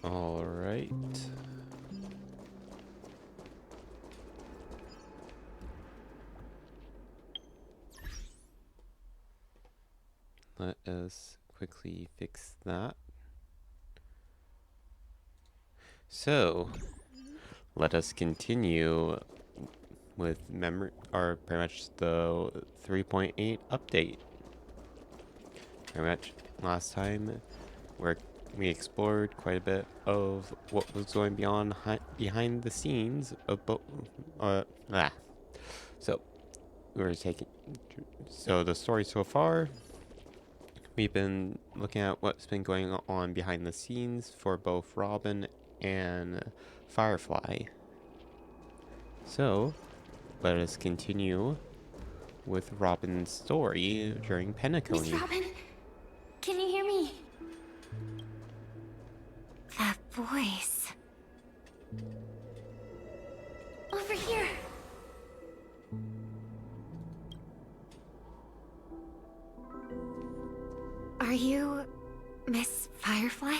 All right. Let us quickly fix that. So, let us continue with memory, or pretty much the 3.8 update. Pretty much last time, where we explored quite a bit of what was going beyond behind the scenes of ah. So we were taking. So the story so far, we've been looking at what's been going on behind the scenes for both Robin and Firefly. So let us continue with Robin's story during Miss Penacony. Robin, can you hear me? That voice. Over here. Are you Miss Firefly?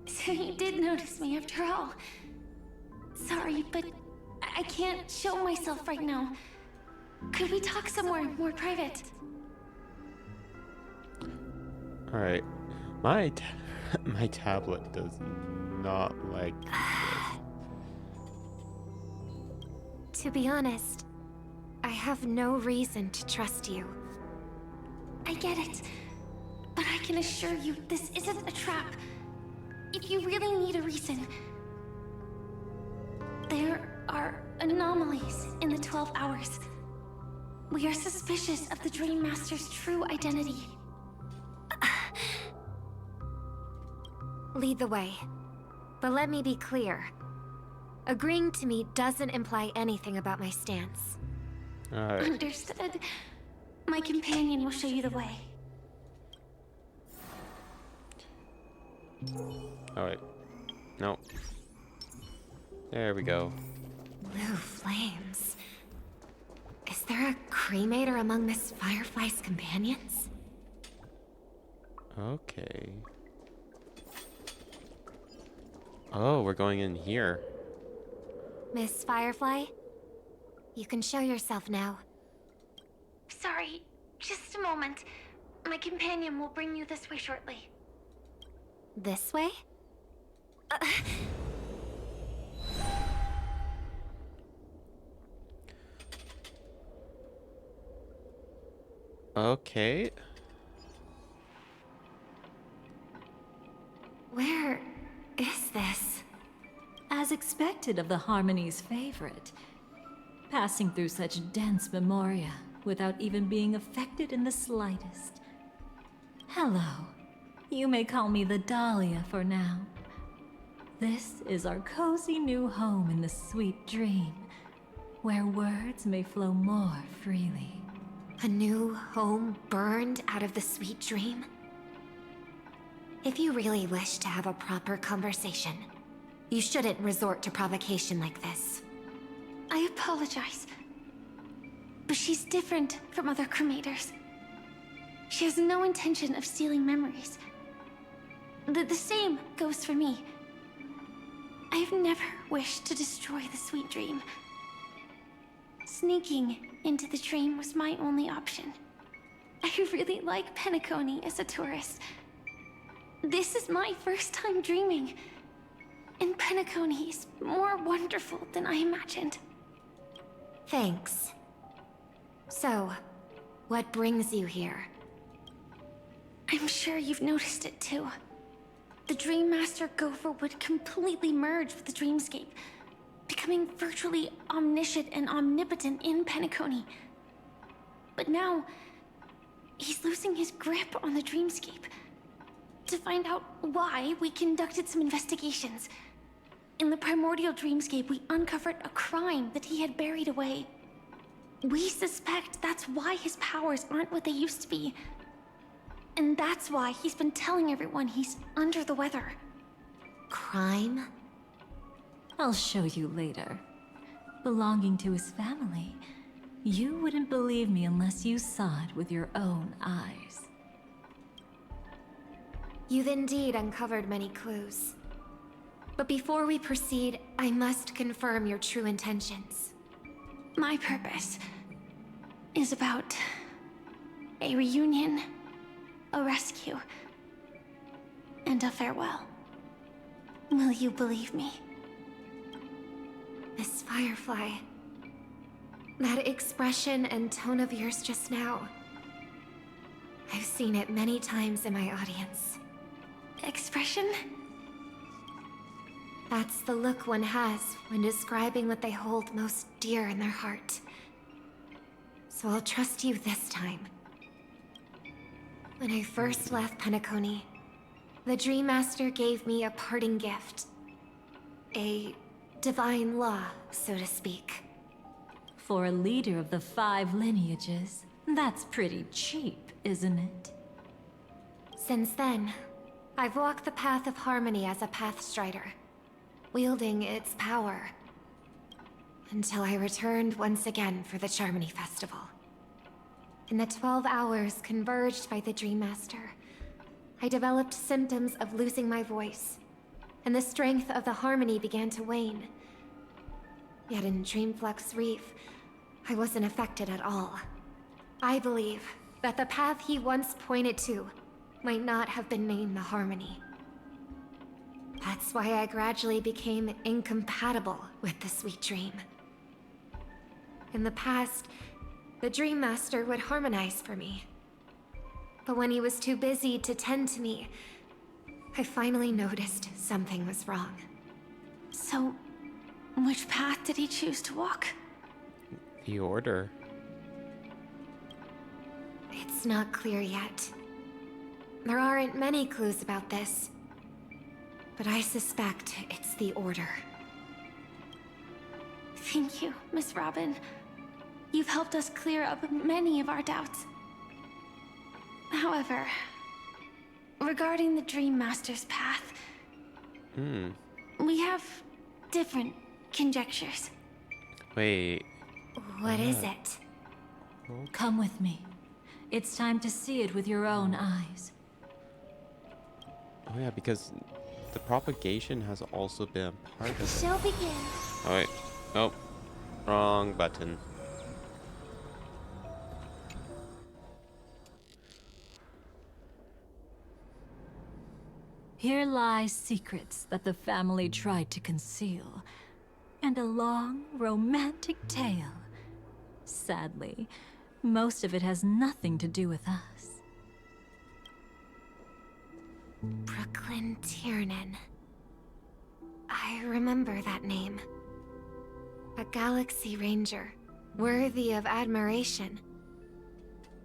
So you did notice me after all. Sorry, but I can't show myself right now. Could we talk somewhere more private? Alright, my my tablet does not like this. To be honest, I have no reason to trust you. I get it, but I can assure you this isn't a trap. If you really need a reason, there are anomalies in the 12 hours. We are suspicious of the Dream Master's true identity. Lead the way. But let me be clear. Agreeing to meet doesn't imply anything about my stance. Alright, Understood. My companion will show you the way. alright. No. There we go. Blue flames. Is there a cremator among Miss Firefly's companions? Okay. Oh, we're going in here. Miss Firefly? You can show yourself now. Sorry, just a moment. My companion will bring you this way shortly. This way? Okay. Where is this? As expected of the Harmony's favorite, passing through such dense memoria without even being affected in the slightest. Hello. You may call me the Dahlia for now. This is our cozy new home in the sweet dream, where words may flow more freely. A new home burned out of the sweet dream? If you really wish to have a proper conversation, you shouldn't resort to provocation like this. I apologize. But she's different from other cremators. She has no intention of stealing memories. The same goes for me. I have never wished to destroy the sweet dream. Sneaking into the dream was my only option. I really like Penacony as a tourist. This is my first time dreaming. And Penacony is more wonderful than I imagined. Thanks. So, what brings you here? I'm sure you've noticed it too. The Dream Master Gopher would completely merge with the dreamscape, becoming virtually omniscient and omnipotent in Penacony. But now, he's losing his grip on the dreamscape. To find out why, we conducted some investigations. In the primordial dreamscape, we uncovered a crime that he had buried away. We suspect that's why his powers aren't what they used to be. And that's why he's been telling everyone he's under the weather. Crime? I'll show you later. Belonging to his family, you wouldn't believe me unless you saw it with your own eyes. You've indeed uncovered many clues. But before we proceed, I must confirm your true intentions. My purpose is about a reunion, a rescue, and a farewell. Will you believe me? Miss Firefly, that expression and tone of yours just now, I've seen it many times in my audience. Expression? That's the look one has when describing what they hold most dear in their heart. So I'll trust you this time. When I first left Penacony, the Dream Master gave me a parting gift. A divine law, so to speak. For a leader of the 5 lineages, that's pretty cheap, isn't it? Since then, I've walked the path of harmony as a Pathstrider, wielding its power. Until I returned once again for the Charmony Festival. In the 12 hours converged by the Dream Master, I developed symptoms of losing my voice, and the strength of the harmony began to wane. Yet in Dreamflux Reef, I wasn't affected at all. I believe that the path he once pointed to might not have been named the Harmony. That's why I gradually became incompatible with the sweet dream. In the past, the Dream Master would harmonize for me. But when he was too busy to tend to me, I finally noticed something was wrong. So, which path did he choose to walk? The Order. It's not clear yet. There aren't many clues about this. But I suspect it's the Order. Thank you, Miss Robin. You've helped us clear up many of our doubts. However, regarding the Dream Master's path, we have different conjectures. Wait. What is it? Come with me. It's time to see it with your own eyes. Oh yeah, because the propagation has also been a part of it. Shall begin. Oh wait. Nope. Wrong button. Here lie secrets that the family tried to conceal, and a long, romantic tale. Sadly, most of it has nothing to do with us. Brooklyn Tiernan. I remember that name. A Galaxy Ranger, worthy of admiration.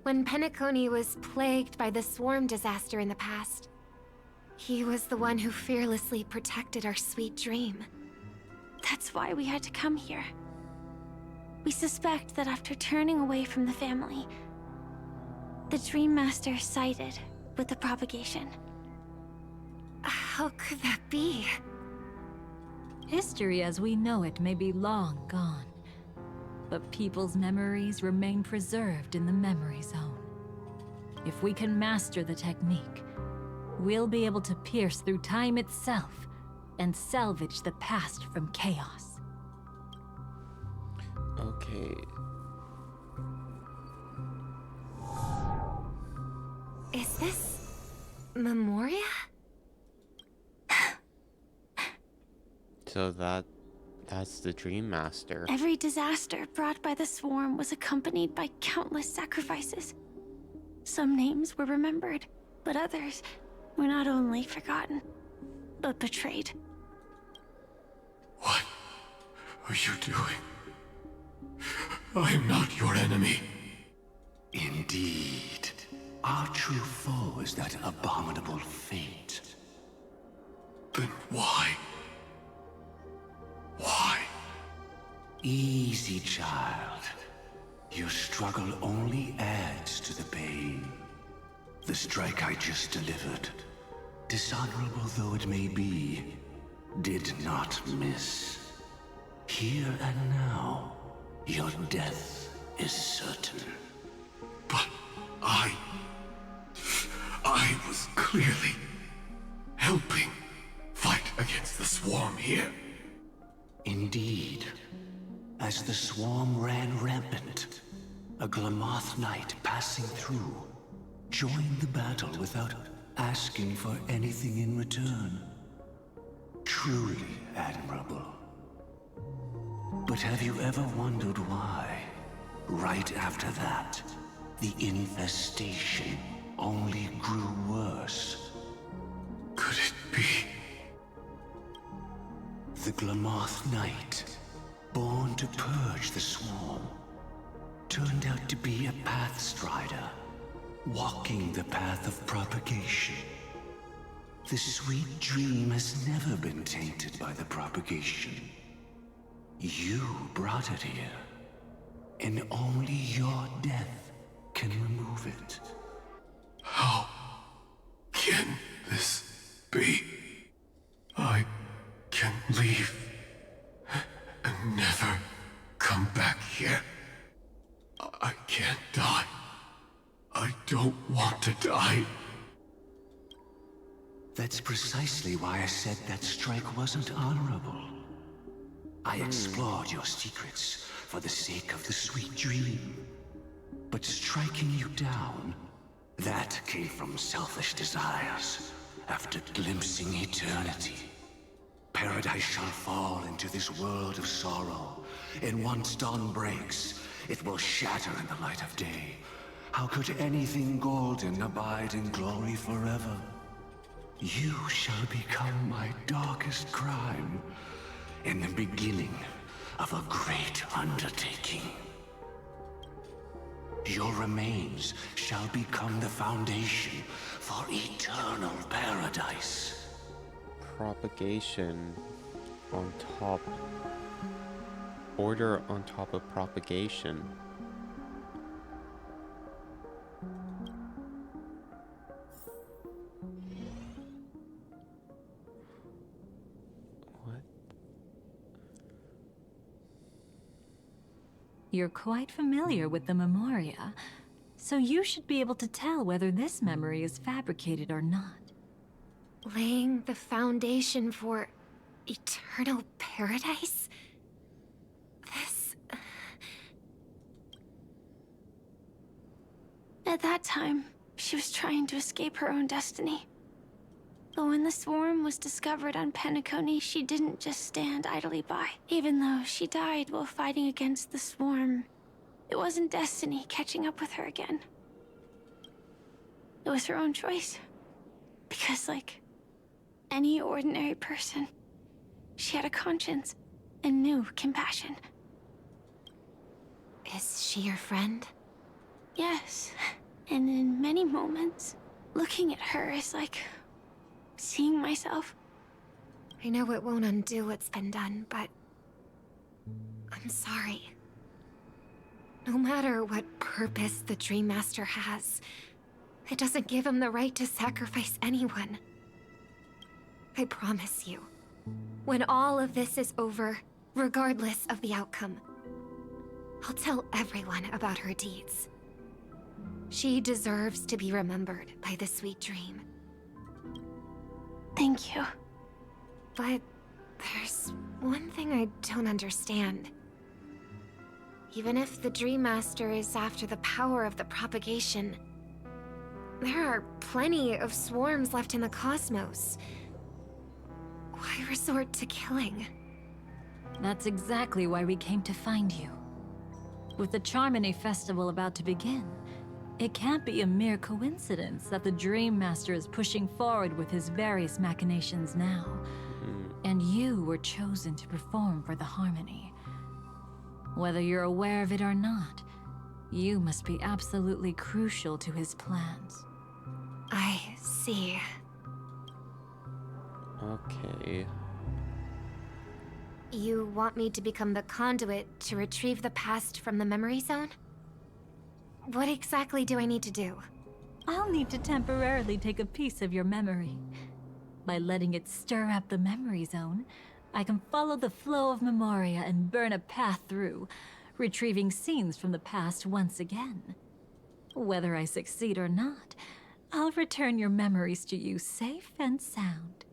When Penacony was plagued by the swarm disaster in the past, he was the one who fearlessly protected our sweet dream. That's why we had to come here. We suspect that after turning away from the family, the Dream Master sided with the propagation. How could that be? History as we know it may be long gone, but people's memories remain preserved in the memory zone. If we can master the technique, we'll be able to pierce through time itself and salvage the past from chaos. Okay. Is this Memoria? So that's the Dream Master. Every disaster brought by the swarm was accompanied by countless sacrifices. Some names were remembered, but others were not only forgotten, but betrayed. What are you doing? I'm not your enemy. Indeed. Our true foe is that abominable fate. Then why? Why? Easy, child. Your struggle only adds to the pain. The strike I just delivered, dishonorable though it may be, did not miss. Here and now, your death is certain. But I was clearly helping fight against Is the swarm here? Indeed. As the swarm ran rampant, a Glamoth knight passing through joined the battle without asking for anything in return. Truly admirable. But have you ever wondered why, right after that, the infestation only grew worse? Could it be? The Glamoth Knight, born to purge the swarm, turned out to be a Pathstrider, walking the path of propagation. The sweet dream has never been tainted by the propagation. You brought it here, and only your death can remove it. How can this be? I can leave and never come back here. I can't die. I don't want to die. That's precisely why I said that strike wasn't honorable. I explored your secrets for the sake of the sweet dream. But striking you down, that came from selfish desires after glimpsing eternity. Paradise shall fall into this world of sorrow, and once dawn breaks, it will shatter in the light of day. How could anything golden abide in glory forever? You shall become my darkest crime, in the beginning of a great undertaking. Your remains shall become the foundation for eternal paradise. Propagation on top. Order on top of propagation. What? You're quite familiar with the Memoria, so you should be able to tell whether this memory is fabricated or not. Laying the foundation for eternal paradise? This... At that time, she was trying to escape her own destiny. But when the swarm was discovered on Penacony, she didn't just stand idly by. Even though she died while fighting against the swarm, it wasn't destiny catching up with her again. It was her own choice. Because, like any ordinary person, she had a conscience and knew compassion. Is she your friend? Yes, and in many moments, looking at her is like seeing myself. I know it won't undo what's been done, but... I'm sorry. No matter what purpose the Dream Master has, it doesn't give him the right to sacrifice anyone. I promise you, when all of this is over, regardless of the outcome, I'll tell everyone about her deeds. She deserves to be remembered by the sweet dream. Thank you. But there's one thing I don't understand. Even if the Dream Master is after the power of the propagation, there are plenty of swarms left in the cosmos. Why resort to killing? That's exactly why we came to find you. With the Charmony Festival about to begin, it can't be a mere coincidence that the Dream Master is pushing forward with his various machinations now. And you were chosen to perform for the Harmony. Whether you're aware of it or not, you must be absolutely crucial to his plans. I see. Okay. You want me to become the conduit to retrieve the past from the memory zone? What exactly do I need to do? I'll need to temporarily take a piece of your memory. By letting it stir up the memory zone, I can follow the flow of Memoria and burn a path through, retrieving scenes from the past once again. Whether I succeed or not, I'll return your memories to you safe and sound.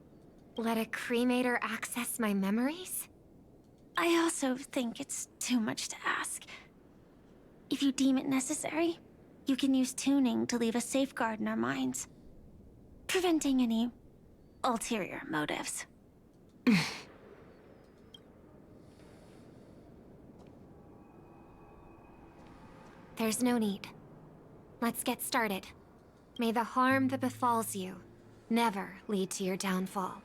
Let a cremator access my memories? I also think it's too much to ask. If you deem it necessary, you can use tuning to leave a safeguard in our minds, preventing any ulterior motives. There's no need. Let's get started. May the harm that befalls you never lead to your downfall.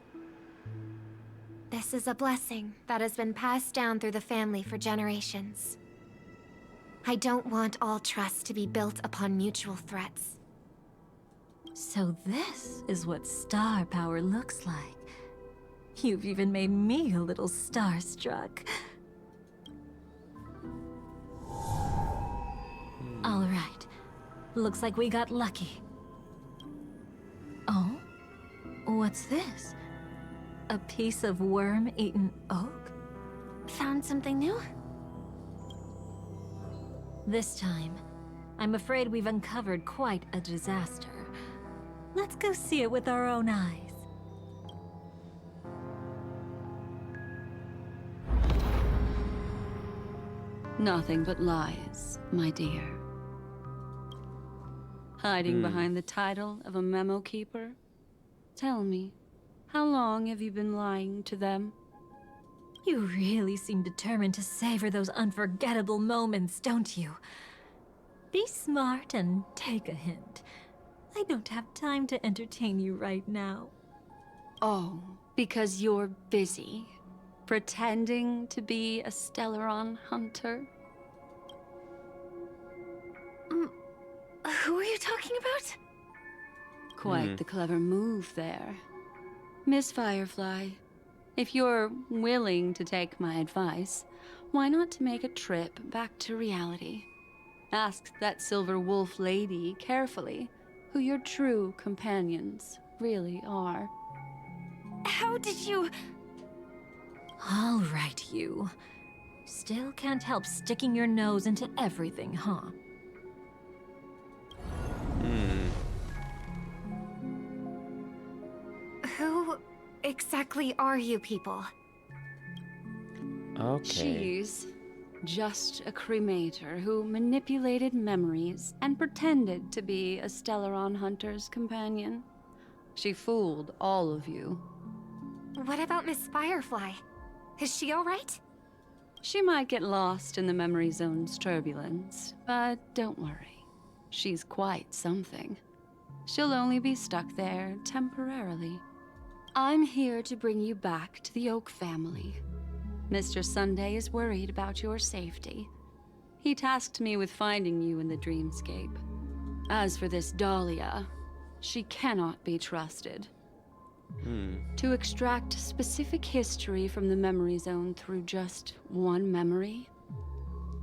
This is a blessing that has been passed down through the family for generations. I don't want all trust to be built upon mutual threats. So this is what star power looks like. You've even made me a little starstruck. All right. Looks like we got lucky. Oh? What's this? A piece of worm-eaten oak? Found something new? This time, I'm afraid we've uncovered quite a disaster. Let's go see it with our own eyes. Nothing but lies, my dear. Hiding behind the title of a memo keeper? Tell me, how long have you been lying to them? You really seem determined to savor those unforgettable moments, don't you? Be smart and take a hint. I don't have time to entertain you right now. Oh, because you're busy, pretending to be a Stellaron hunter? Who are you talking about? Quite the clever move there. Miss Firefly, if you're willing to take my advice, why not make a trip back to reality? Ask that Silver Wolf lady carefully who your true companions really are. How did you... All right, you. Still can't help sticking your nose into everything, huh? Who exactly are you people? Okay. She's just a cremator who manipulated memories and pretended to be a Stellaron hunter's companion. She fooled all of you. What about Miss Firefly? Is she alright? She might get lost in the memory zone's turbulence, but don't worry. She's quite something. She'll only be stuck there temporarily. I'm here to bring you back to the Oak family. Mr. Sunday is worried about your safety. He tasked me with finding you in the dreamscape. As for this Dahlia, she cannot be trusted. To extract specific history from the memory zone through just one memory?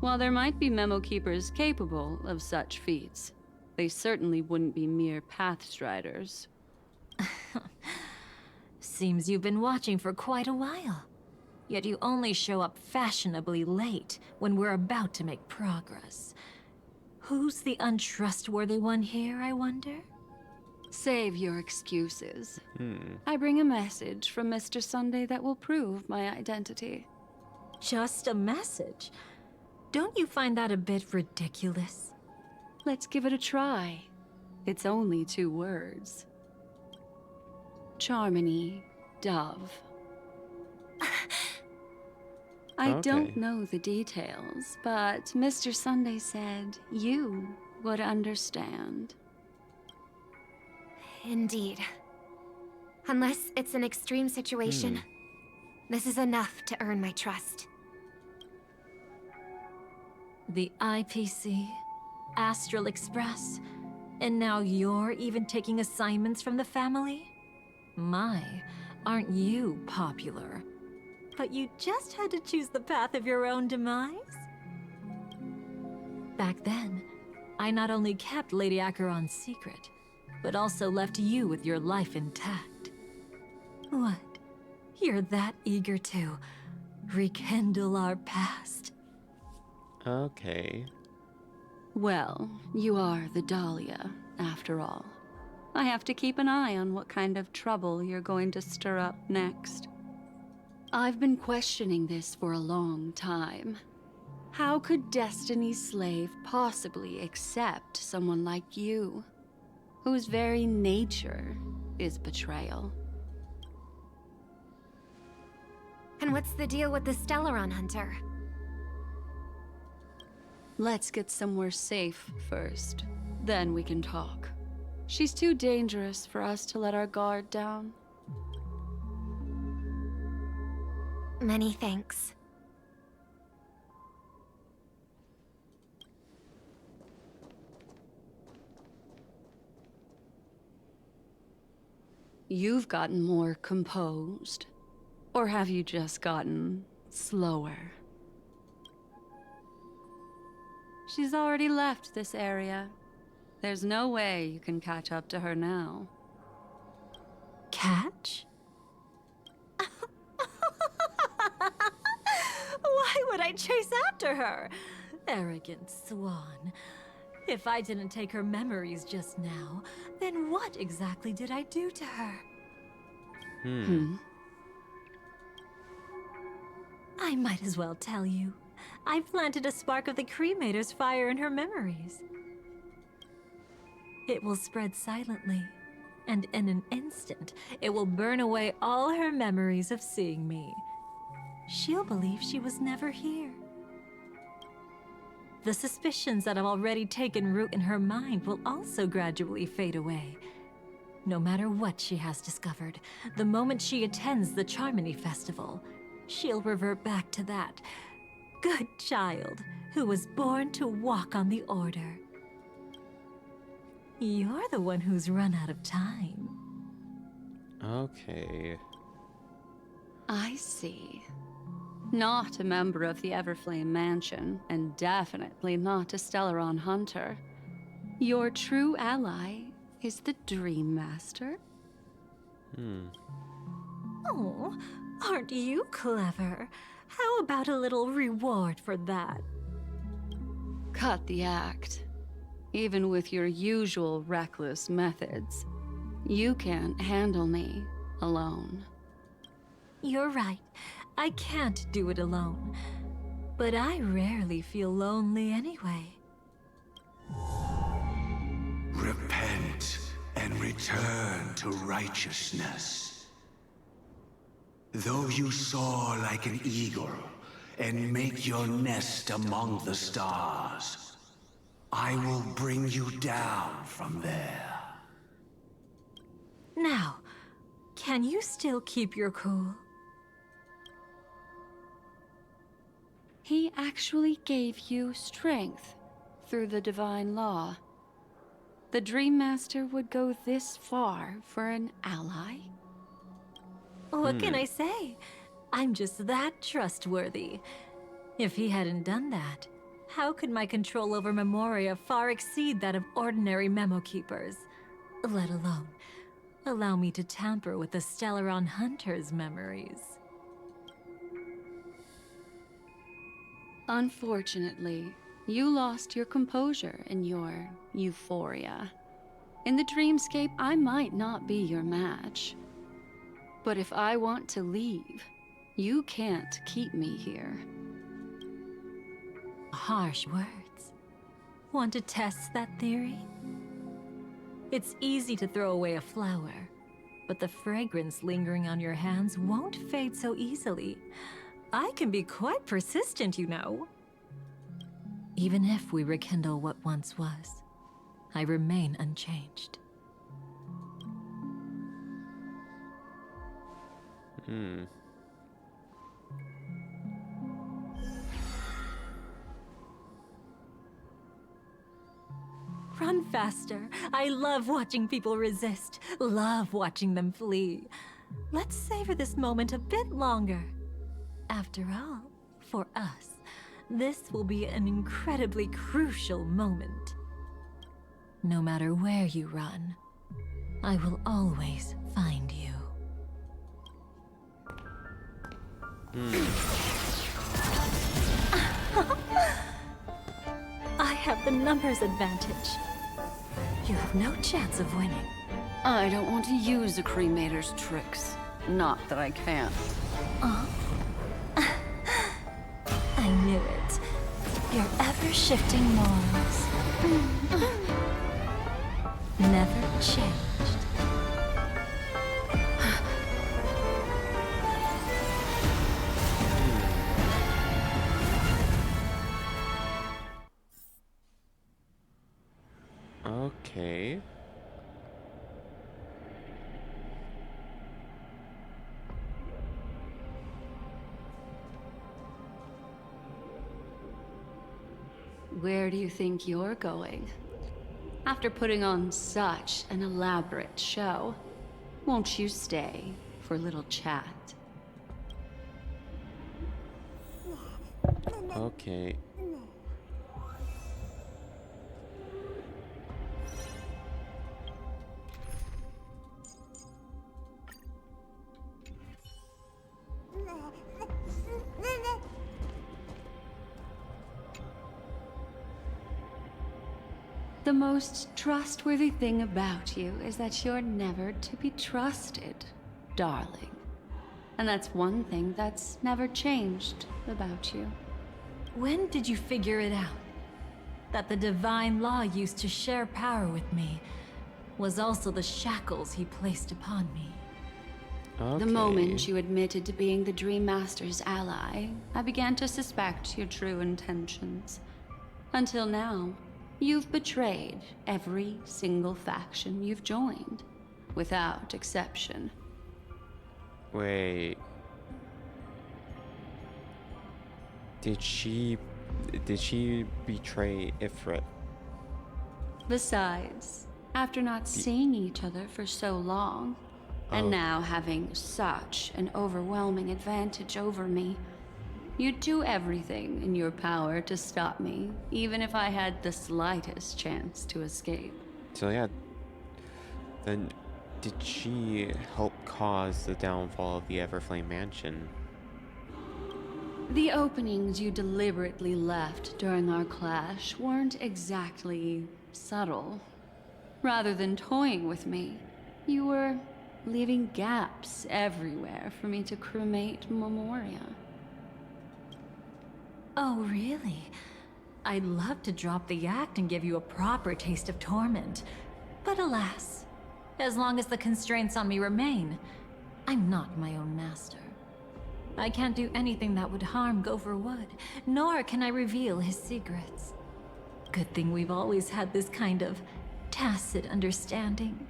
While there might be memo keepers capable of such feats, they certainly wouldn't be mere pathstriders. Seems you've been watching for quite a while. Yet you only show up fashionably late when we're about to make progress. Who's the untrustworthy one here, I wonder? Save your excuses. I bring a message from Mr. Sunday that will prove my identity. Just a message? Don't you find that a bit ridiculous? Let's give it a try. It's only 2 words. Charmony, Dove. I don't Okay. know the details, but Mr. Sunday said you would understand. Indeed. Unless it's an extreme situation, this is enough to earn my trust. The IPC, Astral Express, and now you're even taking assignments from the family? My, aren't you popular? But you just had to choose the path of your own demise? Back then, I not only kept Lady Acheron's secret, but also left you with your life intact. What? You're that eager to rekindle our past? Okay. Well, you are the Dahlia, after all. I have to keep an eye on what kind of trouble you're going to stir up next. I've been questioning this for a long time. How could Destiny's slave possibly accept someone like you, whose very nature is betrayal? And what's the deal with the Stellaron Hunter? Let's get somewhere safe first. Then we can talk. She's too dangerous for us to let our guard down. Many thanks. You've gotten more composed. Or have you just gotten slower? She's already left this area. There's no way you can catch up to her now. Catch? Why would I chase after her? Arrogant swan. If I didn't take her memories just now, then what exactly did I do to her? I might as well tell you. I planted a spark of the cremator's fire in her memories. It will spread silently, and in an instant, it will burn away all her memories of seeing me. She'll believe she was never here. The suspicions that have already taken root in her mind will also gradually fade away. No matter what she has discovered, the moment she attends the Charmony Festival, she'll revert back to that good child who was born to walk on the Order. You're the one who's run out of time. Okay. I see. Not a member of the Everflame Mansion, and definitely not a Stellaron Hunter. Your true ally is the Dream Master? Oh, aren't you clever? How about a little reward for that? Cut the act. Even with your usual reckless methods, you can't handle me alone. You're right. I can't do it alone. But I rarely feel lonely anyway. Repent and return to righteousness. Though you soar like an eagle and make your nest among the stars, I will bring you down from there. Now, can you still keep your cool? He actually gave you strength through the divine law. The Dream Master would go this far for an ally? What can I say? I'm just that trustworthy. If he hadn't done that, how could my control over Memoria far exceed that of ordinary memo keepers? Let alone allow me to tamper with the Stellaron Hunter's memories. Unfortunately, you lost your composure in your euphoria. In the dreamscape, I might not be your match. But if I want to leave, you can't keep me here. Harsh words. Want to test that theory? It's easy to throw away a flower, but the fragrance lingering on your hands won't fade so easily. I can be quite persistent, you know. Even if we rekindle what once was, I remain unchanged. Run faster. I love watching people resist. Love watching them flee. Let's savor this moment a bit longer. After all, for us, this will be an incredibly crucial moment. No matter where you run, I will always find you. I have the numbers advantage. You have no chance of winning. I don't want to use a cremator's tricks. Not that I can't. I knew it. Your ever-shifting morals. Never changed. Okay. Where do you think you're going? After putting on such an elaborate show, won't you stay for a little chat? Okay. The most trustworthy thing about you is that you're never to be trusted, darling. And that's one thing that's never changed about you. When did you figure it out? That the divine law used to share power with me was also the shackles he placed upon me. Okay. The moment you admitted to being the Dream Master's ally, I began to suspect your true intentions. Until now, you've betrayed every single faction you've joined, without exception. Wait. Did she betray Ifrit? Besides, after not seeing each other for so long, and now having such an overwhelming advantage over me, you'd do everything in your power to stop me, even if I had the slightest chance to escape. So yeah. Then did she help cause the downfall of the Everflame Mansion? The openings you deliberately left during our clash weren't exactly subtle. Rather than toying with me, you were leaving gaps everywhere for me to cremate Memoria. Oh, really? I'd love to drop the act and give you a proper taste of torment. But alas, as long as the constraints on me remain, I'm not my own master. I can't do anything that would harm Gopher Wood, nor can I reveal his secrets. Good thing we've always had this kind of tacit understanding,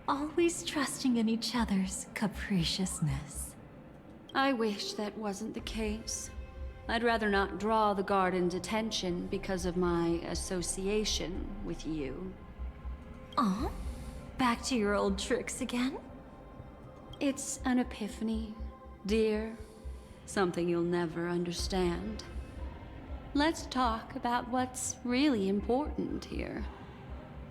always trusting in each other's capriciousness. I wish that wasn't the case. I'd rather not draw the Garden's attention because of my association with you. Aw, back to your old tricks again? It's an epiphany, dear. Something you'll never understand. Let's talk about what's really important here.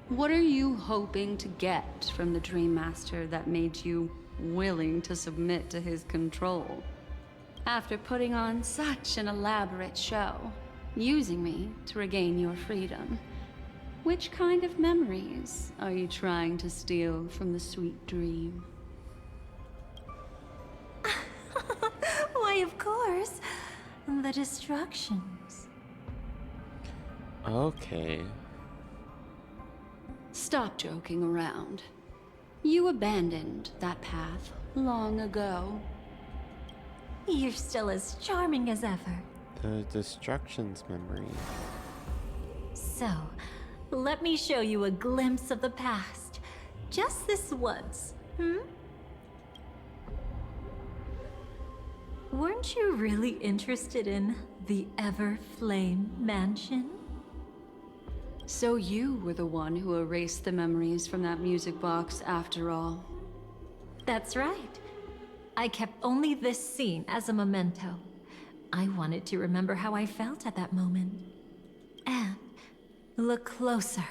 What are you hoping to get from the Dream Master that made you willing to submit to his control? After putting on such an elaborate show, using me to regain your freedom, which kind of memories are you trying to steal from the sweet dream? Why, of course. The destructions. Okay. Stop joking around. You abandoned that path long ago. You're still as charming as ever. The destructions memory. So, let me show you a glimpse of the past. Just this once, hmm? Weren't you really interested in the Everflame Mansion? So you were the one who erased the memories from that music box after all. That's right. I kept only this scene as a memento. I wanted to remember how I felt at that moment. And look closer.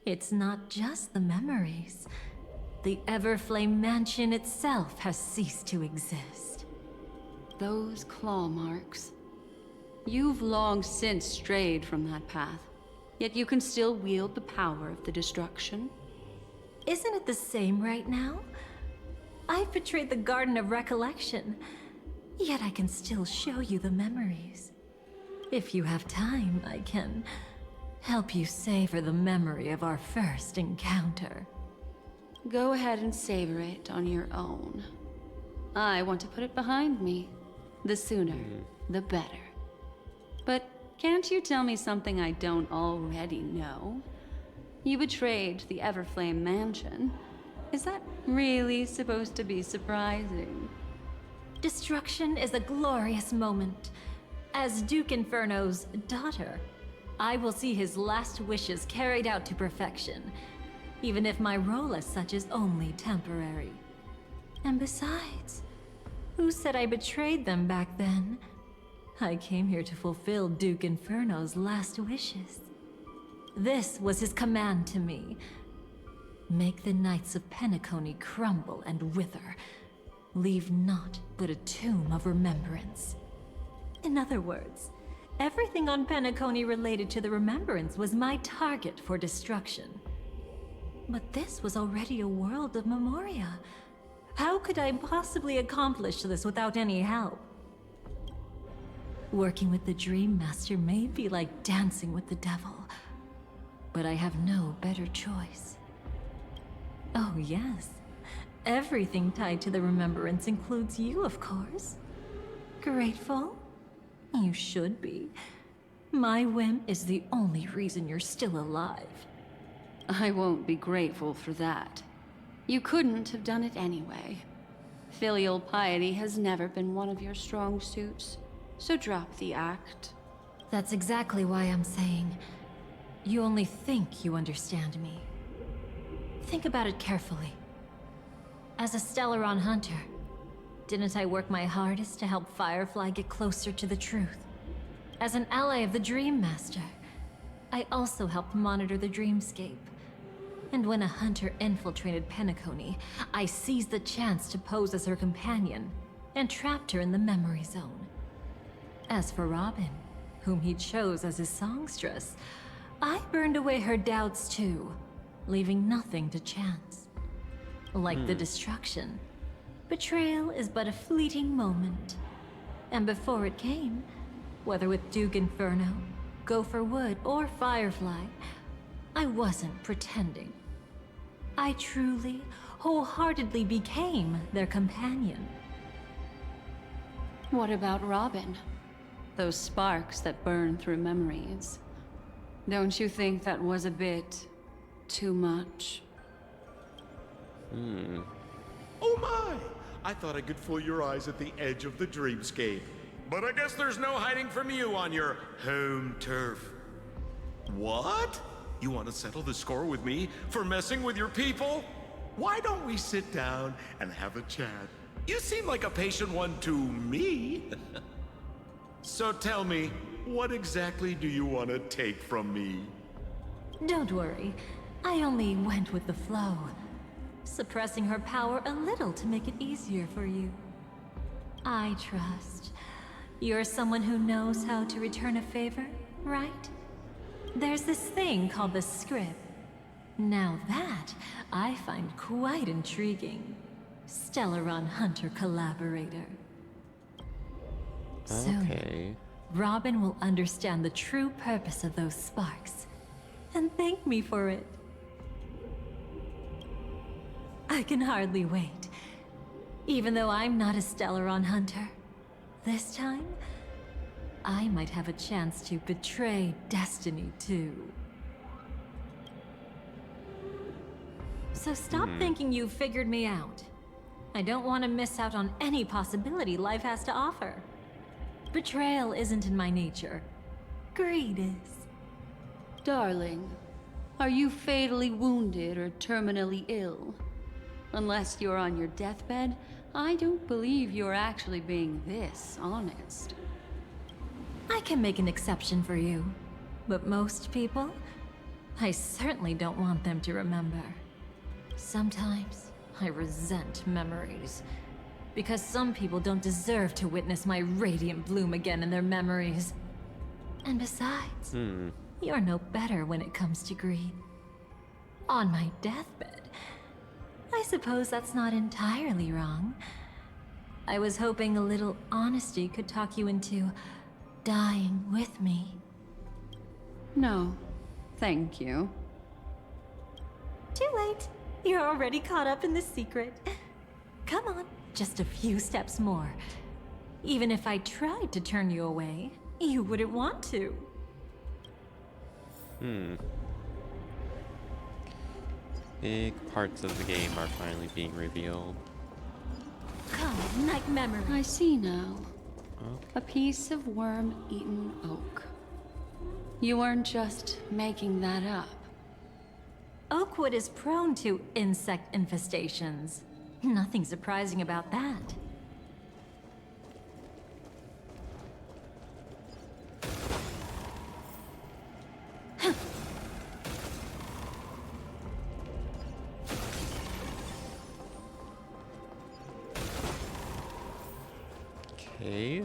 It's not just the memories. The Everflame Mansion itself has ceased to exist. Those claw marks. You've long since strayed from that path, yet you can still wield the power of the destruction. Isn't it the same right now? I've betrayed the Garden of Recollection, yet I can still show you the memories. If you have time, I can help you savor the memory of our first encounter. Go ahead and savor it on your own. I want to put it behind me. The sooner, the better. But can't you tell me something I don't already know? You betrayed the Everflame Mansion. Is that really supposed to be surprising? Destruction is a glorious moment. As Duke Inferno's daughter, I will see his last wishes carried out to perfection, even if my role as such is only temporary. And besides, who said I betrayed them back then? I came here to fulfill Duke Inferno's last wishes. This was his command to me. Make the Knights of Penacony crumble and wither. Leave naught but a tomb of remembrance. In other words, everything on Penacony related to the Remembrance was my target for destruction. But this was already a world of Memoria. How could I possibly accomplish this without any help? Working with the Dream Master may be like dancing with the devil, but I have no better choice. Oh yes, everything tied to the Remembrance includes you, of course. Grateful? You should be. My whim is the only reason you're still alive. I won't be grateful for that. You couldn't have done it anyway. Filial piety has never been one of your strong suits, so drop the act. That's exactly why I'm saying, you only think you understand me. Think about it carefully. As a Stellaron hunter, didn't I work my hardest to help Firefly get closer to the truth? As an ally of the Dream Master, I also helped monitor the dreamscape. And when a hunter infiltrated Penacony, I seized the chance to pose as her companion and trapped her in the memory zone. As for Robin, whom he chose as his songstress, I burned away her doubts too, leaving nothing to chance. Like the destruction, betrayal is but a fleeting moment. And before it came, whether with Duke Inferno, Gopher Wood, or Firefly, I wasn't pretending. I truly, wholeheartedly became their companion. What about Robin? Those sparks that burn through memories. Don't you think that was a bit too much? Oh my! I thought I could fool your eyes at the edge of the dreamscape. But I guess there's no hiding from you on your home turf. What? You want to settle the score with me for messing with your people? Why don't we sit down and have a chat? You seem like a patient one to me. So tell me, what exactly do you want to take from me? Don't worry, I only went with the flow, suppressing her power a little to make it easier for you. I trust. You're someone who knows how to return a favor, right? There's this thing called the script. Now that, I find quite intriguing. Stellaron Hunter collaborator. Soon, Okay. Robin will understand the true purpose of those sparks, and thank me for it. I can hardly wait. Even though I'm not a Stellaron hunter, this time, I might have a chance to betray destiny too. So stop thinking you've figured me out. I don't want to miss out on any possibility life has to offer. Betrayal isn't in my nature. Greed is. Darling, are you fatally wounded or terminally ill? Unless you're on your deathbed, I don't believe you're actually being this honest. I can make an exception for you, but most people, I certainly don't want them to remember. Sometimes, I resent memories, because some people don't deserve to witness my radiant bloom again in their memories. And besides, you're no better when it comes to greed. On my deathbed, suppose that's not entirely wrong. I was hoping a little honesty could talk you into dying with me. No, thank you. Too late. You're already caught up in the secret. Come on, just a few steps more. Even if I tried to turn you away, you wouldn't want to. Big parts of the game are finally being revealed. Come, night memory. I see now. Okay. A piece of worm-eaten oak. You weren't just making that up. Oakwood is prone to insect infestations. Nothing surprising about that. Okay.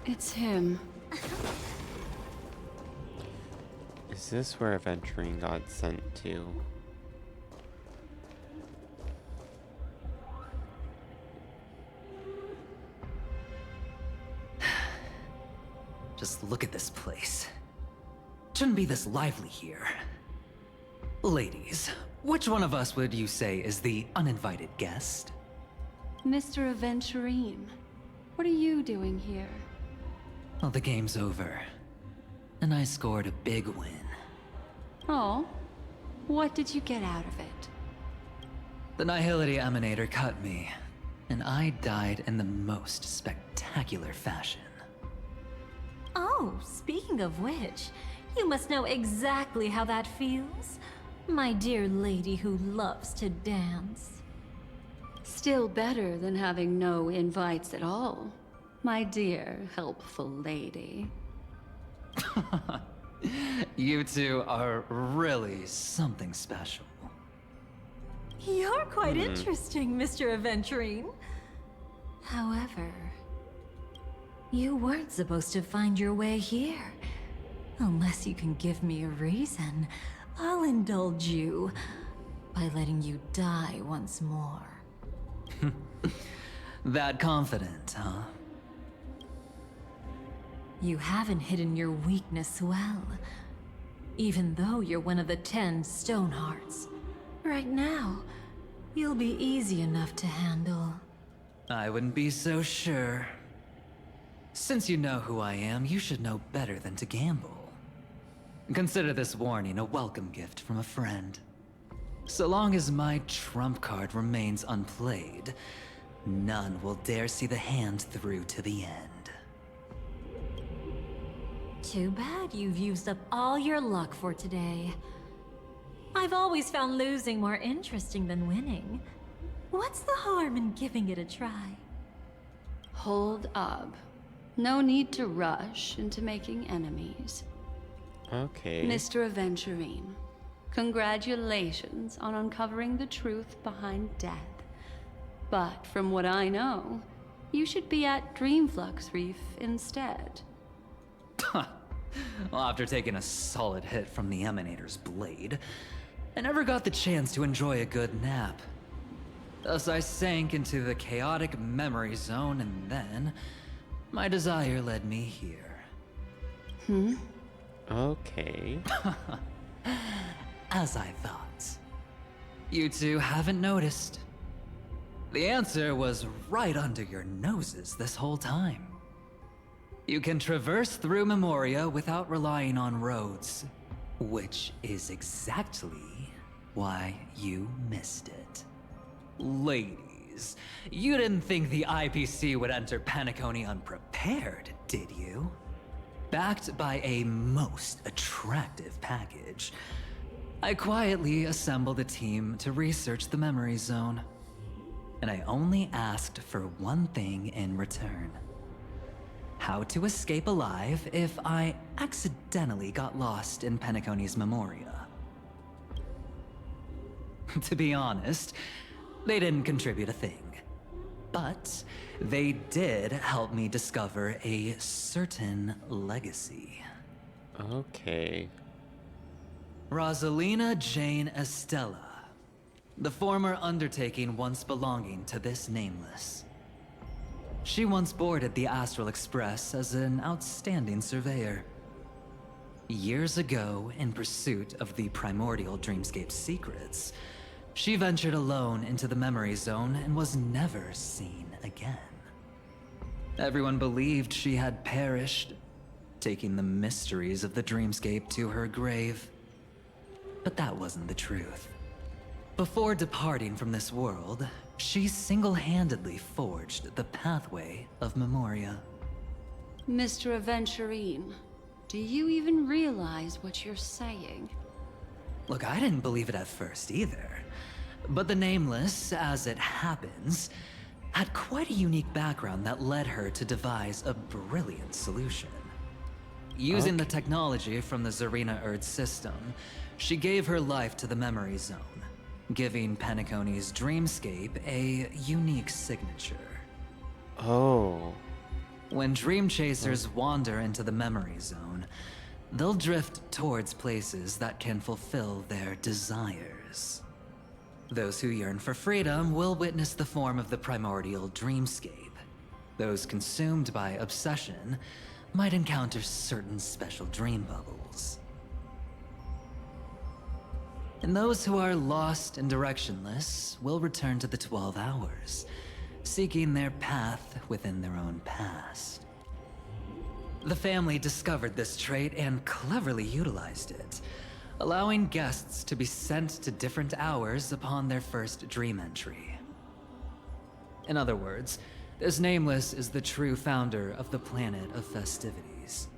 It's him. Is this where Aventurine got sent to? Just look at this place. Shouldn't be this lively here. Ladies, which one of us would you say is the uninvited guest? Mr. Aventurine, what are you doing here? Well, the game's over. And I scored a big win. Oh, what did you get out of it? The Nihility Emanator cut me, and I died in the most spectacular fashion. Oh, speaking of which, you must know exactly how that feels. My dear lady who loves to dance. Still better than having no invites at all, my dear helpful lady. You two are really something special. You're quite interesting, Mr. Aventurine. However, you weren't supposed to find your way here. Unless you can give me a reason, I'll indulge you by letting you die once more. That confident, huh? You haven't hidden your weakness well, even though you're one of the 10 Stonehearts. Right now, you'll be easy enough to handle. I wouldn't be so sure. Since you know who I am, you should know better than to gamble. Consider this warning a welcome gift from a friend. So long as my trump card remains unplayed, none will dare see the hand through to the end. Too bad you've used up all your luck for today. I've always found losing more interesting than winning. What's the harm in giving it a try? Hold up. No need to rush into making enemies. Okay. Mr. Aventurine, congratulations on uncovering the truth behind death. But from what I know, you should be at Dreamflux Reef instead. Well, after taking a solid hit from the Emanator's blade, I never got the chance to enjoy a good nap. Thus I sank into the chaotic memory zone, and then my desire led me here. Okay. As I thought. You two haven't noticed. The answer was right under your noses this whole time. You can traverse through Memoria without relying on roads, which is exactly why you missed it. Ladies, you didn't think the IPC would enter Penacony unprepared, did you? Backed by a most attractive package, I quietly assembled a team to research the memory zone. And I only asked for one thing in return. How to escape alive if I accidentally got lost in Penacony's Memoria. To be honest, they didn't contribute a thing. But they did help me discover a certain legacy. Okay. Rosalina Jane Estella. The former undertaking once belonging to this Nameless. She once boarded the Astral Express as an outstanding surveyor. Years ago, in pursuit of the primordial dreamscape secrets, she ventured alone into the memory zone and was never seen again. Everyone believed she had perished, taking the mysteries of the dreamscape to her grave. But that wasn't the truth. Before departing from this world, she single-handedly forged the pathway of Memoria. Mr. Aventurine, do you even realize what you're saying? Look, I didn't believe it at first either. But the Nameless, as it happens, had quite a unique background that led her to devise a brilliant solution. Using the technology from the Zarina Earth system, she gave her life to the Memory Zone, giving Penacony's dreamscape a unique signature. Oh. When dream chasers wander into the Memory Zone, they'll drift towards places that can fulfill their desires. Those who yearn for freedom will witness the form of the primordial dreamscape. Those consumed by obsession might encounter certain special dream bubbles. And those who are lost and directionless will return to the 12 hours, seeking their path within their own past. The family discovered this trait and cleverly utilized it, allowing guests to be sent to different hours upon their first dream entry. In other words, this Nameless is the true founder of the planet of festivities.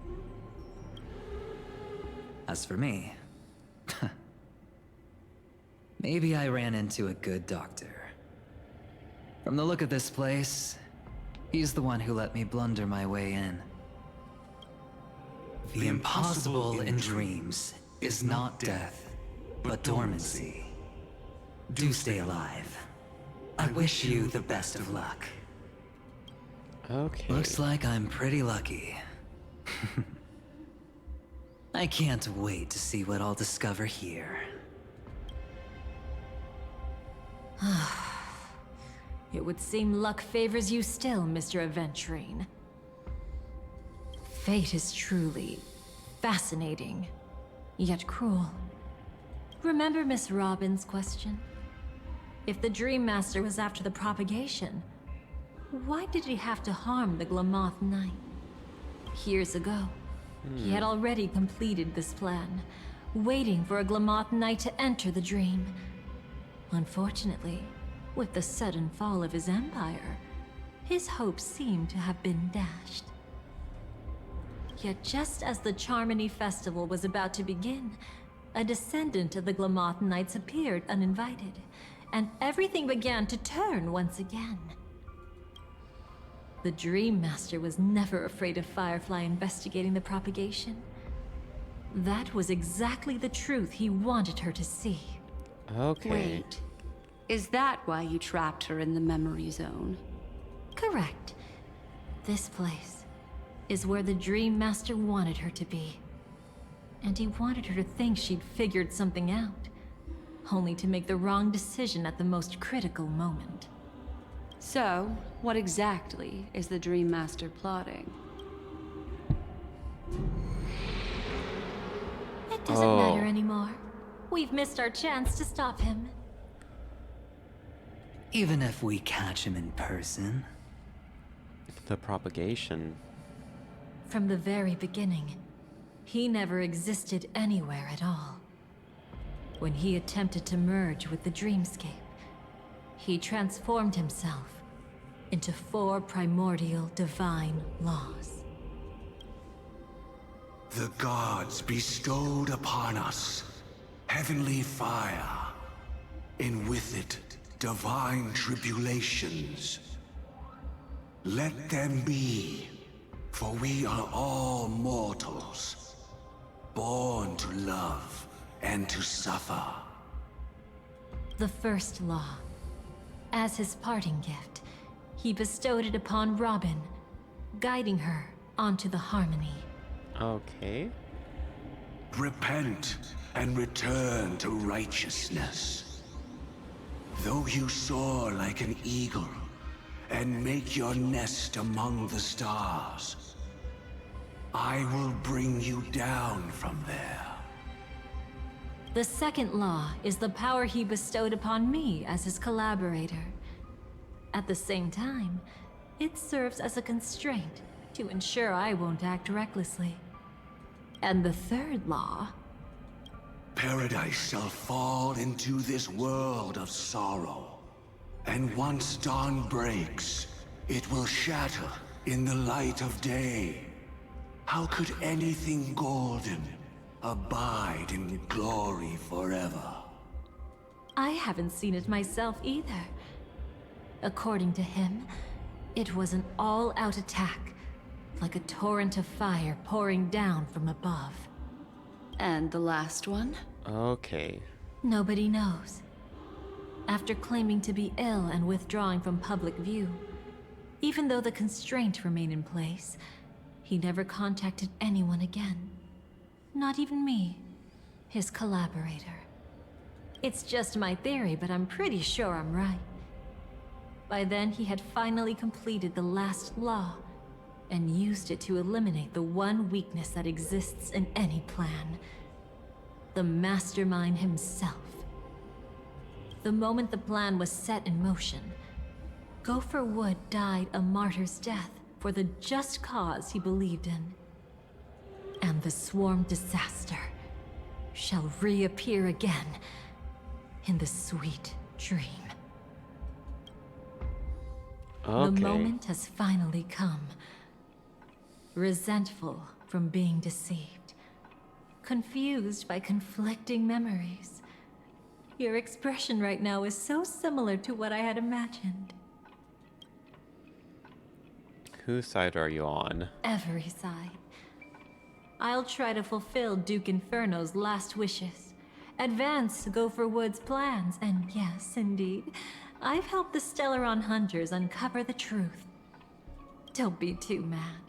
As for me, maybe I ran into a good doctor. From the look of this place, he's the one who let me blunder my way in. The impossible in dreams is not death, but dormancy. Do stay alive. I wish you the best of luck. Okay. Looks like I'm pretty lucky. I can't wait to see what I'll discover here. It would seem luck favors you still, Mr. Aventurine. Fate is truly fascinating, yet cruel. Remember Miss Robin's question? If the Dream Master was after the propagation, why did he have to harm the Glamoth Knight? Years ago, he had already completed this plan, waiting for a Glamoth Knight to enter the dream. Unfortunately, with the sudden fall of his empire, his hopes seemed to have been dashed. Yet just as the Charmony Festival was about to begin, a descendant of the Glamoth Knights appeared uninvited, and everything began to turn once again. The Dream Master was never afraid of Firefly investigating the propagation. That was exactly the truth he wanted her to see. Okay. Wait, is that why you trapped her in the memory zone? Correct. This place is where the Dream Master wanted her to be. And he wanted her to think she'd figured something out, only to make the wrong decision at the most critical moment. So, what exactly is the Dream Master plotting? It doesn't matter anymore. We've missed our chance to stop him. Even if we catch him in person. The propagation. From the very beginning, he never existed anywhere at all. When he attempted to merge with the dreamscape, he transformed himself into 4 primordial divine laws. The gods bestowed upon us heavenly fire, and with it divine tribulations. Let them be, for we are all mortals, born to love and to suffer. The first law. As his parting gift, he bestowed it upon Robin, guiding her onto the harmony. Okay. Repent and return to righteousness. Though you soar like an eagle and make your nest among the stars, I will bring you down from there. The second law is the power he bestowed upon me as his collaborator. At the same time, it serves as a constraint to ensure I won't act recklessly. And the third law... Paradise shall fall into this world of sorrow. And once dawn breaks, it will shatter in the light of day. How could anything golden abide in glory forever? I haven't seen it myself either. According to him, it was an all-out attack, like a torrent of fire pouring down from above. And the last one? Okay. Nobody knows. After claiming to be ill and withdrawing from public view, even though the constraint remained in place, he never contacted anyone again. Not even me, his collaborator. It's just my theory, but I'm pretty sure I'm right. By then, he had finally completed the last law, and used it to eliminate the one weakness that exists in any plan. The mastermind himself. The moment the plan was set in motion, Gopher Wood died a martyr's death for the just cause he believed in. And the swarm disaster shall reappear again in the sweet dream. Okay. The moment has finally come. Resentful from being deceived. Confused by conflicting memories. Your expression right now is so similar to what I had imagined. Whose side are you on? Every side. I'll try to fulfill Duke Inferno's last wishes. Advance Gopher Wood's plans, and yes, indeed, I've helped the Stellaron hunters uncover the truth. Don't be too mad.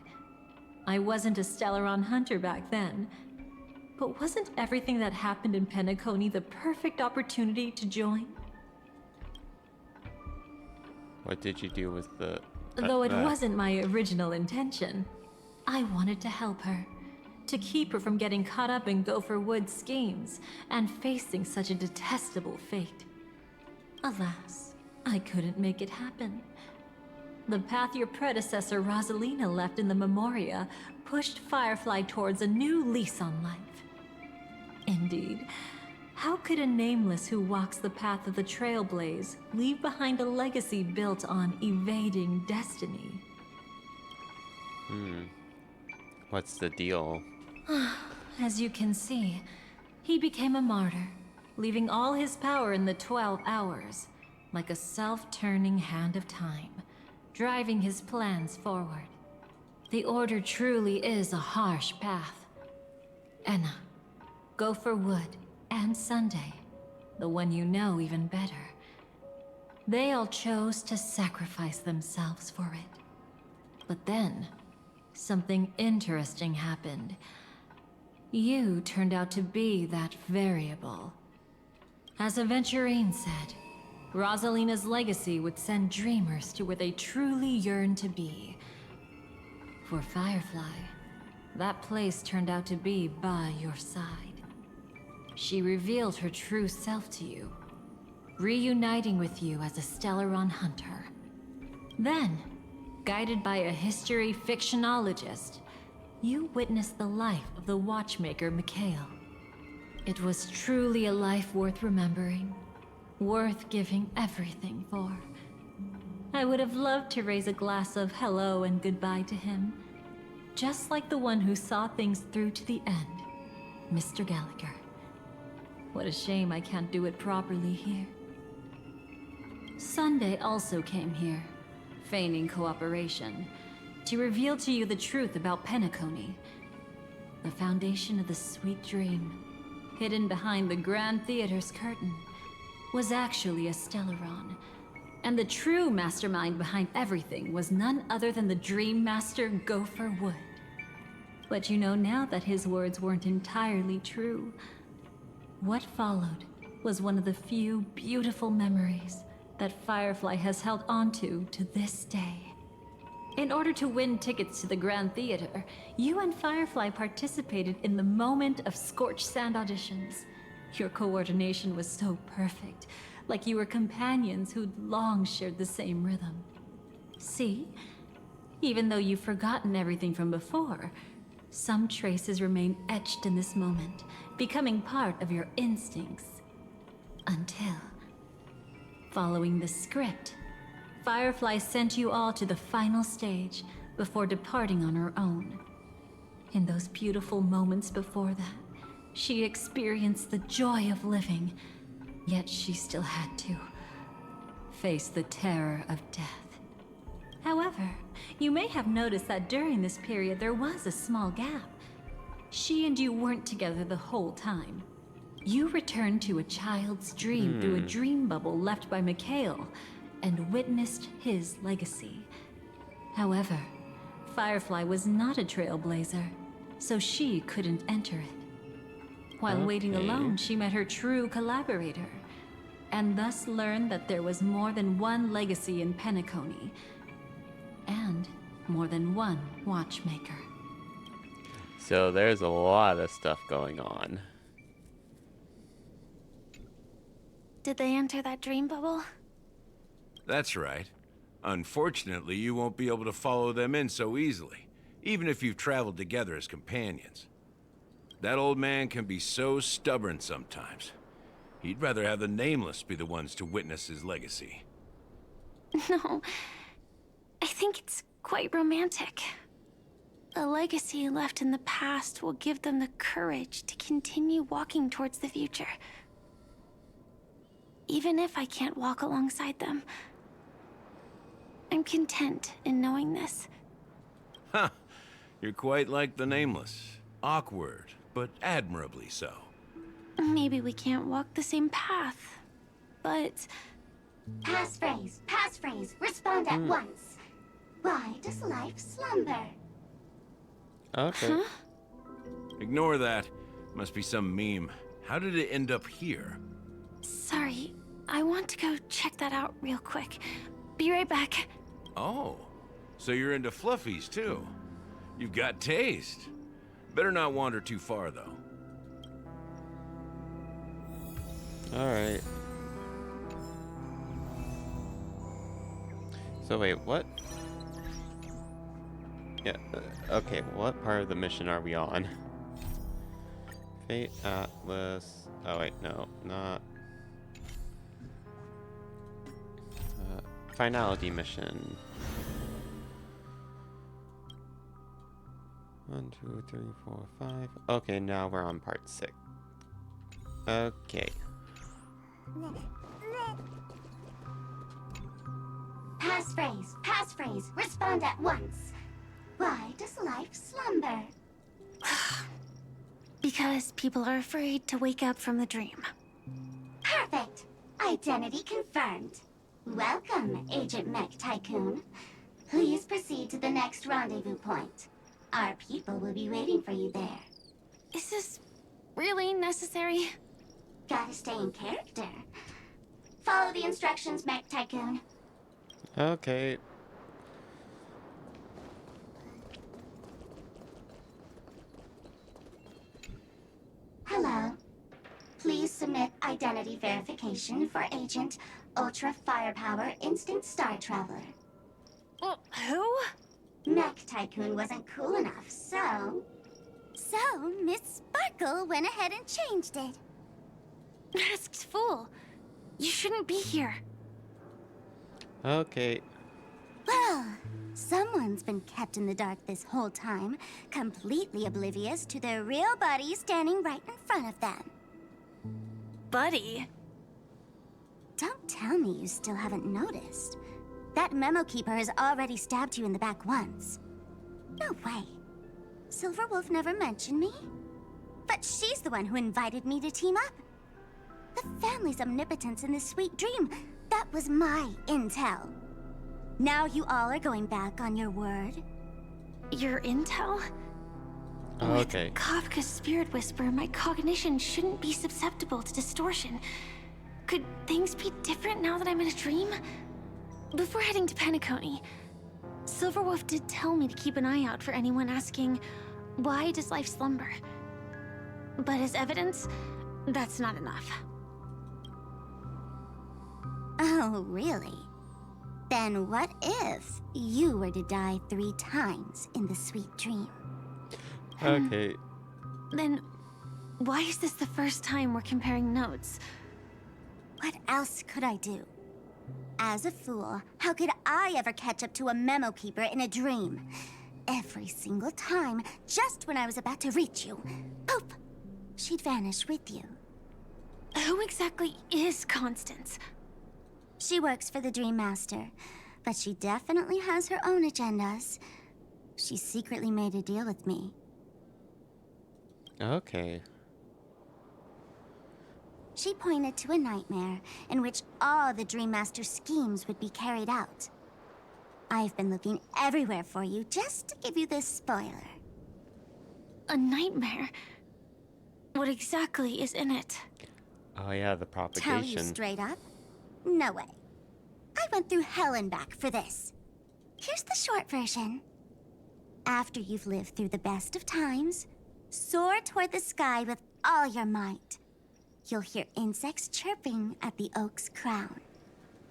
I wasn't a Stellaron hunter back then. But wasn't everything that happened in Penacony the perfect opportunity to join? What did you do with the... Though it wasn't my original intention, I wanted to help her. To keep her from getting caught up in Gopher Wood's schemes and facing such a detestable fate. Alas, I couldn't make it happen. The path your predecessor Rosalina left in the Memoria pushed Firefly towards a new lease on life. Indeed, how could a nameless who walks the path of the Trailblaze leave behind a legacy built on evading destiny? What's the deal? As you can see, he became a martyr, leaving all his power in the 12 hours, like a self-turning hand of time, driving his plans forward. The Order truly is a harsh path. Enna, Gopher Wood, and Sunday, the one you know even better. They all chose to sacrifice themselves for it. But then, something interesting happened. You turned out to be that variable. As Aventurine said, Rosalina's legacy would send dreamers to where they truly yearn to be. For Firefly, that place turned out to be by your side. She revealed her true self to you, reuniting with you as a Stellaron hunter. Then, guided by a history fictionologist, you witnessed the life of the watchmaker Mikhail. It was truly a life worth remembering, worth giving everything for. I would have loved to raise a glass of hello and goodbye to him, just like the one who saw things through to the end, Mr. Gallagher. What a shame I can't do it properly here. Sunday also came here, feigning cooperation, to reveal to you the truth about Penacony. The foundation of the sweet dream, hidden behind the Grand Theater's curtain, was actually a Stellaron. And the true mastermind behind everything was none other than the Dream Master Gopher Wood. But you know now that his words weren't entirely true. What followed was one of the few beautiful memories that Firefly has held onto to this day. In order to win tickets to the Grand Theater, you and Firefly participated in the moment of scorched sand auditions. Your coordination was so perfect, like you were companions who'd long shared the same rhythm. See? Even though you've forgotten everything from before, some traces remain etched in this moment, becoming part of your instincts. Until, following the script, Firefly sent you all to the final stage before departing on her own. In those beautiful moments before that, she experienced the joy of living, yet she still had to face the terror of death. However, you may have noticed that during this period there was a small gap. She and you weren't together the whole time. You returned to a child's dream through a dream bubble left by Mikhail and witnessed his legacy. However, Firefly was not a trailblazer, so she couldn't enter it. While waiting alone, she met her true collaborator, and thus learned that there was more than one legacy in Penacony, and more than one watchmaker. So there's a lot of stuff going on. Did they enter that dream bubble? That's right. Unfortunately, you won't be able to follow them in so easily, even if you've traveled together as companions. That old man can be so stubborn sometimes. He'd rather have the Nameless be the ones to witness his legacy. No, I think it's quite romantic. A legacy left in the past will give them the courage to continue walking towards the future. Even if I can't walk alongside them, I'm content in knowing this. Huh. You're quite like the Nameless. Awkward, but admirably so. Maybe we can't walk the same path, but... Passphrase, respond at once. Why does life slumber? Okay. Huh? Ignore that. Must be some meme. How did it end up here? Sorry, I want to go check that out real quick. Be right back. Oh, so you're into fluffies too. You've got taste. Better not wander too far though. Alright. So wait, what? Yeah, okay, what part of the mission are we on? Fate Atlas... Oh wait, no, not... Finality mission. 1, 2, 3, 4, 5. Okay, now we're on part 6. Okay. Passphrase, respond at once. Why does life slumber? Because people are afraid to wake up from the dream. Perfect. Identity confirmed. Welcome, Agent Mech Tycoon. Please proceed to the next rendezvous point. Our people will be waiting for you there. Is this really necessary? Gotta stay in character. Follow the instructions, Mech Tycoon. Okay. Hello. Please submit identity verification for Agent Ultra Firepower Instant Star Traveler. Who? Mech Tycoon wasn't cool enough, so... So, Miss Sparkle went ahead and changed it. Masked fool. You shouldn't be here. Okay. Well, someone's been kept in the dark this whole time, completely oblivious to their real body standing right in front of them. Buddy. Don't tell me you still haven't noticed. That memo keeper has already stabbed you in the back once. No way. Silverwolf never mentioned me. But she's the one who invited me to team up. The family's omnipotence in this sweet dream, that was my intel. Now you all are going back on your word? Your intel? Okay. With Kafka's spirit whisper, my cognition shouldn't be susceptible to distortion. Could things be different now that I'm in a dream? Before heading to Penacony, Silverwolf did tell me to keep an eye out for anyone asking, why does life slumber? But as evidence, that's not enough. Oh, really? Then what if you were to die 3 times in the sweet dream? Okay. Then, why is this the first time we're comparing notes? What else could I do? As a fool, how could I ever catch up to a memo keeper in a dream? Every single time, just when I was about to reach you, poof, she'd vanish with you. Who exactly is Constance? She works for the Dream Master, but she definitely has her own agendas. She secretly made a deal with me. Okay. She pointed to a nightmare in which all the Dream Master's schemes would be carried out. I've been looking everywhere for you just to give you this spoiler. A nightmare? What exactly is in it? Oh yeah, the Tell you propagation. straight up? No way. I went through hell and back for this. Here's the short version. After you've lived through the best of times, soar toward the sky with all your might. You'll hear insects chirping at the oak's crown.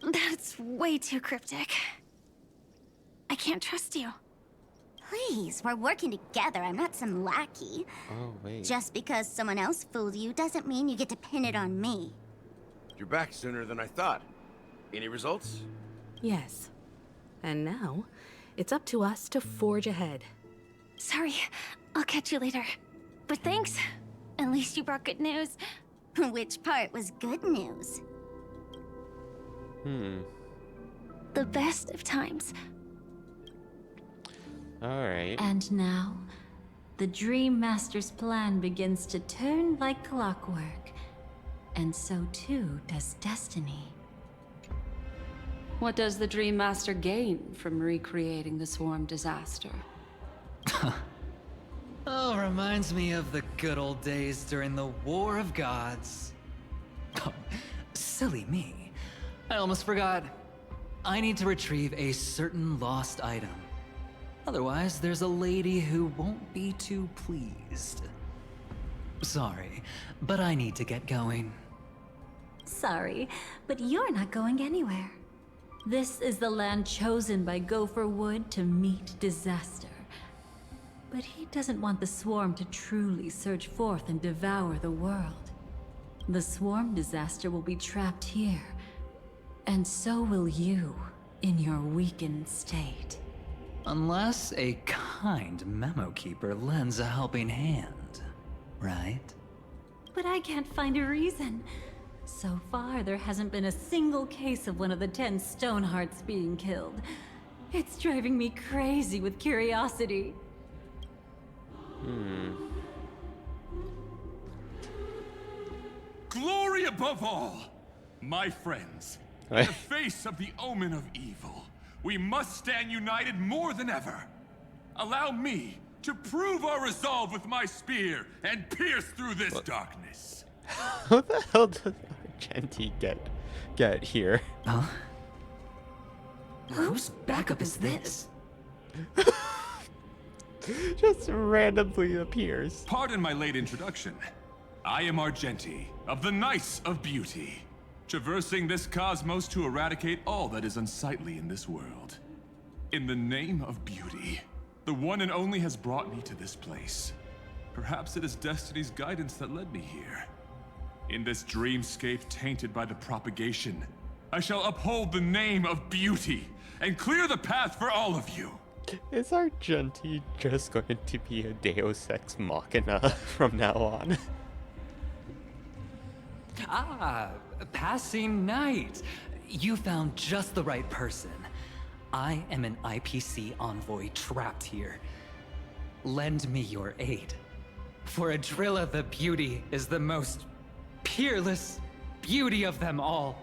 That's way too cryptic. I can't trust you. Please, we're working together. I'm not some lackey. Oh wait. Just because someone else fooled you doesn't mean you get to pin it on me. You're back sooner than I thought. Any results? Yes. And now, it's up to us to forge ahead. Sorry, I'll catch you later. But thanks. At least you brought good news. Which part was good news? The best of times. Alright. And now, the Dream Master's plan begins to turn like clockwork. And so too does destiny. What does the Dream Master gain from recreating the swarm disaster? Oh, reminds me of the good old days during the War of Gods. Oh, silly me. I almost forgot. I need to retrieve a certain lost item. Otherwise, there's a lady who won't be too pleased. Sorry, but I need to get going. Sorry, but you're not going anywhere. This is the land chosen by Gopher Wood to meet disaster. But he doesn't want the swarm to truly surge forth and devour the world. The swarm disaster will be trapped here, and so will you in your weakened state. Unless a kind memo keeper lends a helping hand, right? But I can't find a reason. So far, there hasn't been a single case of one of the 10 Stonehearts being killed. It's driving me crazy with curiosity. Glory above all! My friends, in the face of the omen of evil, we must stand united more than ever. Allow me to prove our resolve with my spear and pierce through this darkness. How the hell does Argenti get here? Huh? Whose backup is this? Just randomly appears. Pardon my late introduction. I am Argenti, of the Knights of Beauty, traversing this cosmos to eradicate all that is unsightly in this world. In the name of beauty, the one and only has brought me to this place. Perhaps it is destiny's guidance that led me here. In this dreamscape tainted by the propagation, I shall uphold the name of beauty and clear the path for all of you. Is Argenti just going to be a Deus Ex Machina from now on? Ah, passing knight. You found just the right person. I am an IPC envoy trapped here. Lend me your aid. For Adrilla the Beauty is the most peerless beauty of them all.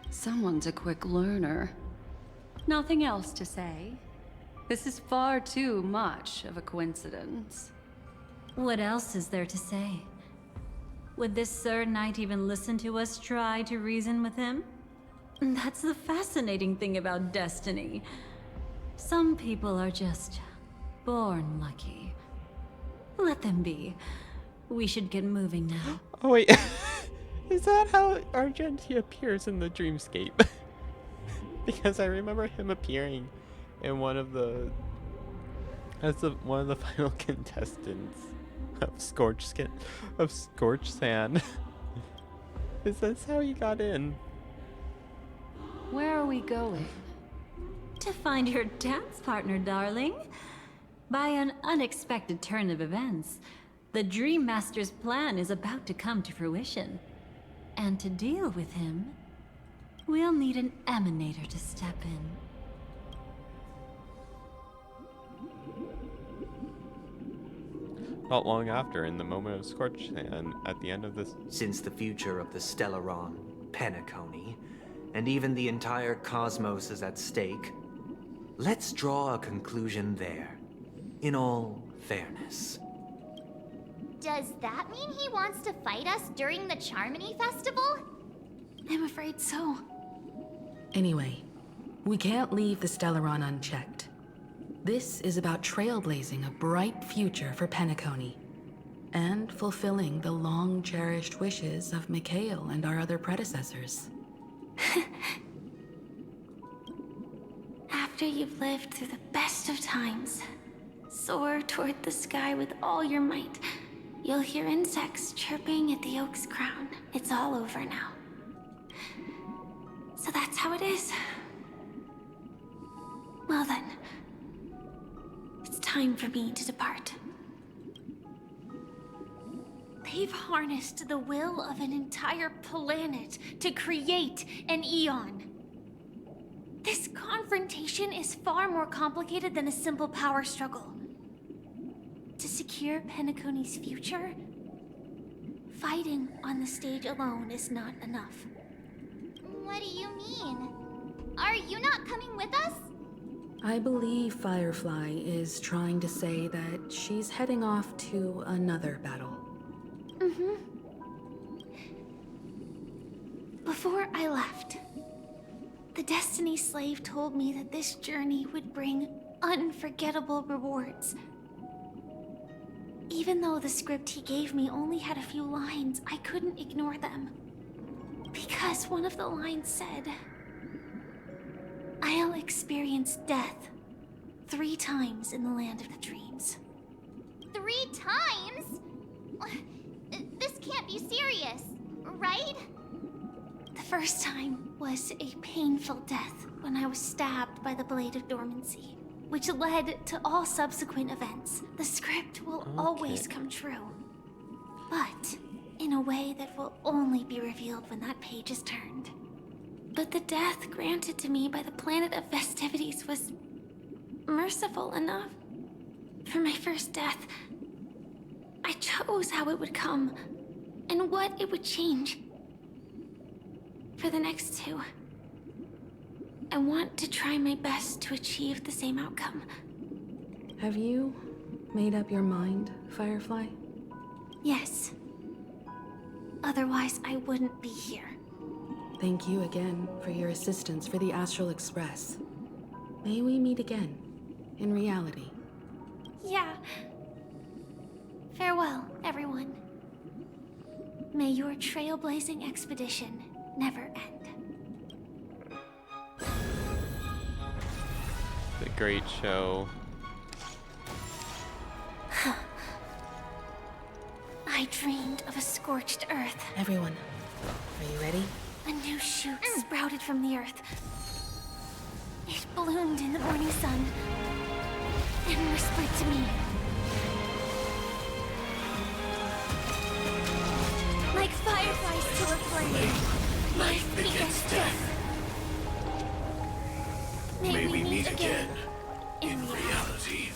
Someone's a quick learner. Nothing else to say. This is far too much of a coincidence. What else is there to say? Would this Sir Knight even listen to us try to reason with him? That's the fascinating thing about destiny. Some people are just born lucky. Let them be. We should get moving now. Oh wait, is that how Argenti appears in the dreamscape? Because I remember him appearing in one of the one of the final contestants of Scorched Sand. Is this how he got in? Where are we going? To find your dance partner, darling. By an unexpected turn of events, the Dream Master's plan is about to come to fruition. And to deal with him, we'll need an emanator to step in. Not long after, in the moment of Scorched Sand, at the end of this... Since the future of the Stellaron, Penacony, and even the entire cosmos is at stake, let's draw a conclusion there, in all fairness. Does that mean he wants to fight us during the Charmony Festival? I'm afraid so. Anyway, we can't leave the Stellaron unchecked. This is about trailblazing a bright future for Penacony, and fulfilling the long-cherished wishes of Mikhail and our other predecessors. After you've lived through the best of times, soar toward the sky with all your might. You'll hear insects chirping at the oak's crown. It's all over now. So that's how it is. Well then, it's time for me to depart. They've harnessed the will of an entire planet to create an Eon. This confrontation is far more complicated than a simple power struggle. To secure Penacony's future, fighting on the stage alone is not enough. What do you mean? Are you not coming with us? I believe Firefly is trying to say that she's heading off to another battle. Mm-hmm. Before I left, the Destiny Slave told me that this journey would bring unforgettable rewards. Even though the script he gave me only had a few lines, I couldn't ignore them. Because one of the lines said, I'll experience death 3 times in the land of the dreams. 3 times? This can't be serious, right? The first time was a painful death when I was stabbed by the Blade of Dormancy, which led to all subsequent events. The script will always come true, but in a way that will only be revealed when that page is turned. But the death granted to me by the planet of festivities was merciful enough. For my first death, I chose how it would come and what it would change. For the next 2, I want to try my best to achieve the same outcome. Have you made up your mind, Firefly? Yes. Otherwise, I wouldn't be here. Thank you again for your assistance for the Astral Express. May we meet again, in reality. Yeah. Farewell, everyone. May your trailblazing expedition never end. The great show. I dreamed of a scorched earth. Everyone, are you ready? A new shoot sprouted from the earth. It bloomed in the morning sun and whispered to me. Like fireflies to a flame, life begets death. May we meet again in reality.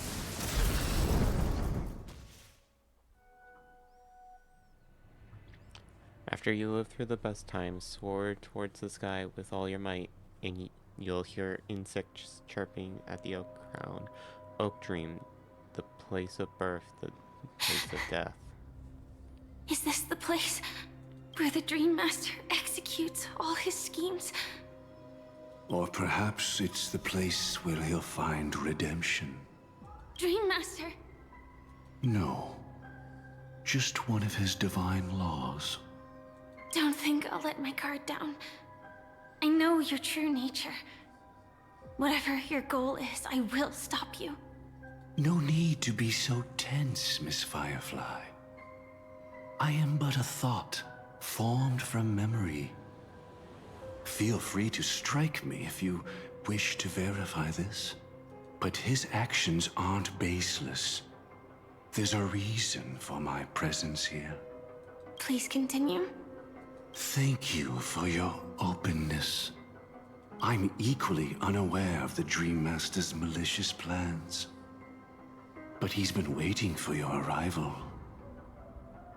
After you live through the best times, soar towards the sky with all your might, and you'll hear insects chirping at the oak crown. Oak Dream, the place of birth, the Place of death. Is this the place where the Dream Master executes all his schemes? Or perhaps it's the place where he'll find redemption. Dream Master! No. Just one of his divine laws. Don't think I'll let my guard down. I know your true nature. Whatever your goal is, I will stop you. No need to be so tense, Miss Firefly. I am but a thought, formed from memory. Feel free to strike me if you wish to verify this. But his actions aren't baseless. There's a reason for my presence here. Please continue. Thank you for your openness. I'm equally unaware of the Dream Master's malicious plans. But he's been waiting for your arrival.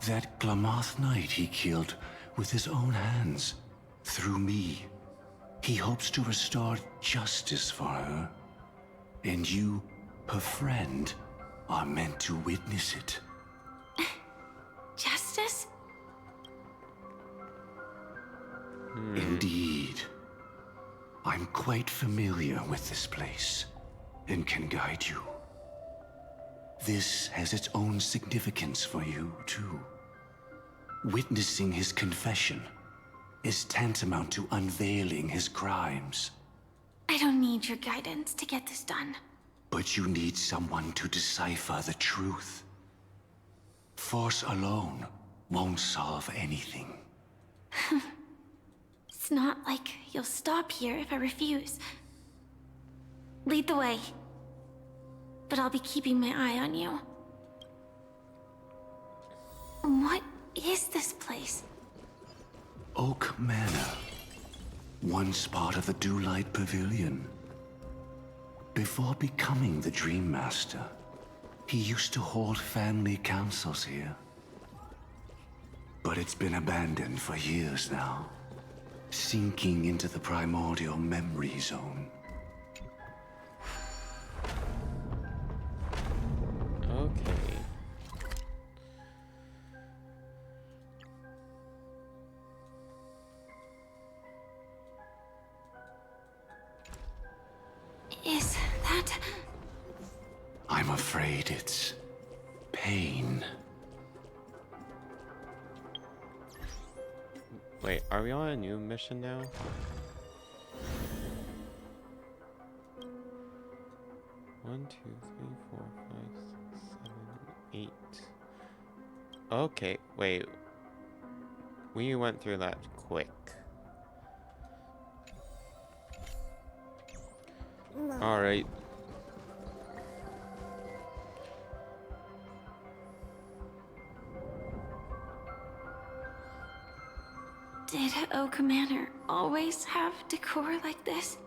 That Glamoth Knight he killed with his own hands, through me. He hopes to restore justice for her. And you, her friend, are meant to witness it. Justice? Indeed. I'm quite familiar with this place, and can guide you. This has its own significance for you, too. Witnessing his confession is tantamount to unveiling his crimes. I don't need your guidance to get this done. But you need someone to decipher the truth. Force alone won't solve anything. It's not like you'll stop here if I refuse. Lead the way. But I'll be keeping my eye on you. What is this place? Oak Manor. Once part of the Dewlight Pavilion. Before becoming the Dream Master, he used to hold family councils here. But it's been abandoned for years now, sinking into the primordial memory zone. Okay. Is that... I'm afraid it's pain. Wait, are we on a new mission now? One, two, three, four, five, six, 7, 8. Okay, wait. We went through that quick. Alright. Did Oak Manor always have decor like this?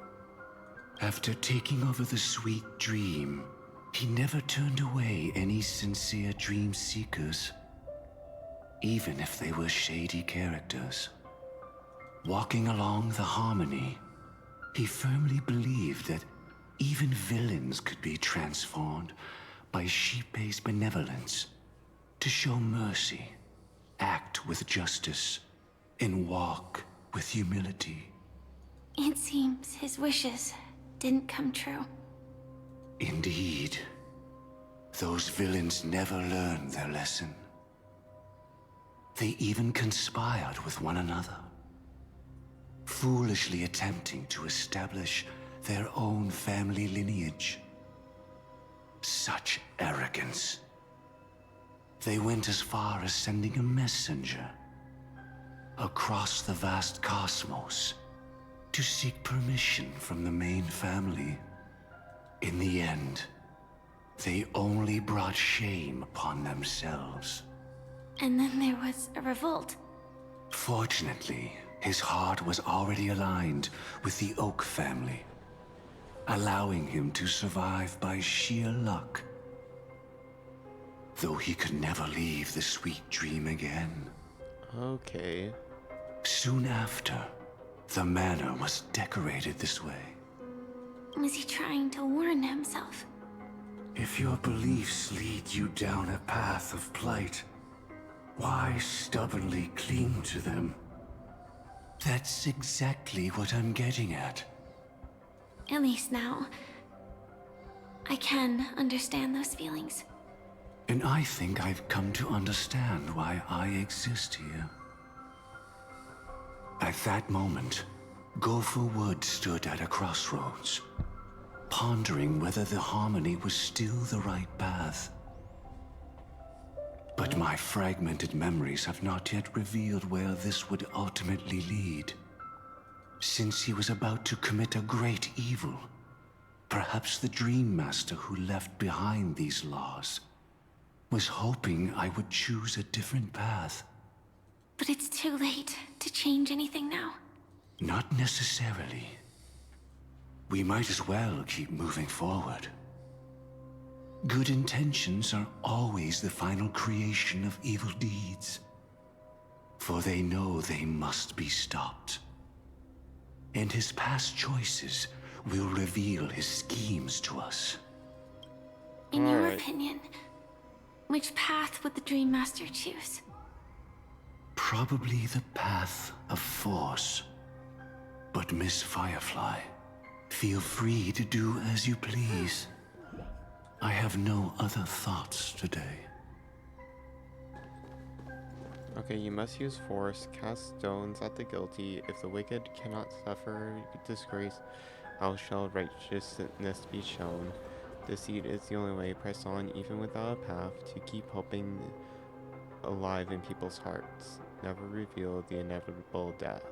After taking over the Sweet Dream, he never turned away any sincere dream seekers, even if they were shady characters. Walking along the Harmony, he firmly believed that even villains could be transformed by Shipei's benevolence to show mercy, act with justice, and walk with humility. It seems his wishes didn't come true. Indeed. Those villains never learned their lesson. They even conspired with one another, foolishly attempting to establish their own family lineage. Such arrogance. They went as far as sending a messenger across the vast cosmos to seek permission from the main family. In the end, they only brought shame upon themselves. And then there was a revolt. Fortunately, his heart was already aligned with the Oak family, allowing him to survive by sheer luck. Though he could never leave the Sweet Dream again. Okay. Soon after, the manor was decorated this way. Was he trying to warn himself? If your beliefs lead you down a path of plight, why stubbornly cling to them? That's exactly what I'm getting at. At least now, I can understand those feelings. And I think I've come to understand why I exist here. At that moment, Gopher Wood stood at a crossroads, pondering whether the Harmony was still the right path. But my fragmented memories have not yet revealed where this would ultimately lead. Since he was about to commit a great evil, perhaps the Dream Master who left behind these laws was hoping I would choose a different path. But it's too late to change anything now. Not necessarily. We might as well keep moving forward. Good intentions are always the final creation of evil deeds, for they know they must be stopped. And his past choices will reveal his schemes to us. In your opinion, which path would the Dream Master choose? Probably the path of force. But Miss Firefly, feel free to do as you please. I have no other thoughts today. Okay, you must use force, cast stones at the guilty. If the wicked cannot suffer disgrace, how shall righteousness be shown? Deceit is the only way. Press on, even without a path, to keep hoping alive in people's hearts. Never reveal the inevitable death.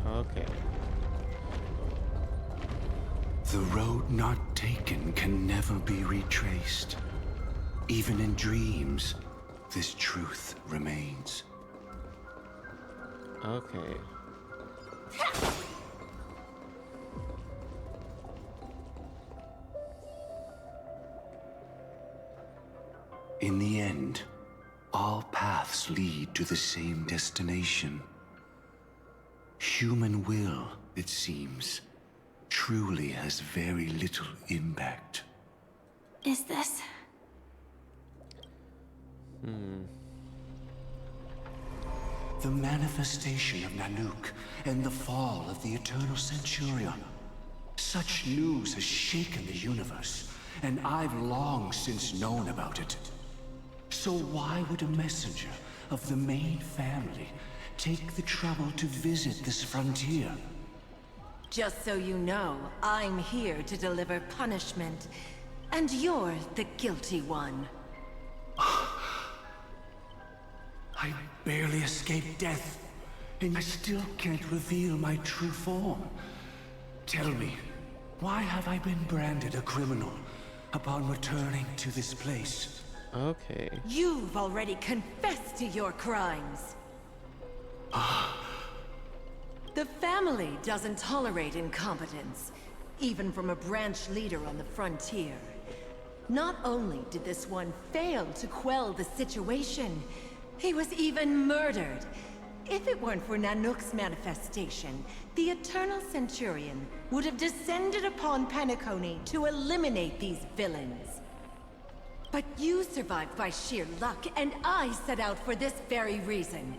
Okay. The road not taken can never be retraced. Even in dreams, this truth remains. Okay. In the end, all paths lead to the same destination. Human will, it seems, truly has very little impact. Is this? The manifestation of Nanook and the fall of the Eternal Centurion. Such news has shaken the universe, and I've long since known about it. So why would a messenger of the main family take the trouble to visit this frontier? Just so you know, I'm here to deliver punishment, and you're the guilty one. I barely escaped death, and I still can't reveal my true form. Tell me, why have I been branded a criminal upon returning to this place? Okay. You've already confessed to your crimes. The family doesn't tolerate incompetence, even from a branch leader on the frontier. Not only did this one fail to quell the situation, he was even murdered. If it weren't for Nanook's manifestation, the Eternal Centurion would have descended upon Penacony to eliminate these villains. But you survived by sheer luck, and I set out for this very reason.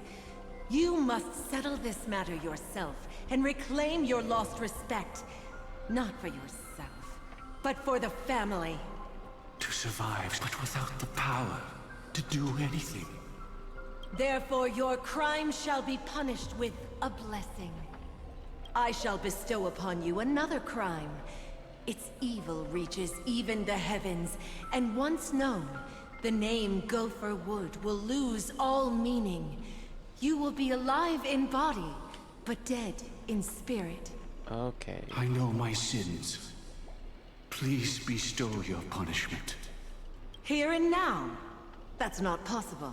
You must settle this matter yourself and reclaim your lost respect. Not for yourself, but for the family. To survive, but without the power to do anything. Therefore, your crime shall be punished with a blessing. I shall bestow upon you another crime. Its evil reaches even the heavens, and once known, the name Gopher Wood will lose all meaning. You will be alive in body, but dead in spirit. Okay. I know my sins. Please bestow your punishment. Here and now? That's not possible.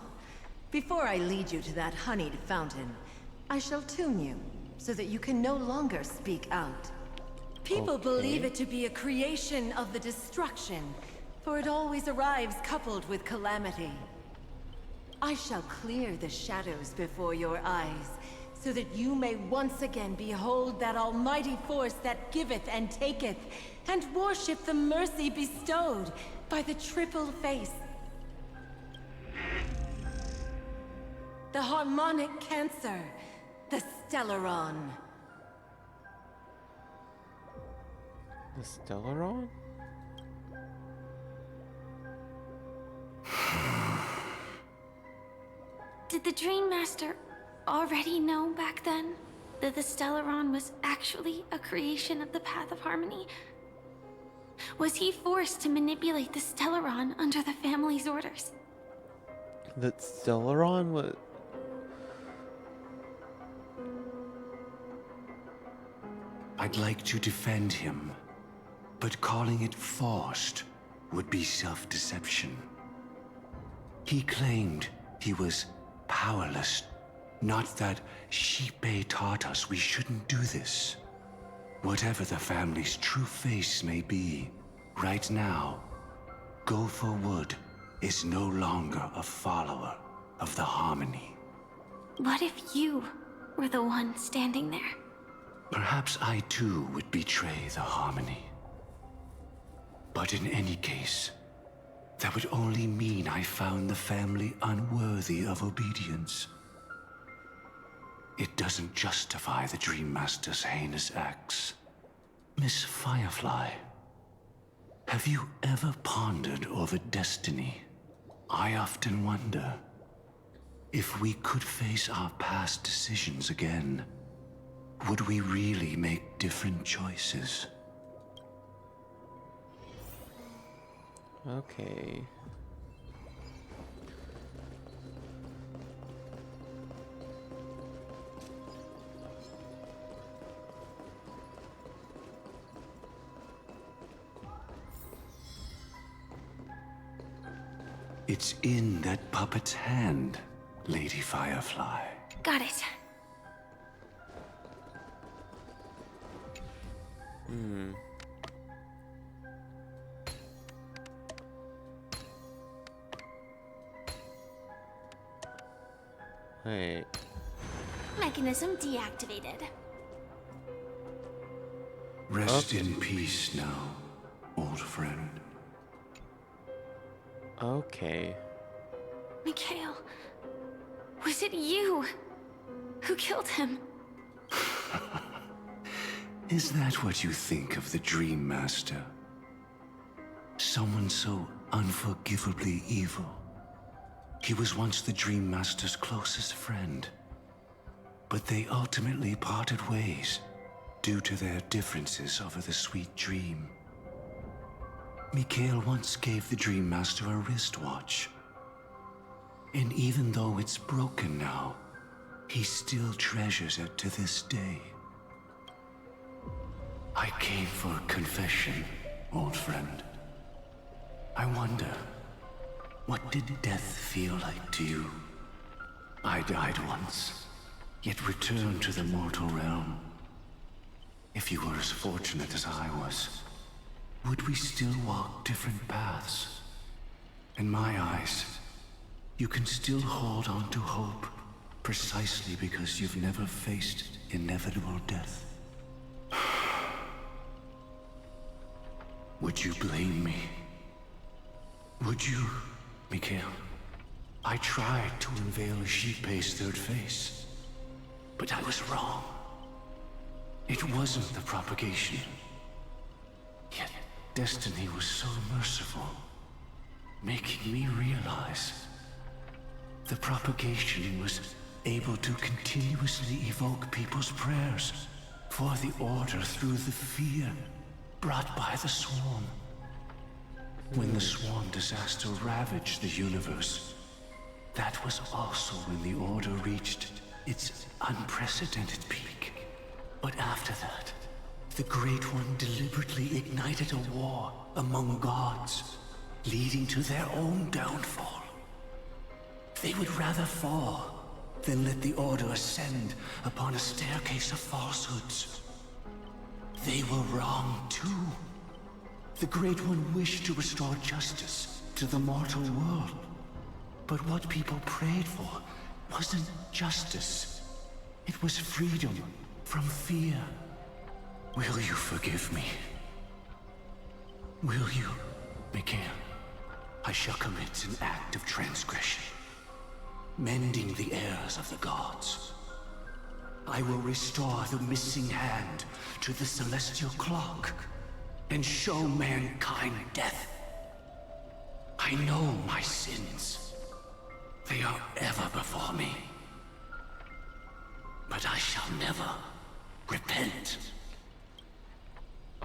Before I lead you to that honeyed fountain, I shall tune you. so that you can no longer speak out. People believe it to be a creation of the destruction, for it always arrives coupled with calamity. I shall clear the shadows before your eyes, so that you may once again behold that almighty force that giveth and taketh, and worship the mercy bestowed by the triple face. The harmonic cancer, the Stellaron. The Stellaron? Did the Dream Master already know back then that the Stellaron was actually a creation of the Path of Harmony? Was he forced to manipulate the Stellaron under the family's orders? The Stellaron was... I'd like to defend him, but calling it forced would be self-deception. He claimed he was powerless, not that Xipe taught us we shouldn't do this. Whatever the family's true face may be, right now, Go for Wood is no longer a follower of the Harmony. What if you were the one standing there? Perhaps I too would betray the Harmony. But in any case, that would only mean I found the family unworthy of obedience. It doesn't justify the Dream Master's heinous acts. Miss Firefly, have you ever pondered over destiny? I often wonder if we could face our past decisions again, would we really make different choices? Okay. It's in that puppet's hand, Lady Firefly. Got it. Wait. Mechanism deactivated. Rest in peace now, old friend. Okay. Mikhail, was it you who killed him? Is that what you think of the Dream Master? Someone so unforgivably evil. He was once the Dream Master's closest friend, but they ultimately parted ways due to their differences over the sweet dream. Mikhail once gave the Dream Master a wristwatch, and even though it's broken now, he still treasures it to this day. I came for a confession, old friend. I wonder, what did death feel like to you? I died once, yet returned to the mortal realm. If you were as fortunate as I was, would we still walk different paths? In my eyes, you can still hold on to hope, precisely because you've never faced inevitable death. Would you blame me? Would you, Mikhail? I tried to unveil Xipe's third face, but I was wrong. It wasn't the propagation. Yet destiny was so merciful, making me realize the propagation was able to continuously evoke people's prayers for the Order through the fear brought by the Swarm. When the Swarm disaster ravaged the universe, that was also when the Order reached its unprecedented peak. But after that, the Great One deliberately ignited a war among gods, leading to their own downfall. They would rather fall then let the Order ascend upon a staircase of falsehoods. They were wrong, too. The Great One wished to restore justice to the mortal world. But what people prayed for wasn't justice. It was freedom from fear. Will you forgive me? Will you, Mikael? I shall commit an act of transgression, mending the errors of the gods. I will restore the missing hand to the celestial clock and show mankind death. I know my sins. They are ever before me. But I shall never repent.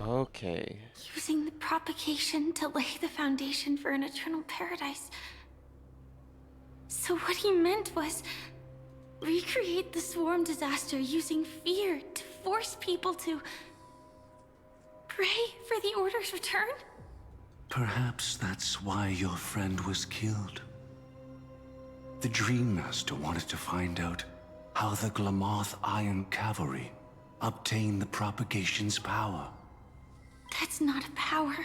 Okay. Using the propagation to lay the foundation for an eternal paradise. So what he meant was recreate the swarm disaster using fear to force people to pray for the Order's return? Perhaps that's why your friend was killed. The Dream Master wanted to find out how the Glamoth Iron Cavalry obtained the propagation's power. That's not a power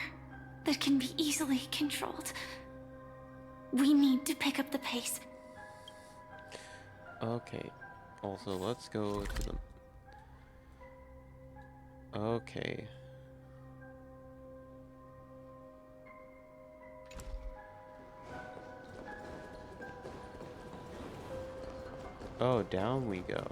that can be easily controlled. We need to pick up the pace. Okay. Also, let's go to the... Okay. Oh, down we go.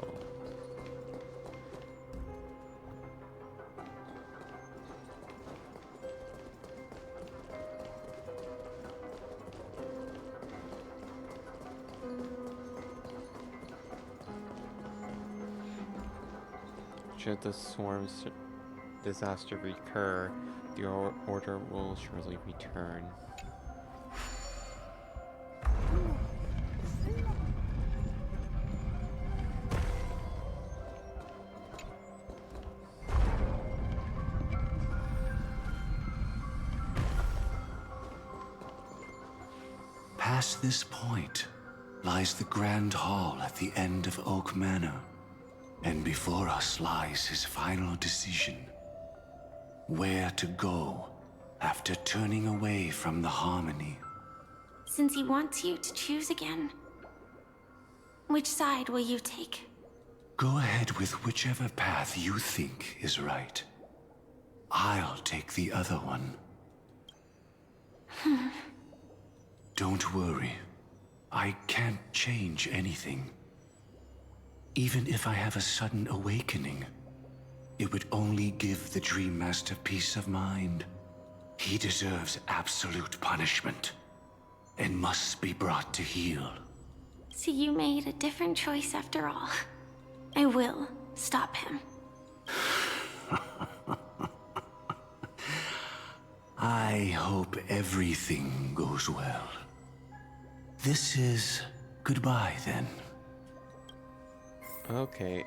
Should the swarm's disaster recur, the Order will surely return. Past this point lies the Grand Hall at the end of Oak Manor. And before us lies his final decision. Where to go after turning away from the Harmony. Since he wants you to choose again, which side will you take? Go ahead with whichever path you think is right. I'll take the other one. Don't worry. I can't change anything. Even if I have a sudden awakening, it would only give the Dream Master peace of mind. He deserves absolute punishment, and must be brought to heel. So you made a different choice after all. I will stop him. I hope everything goes well. This is goodbye, then. Okay.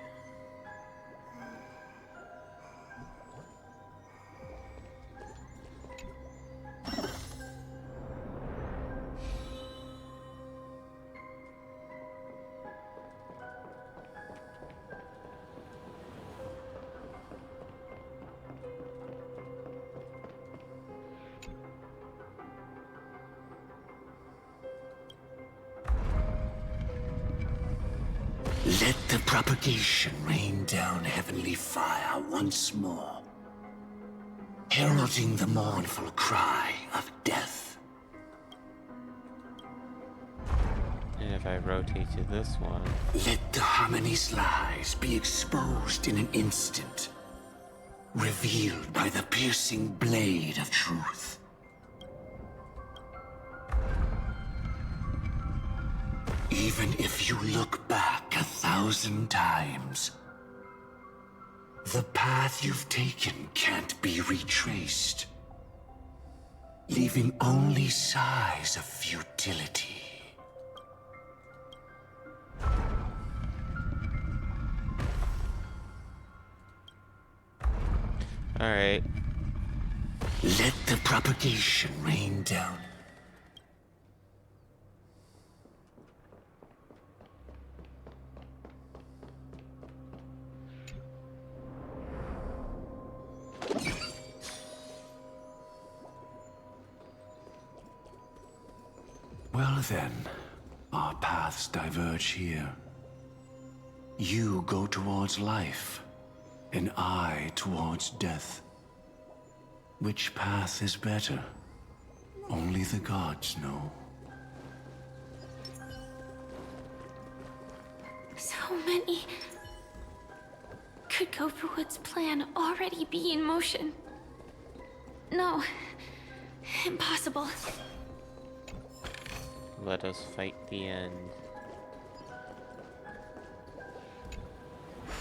Let the propagation rain down heavenly fire once more, heralding the mournful cry of death. And if I rotate to this one... Let the Harmony's lies be exposed in an instant, revealed by the piercing blade of truth. Even if you look back 1,000 times, the path you've taken can't be retraced, leaving only sighs of futility. Alright. Let the propagation rain down. Well then, our paths diverge here. You go towards life, and I towards death. Which path is better? Only the gods know. So many. Could Goforwood's plan already be in motion? No. Impossible. Let us fight the end.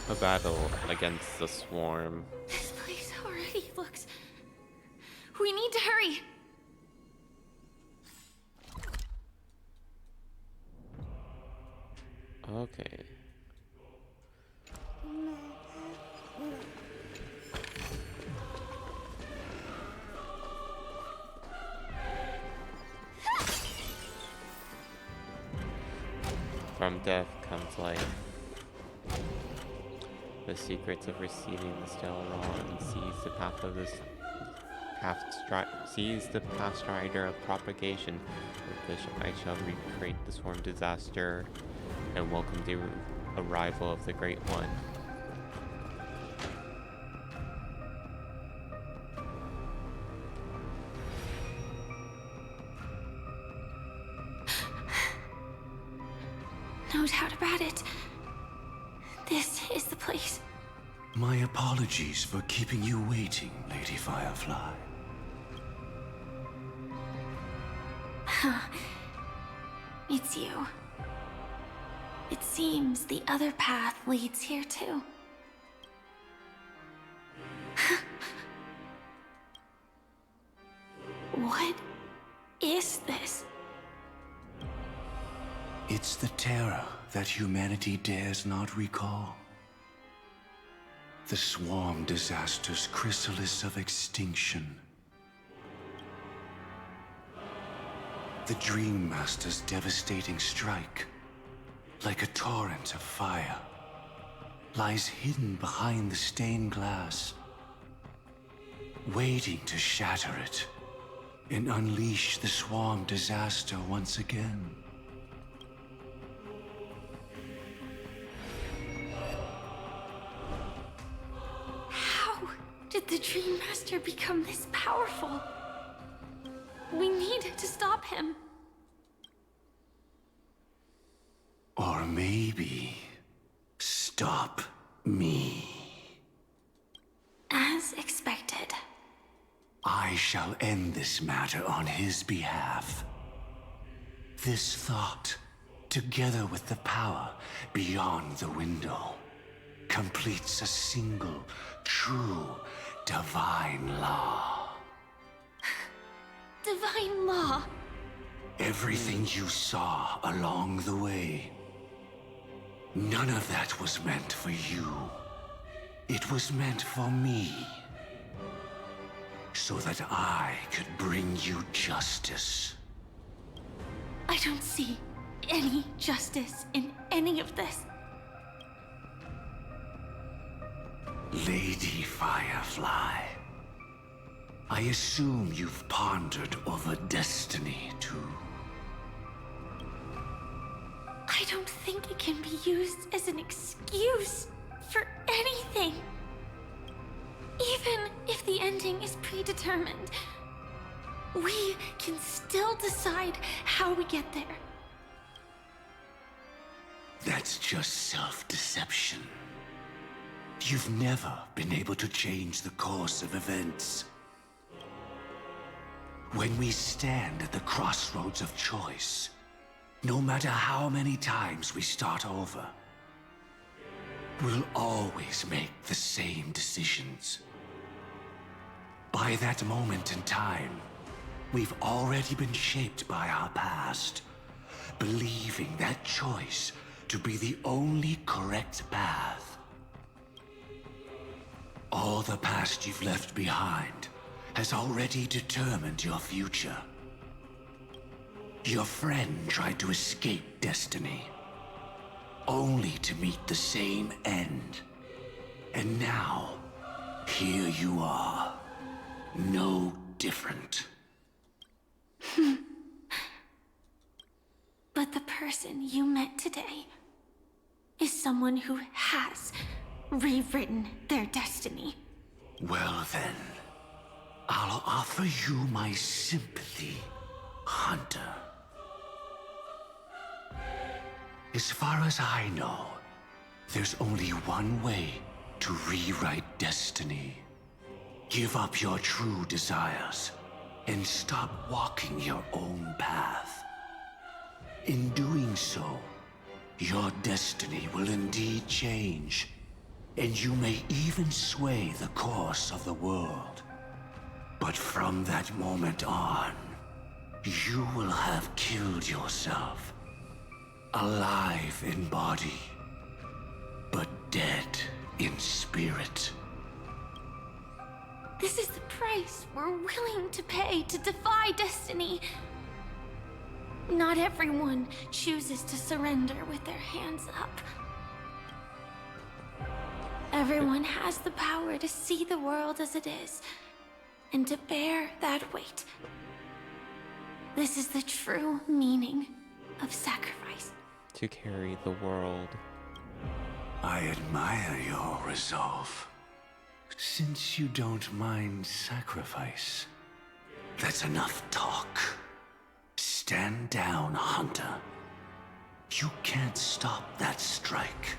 A battle against the swarm. This place already looks... We need to hurry! Okay. From death comes life. The secrets of receiving the Stellaron seize the path of this seize the path strider of propagation, with which I shall recreate the swarm disaster and welcome the arrival of the Great One. Knows how to bat it. This is the place. My apologies for keeping you waiting, Lady Firefly. It's you. It seems the other path leads here too. What is this? It's the terror that humanity dares not recall. The swarm disaster's chrysalis of extinction. The Dream Master's devastating strike, like a torrent of fire, lies hidden behind the stained glass, waiting to shatter it and unleash the swarm disaster once again. How did the Dream Master become this powerful? We need to stop him. Or maybe stop me. As expected. I shall end this matter on his behalf. This thought, together with the power beyond the window, completes a single, true, divine law. Divine law. Everything you saw along the way, none of that was meant for you. It was meant for me. So that I could bring you justice. I don't see any justice in any of this. Lady Firefly, I assume you've pondered over destiny, too. I don't think it can be used as an excuse for anything. Even if the ending is predetermined, we can still decide how we get there. That's just self-deception. You've never been able to change the course of events. When we stand at the crossroads of choice, no matter how many times we start over, we'll always make the same decisions. By that moment in time, we've already been shaped by our past, believing that choice to be the only correct path. All the past you've left behind has already determined your future. Your friend tried to escape destiny, only to meet the same end. And now, here you are, no different. person you met today is someone who has rewritten their destiny. Well then, I'll offer you my sympathy, Hunter. As far as I know, there's only one way to rewrite destiny. Give up your true desires and stop walking your own path. In doing so, your destiny will indeed change, and you may even sway the course of the world. But from that moment on, you will have killed yourself. Alive in body, but dead in spirit. This is the price we're willing to pay to defy destiny. Not everyone chooses to surrender with their hands up. Everyone has the power to see the world as it is, and to bear that weight. This is the true meaning of sacrifice. To carry the world. I admire your resolve. Since you don't mind sacrifice, that's enough talk. Stand down, Hunter. You can't stop that strike.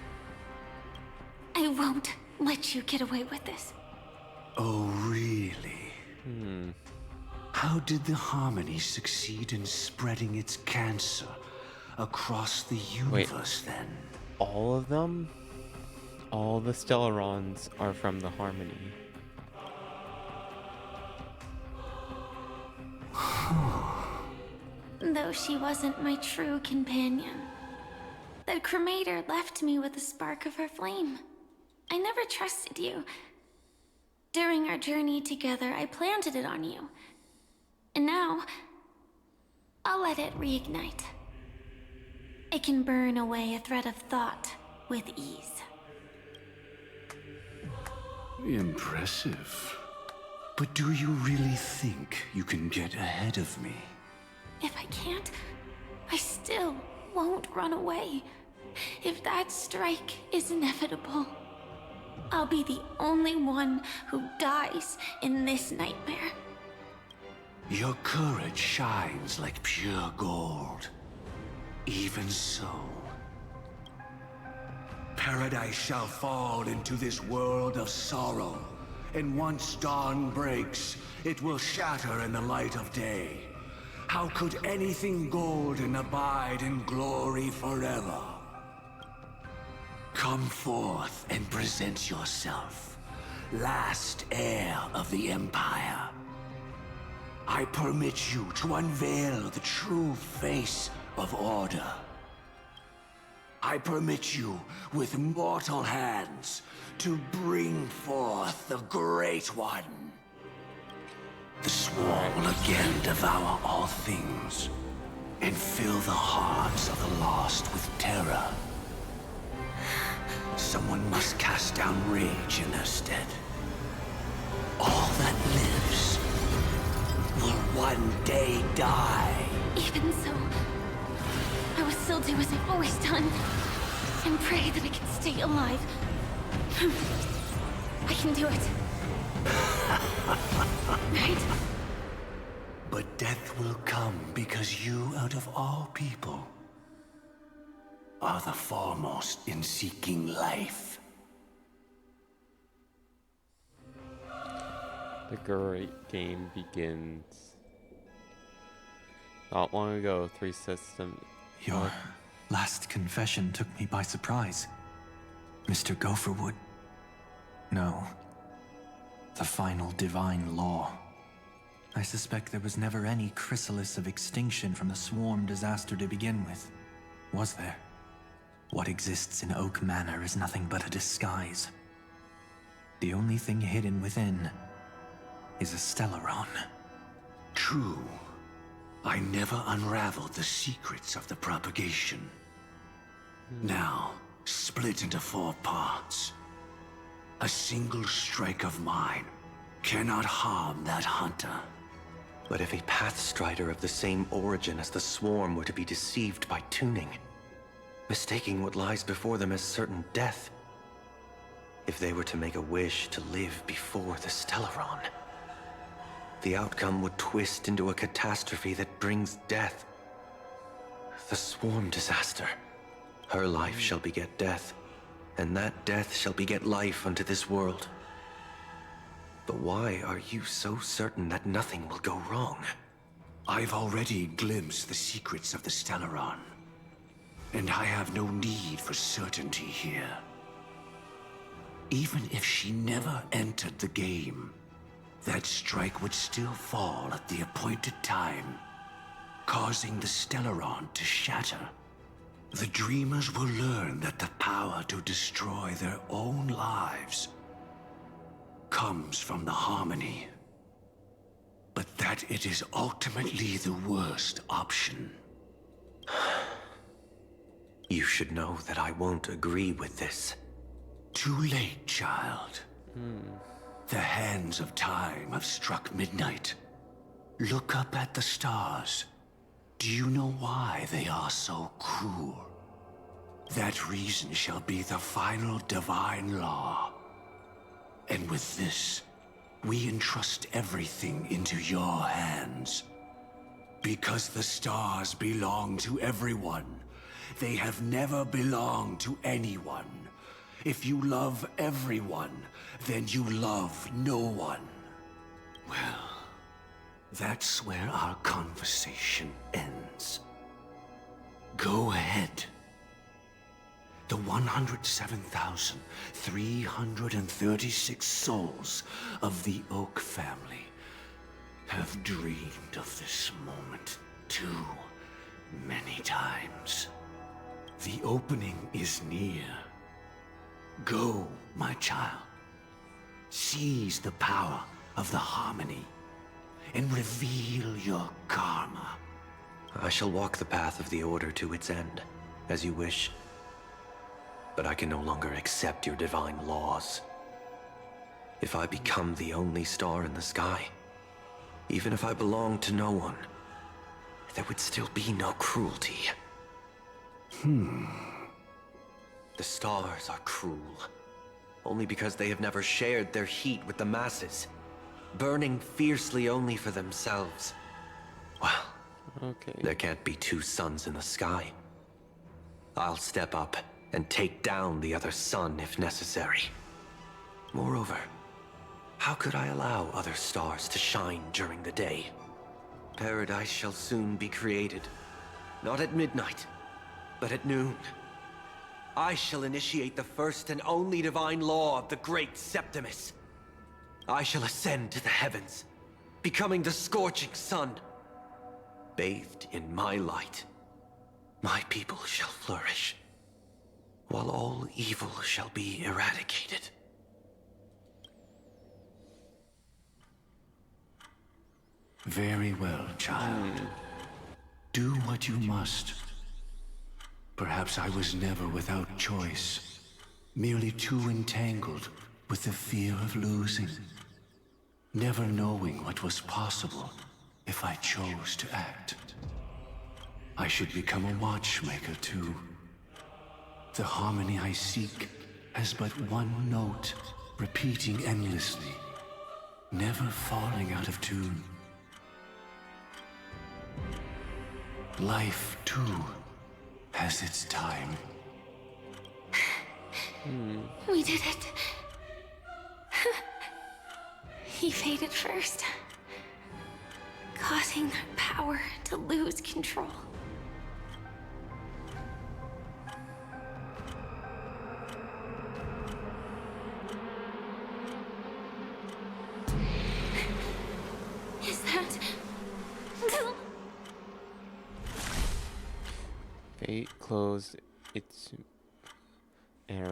I won't let you get away with this. Oh, really? How did the Harmony succeed in spreading its cancer across the universe, then? All of them? All the Stellarons are from the Harmony. Though she wasn't my true companion. That cremator left me with a spark of her flame. I never trusted you. During our journey together, I planted it on you. And now, I'll let it reignite. It can burn away a thread of thought with ease. Impressive. But do you really think you can get ahead of me? If I can't, I still won't run away. If that strike is inevitable, I'll be the only one who dies in this nightmare. Your courage shines like pure gold. Even so, paradise shall fall into this world of sorrow, and once dawn breaks, it will shatter in the light of day. How could anything golden abide in glory forever? Come forth and present yourself, last heir of the Empire. I permit you to unveil the true face of order. I permit you, with mortal hands, to bring forth the Great One. The Swarm will again devour all things, and fill the hearts of the lost with terror. Someone must cast down rage in their stead. All that lives will one day die. Even so, I will still do as I've always done, and pray that I can stay alive. I can do it. Right? But death will come because you, out of all people, are the foremost in seeking life. The great game begins. Not long ago, 3 systems. Your last confession took me by surprise. Mr. Gopherwood. No. The final divine law. I suspect there was never any chrysalis of extinction from the swarm disaster to begin with. Was there? What exists in Oak Manor is nothing but a disguise. The only thing hidden within is a Stellaron. True. I never unraveled the secrets of the propagation. Now, split into 4 parts. A single strike of mine cannot harm that hunter. But if a Pathstrider of the same origin as the Swarm were to be deceived by tuning, mistaking what lies before them as certain death, if they were to make a wish to live before the Stellaron, the outcome would twist into a catastrophe that brings death. The Swarm disaster. Her life shall beget death, and that death shall beget life unto this world. But why are you so certain that nothing will go wrong? I've already glimpsed the secrets of the Stellaron, and I have no need for certainty here. Even if she never entered the game, that strike would still fall at the appointed time, causing the Stellaron to shatter. The Dreamers will learn that the power to destroy their own lives comes from the Harmony, but that it is ultimately the worst option. You should know that I won't agree with this. Too late, child. The hands of time have struck midnight. Look up at the stars. Do you know why they are so cruel? That reason shall be the final divine law. And with this, we entrust everything into your hands. Because the stars belong to everyone, they have never belonged to anyone. If you love everyone, then you love no one. Well, that's where our conversation ends. Go ahead. The 107,336 souls of the Oak family have dreamed of this moment too many times. The opening is near. Go, my child. Seize the power of the Harmony and reveal your karma. I shall walk the path of the Order to its end, as you wish. But I can no longer accept your divine laws. If I become the only star in the sky, even if I belong to no one, there would still be no cruelty. The stars are cruel, only because they have never shared their heat with the masses, burning fiercely only for themselves. Well, there can't be two suns in the sky. I'll step up and take down the other sun if necessary. Moreover, how could I allow other stars to shine during the day? Paradise shall soon be created, not at midnight, but at noon. I shall initiate the first and only divine law of the great Septimus. I shall ascend to the heavens, becoming the scorching sun. Bathed in my light, my people shall flourish, while all evil shall be eradicated. Very well, child. Do what you must. Perhaps I was never without choice, merely too entangled with the fear of losing, never knowing what was possible if I chose to act. I should become a watchmaker too. The harmony I seek has but one note, repeating endlessly, never falling out of tune. Life, too, has its time. We did it. He faded first, causing their power to lose control. Is that... Fate closed its and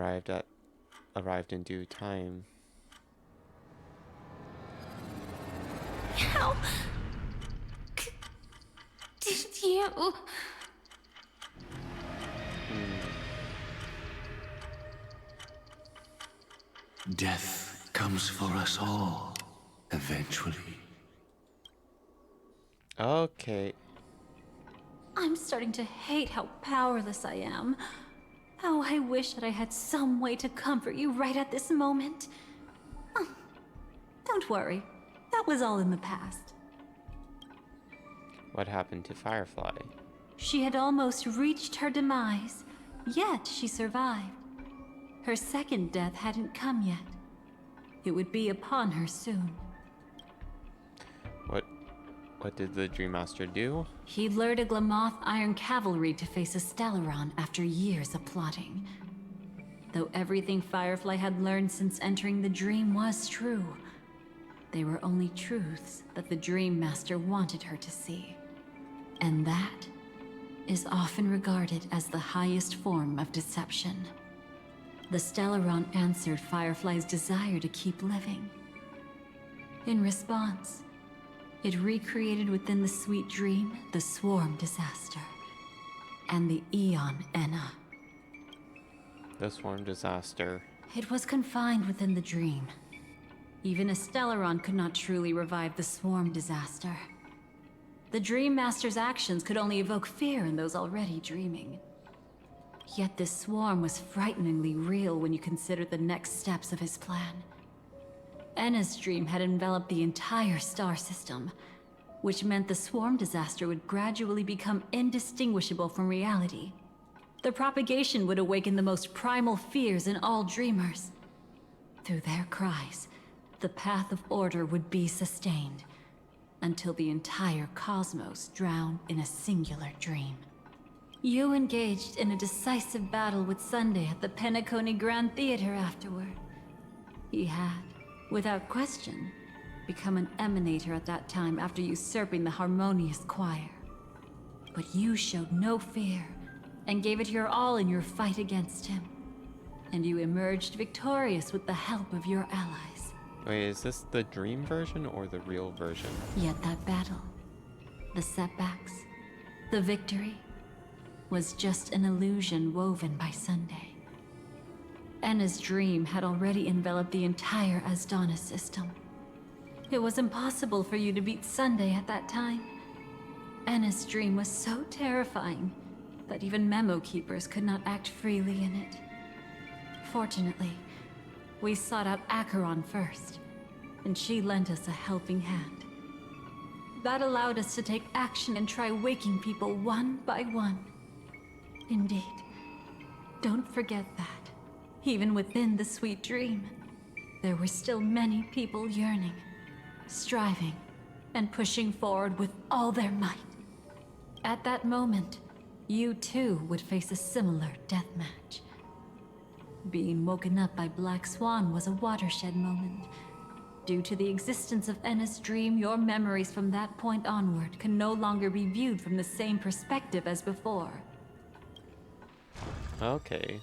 arrived in due time. How did you... Death comes for us all, eventually. Okay. I'm starting to hate how powerless I am. How I wish that I had some way to comfort you right at this moment. Oh, don't worry. That was all in the past. What happened to Firefly? She had almost reached her demise, yet she survived. Her second death hadn't come yet. It would be upon her soon. What did the Dream Master do? He lured a Glamoth Iron Cavalry to face a Stellaron after years of plotting. Though everything Firefly had learned since entering the dream was true, they were only truths that the Dream Master wanted her to see. And that is often regarded as the highest form of deception. The Stellaron answered Firefly's desire to keep living. In response, it recreated within the sweet dream the Swarm disaster and the Eon Enna. The Swarm disaster. It was confined within the dream. Even a Stellaron could not truly revive the Swarm disaster. The Dream Master's actions could only evoke fear in those already dreaming. Yet this swarm was frighteningly real when you consider the next steps of his plan. Enna's dream had enveloped the entire star system, which meant the swarm disaster would gradually become indistinguishable from reality. The propagation would awaken the most primal fears in all dreamers. Through their cries, the path of order would be sustained, until the entire cosmos drowned in a singular dream. You engaged in a decisive battle with Sunday at the Penacony Grand Theater afterward. He had, without question, become an emanator at that time after usurping the Harmonious Choir. But you showed no fear, and gave it your all in your fight against him. And you emerged victorious with the help of your allies. Wait, is this the dream version or the real version? Yet that battle, the setbacks, the victory, was just an illusion woven by Sunday. Enna's dream had already enveloped the entire Asdana system. It was impossible for you to beat Sunday at that time. Enna's dream was so terrifying that even memo keepers could not act freely in it. Fortunately, we sought out Acheron first, and she lent us a helping hand. That allowed us to take action and try waking people one by one. Indeed. Don't forget that. Even within the sweet dream, there were still many people yearning, striving, and pushing forward with all their might. At that moment, you too would face a similar deathmatch. Being woken up by Black Swan was a watershed moment. Due to the existence of Enna's dream, your memories from that point onward can no longer be viewed from the same perspective as before. Okay.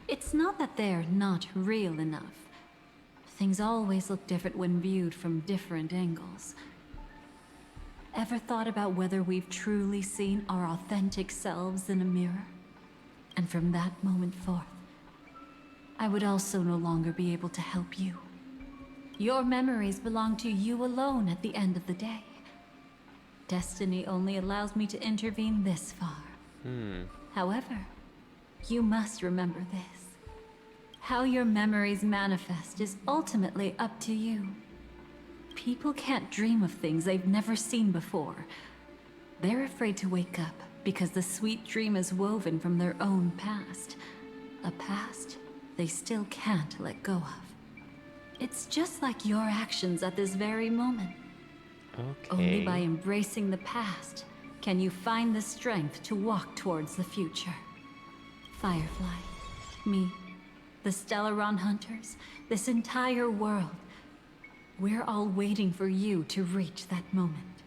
It's not that they're not real enough. Things always look different when viewed from different angles. Ever thought about whether we've truly seen our authentic selves in a mirror? And from that moment forth, I would also no longer be able to help you. Your memories belong to you alone at the end of the day. Destiny only allows me to intervene this far. However, you must remember this. How your memories manifest is ultimately up to you. People can't dream of things they've never seen before. They're afraid to wake up because the sweet dream is woven from their own past. A past they still can't let go of. It's just like your actions at this very moment. Okay. Only by embracing the past can you find the strength to walk towards the future. Firefly, me, the Stellaron Hunters, this entire world. We're all waiting for you to reach that moment.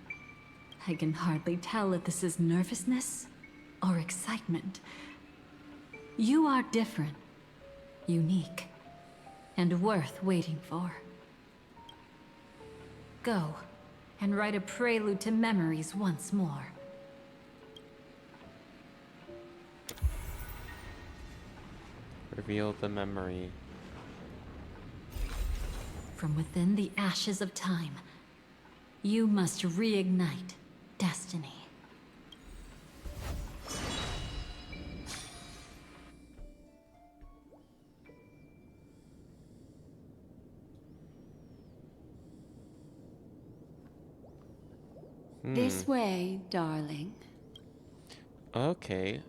I can hardly tell if this is nervousness or excitement. You are different, unique, and worth waiting for. Go and write a prelude to memories once more. Reveal the memory. from within the ashes of time. You must reignite destiny. This way, darling. Okay.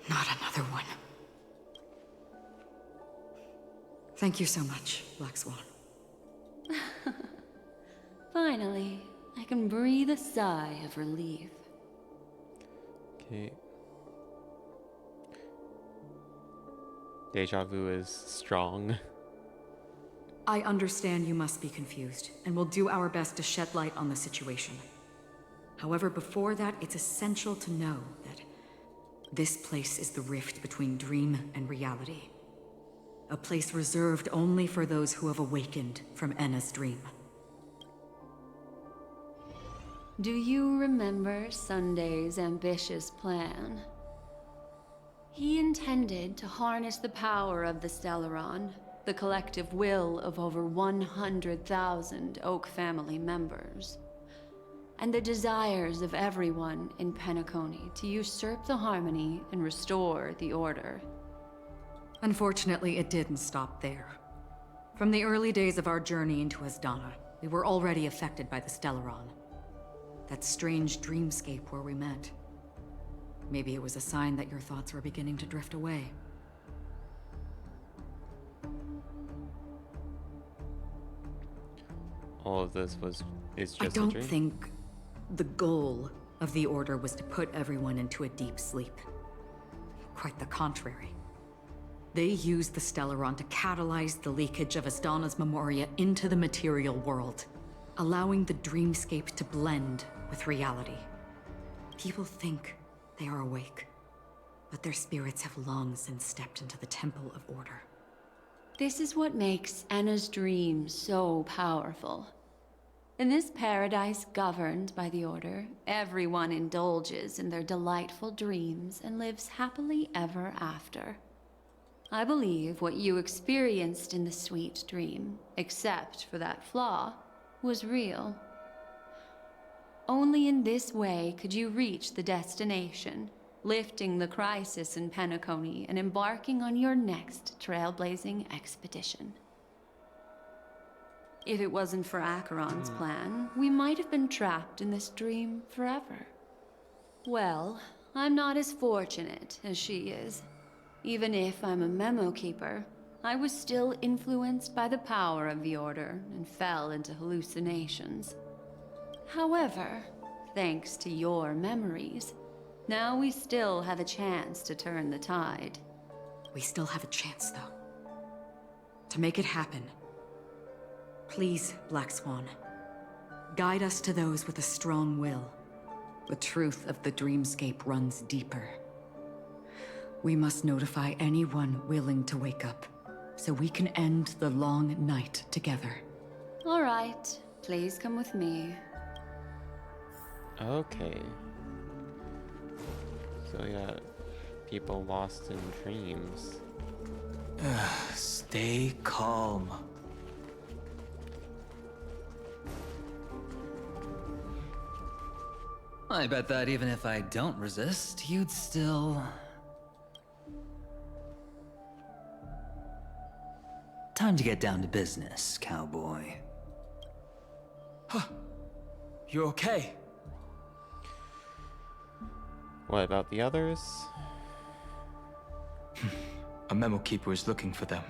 Not another one. Thank you so much, Black Swan. Finally, I can breathe a sigh of relief. Okay. Deja vu is strong. I understand you must be confused, and will do our best to shed light on the situation. However, before that, it's essential to know that this place is the rift between dream and reality. A place reserved only for those who have awakened from Enna's dream. Do you remember Sunday's ambitious plan? He intended to harness the power of the Stellaron, the collective will of over 100,000 Oak family members, and the desires of everyone in Penacony to usurp the harmony and restore the order. Unfortunately, it didn't stop there. From the early days of our journey into Asdana, we were already affected by the Stellaron. That strange dreamscape where we met. Maybe it was a sign that your thoughts were beginning to drift away. All of this is just I a don't dream? think the goal of the Order was to put everyone into a deep sleep. Quite the contrary. They used the Stellaron to catalyze the leakage of Asdana's Memoria into the material world, allowing the dreamscape to blend with reality. People think they are awake, but their spirits have long since stepped into the Temple of Order. This is what makes Enna's dream so powerful. In this paradise governed by the Order, everyone indulges in their delightful dreams and lives happily ever after. I believe what you experienced in the sweet dream, except for that flaw, was real. Only in this way could you reach the destination, lifting the crisis in Penacony and embarking on your next trailblazing expedition. If it wasn't for Acheron's plan, we might have been trapped in this dream forever. Well, I'm not as fortunate as she is. Even if I'm a memo keeper, I was still influenced by the power of the Order and fell into hallucinations. However, thanks to your memories, now we still have a chance to turn the tide. We still have a chance, though. To make it happen, please, Black Swan, guide us to those with a strong will. The truth of the dreamscape runs deeper. We must notify anyone willing to wake up, so we can end the long night together. All right, please come with me. Okay. So we got people lost in dreams. Stay calm. I bet that even if I don't resist, you'd still... Time to get down to business, cowboy. You okay? What about the others? A memo keeper is looking for them.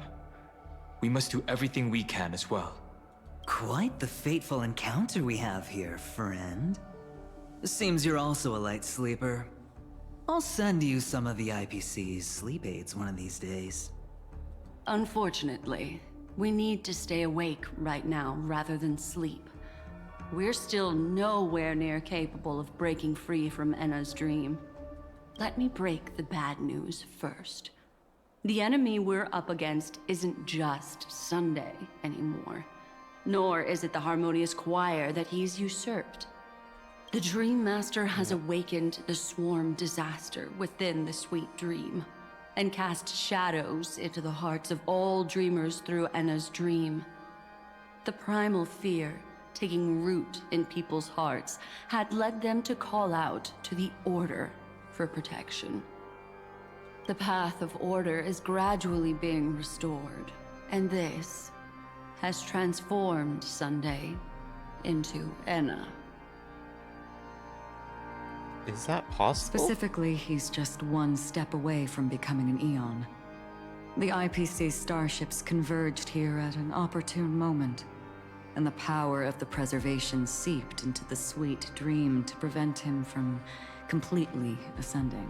We must do everything we can as well. Quite the fateful encounter we have here, friend. Seems you're also a light sleeper. I'll send you some of the IPC's sleep aids one of these days. Unfortunately, we need to stay awake right now rather than sleep. We're still nowhere near capable of breaking free from Enna's dream. Let me break the bad news first. The enemy we're up against isn't just Sunday anymore, nor is it the harmonious choir that he's usurped. The Dream Master has awakened the swarm disaster within the sweet dream, and cast shadows into the hearts of all dreamers through Enna's dream. The primal fear taking root in people's hearts had led them to call out to the Order for protection. The path of order is gradually being restored, and this has transformed Sunday into Enna. Is that possible? Specifically, he's just one step away from becoming an Eon. The IPC starships converged here at an opportune moment, and the power of the preservation seeped into the sweet dream to prevent him from completely ascending.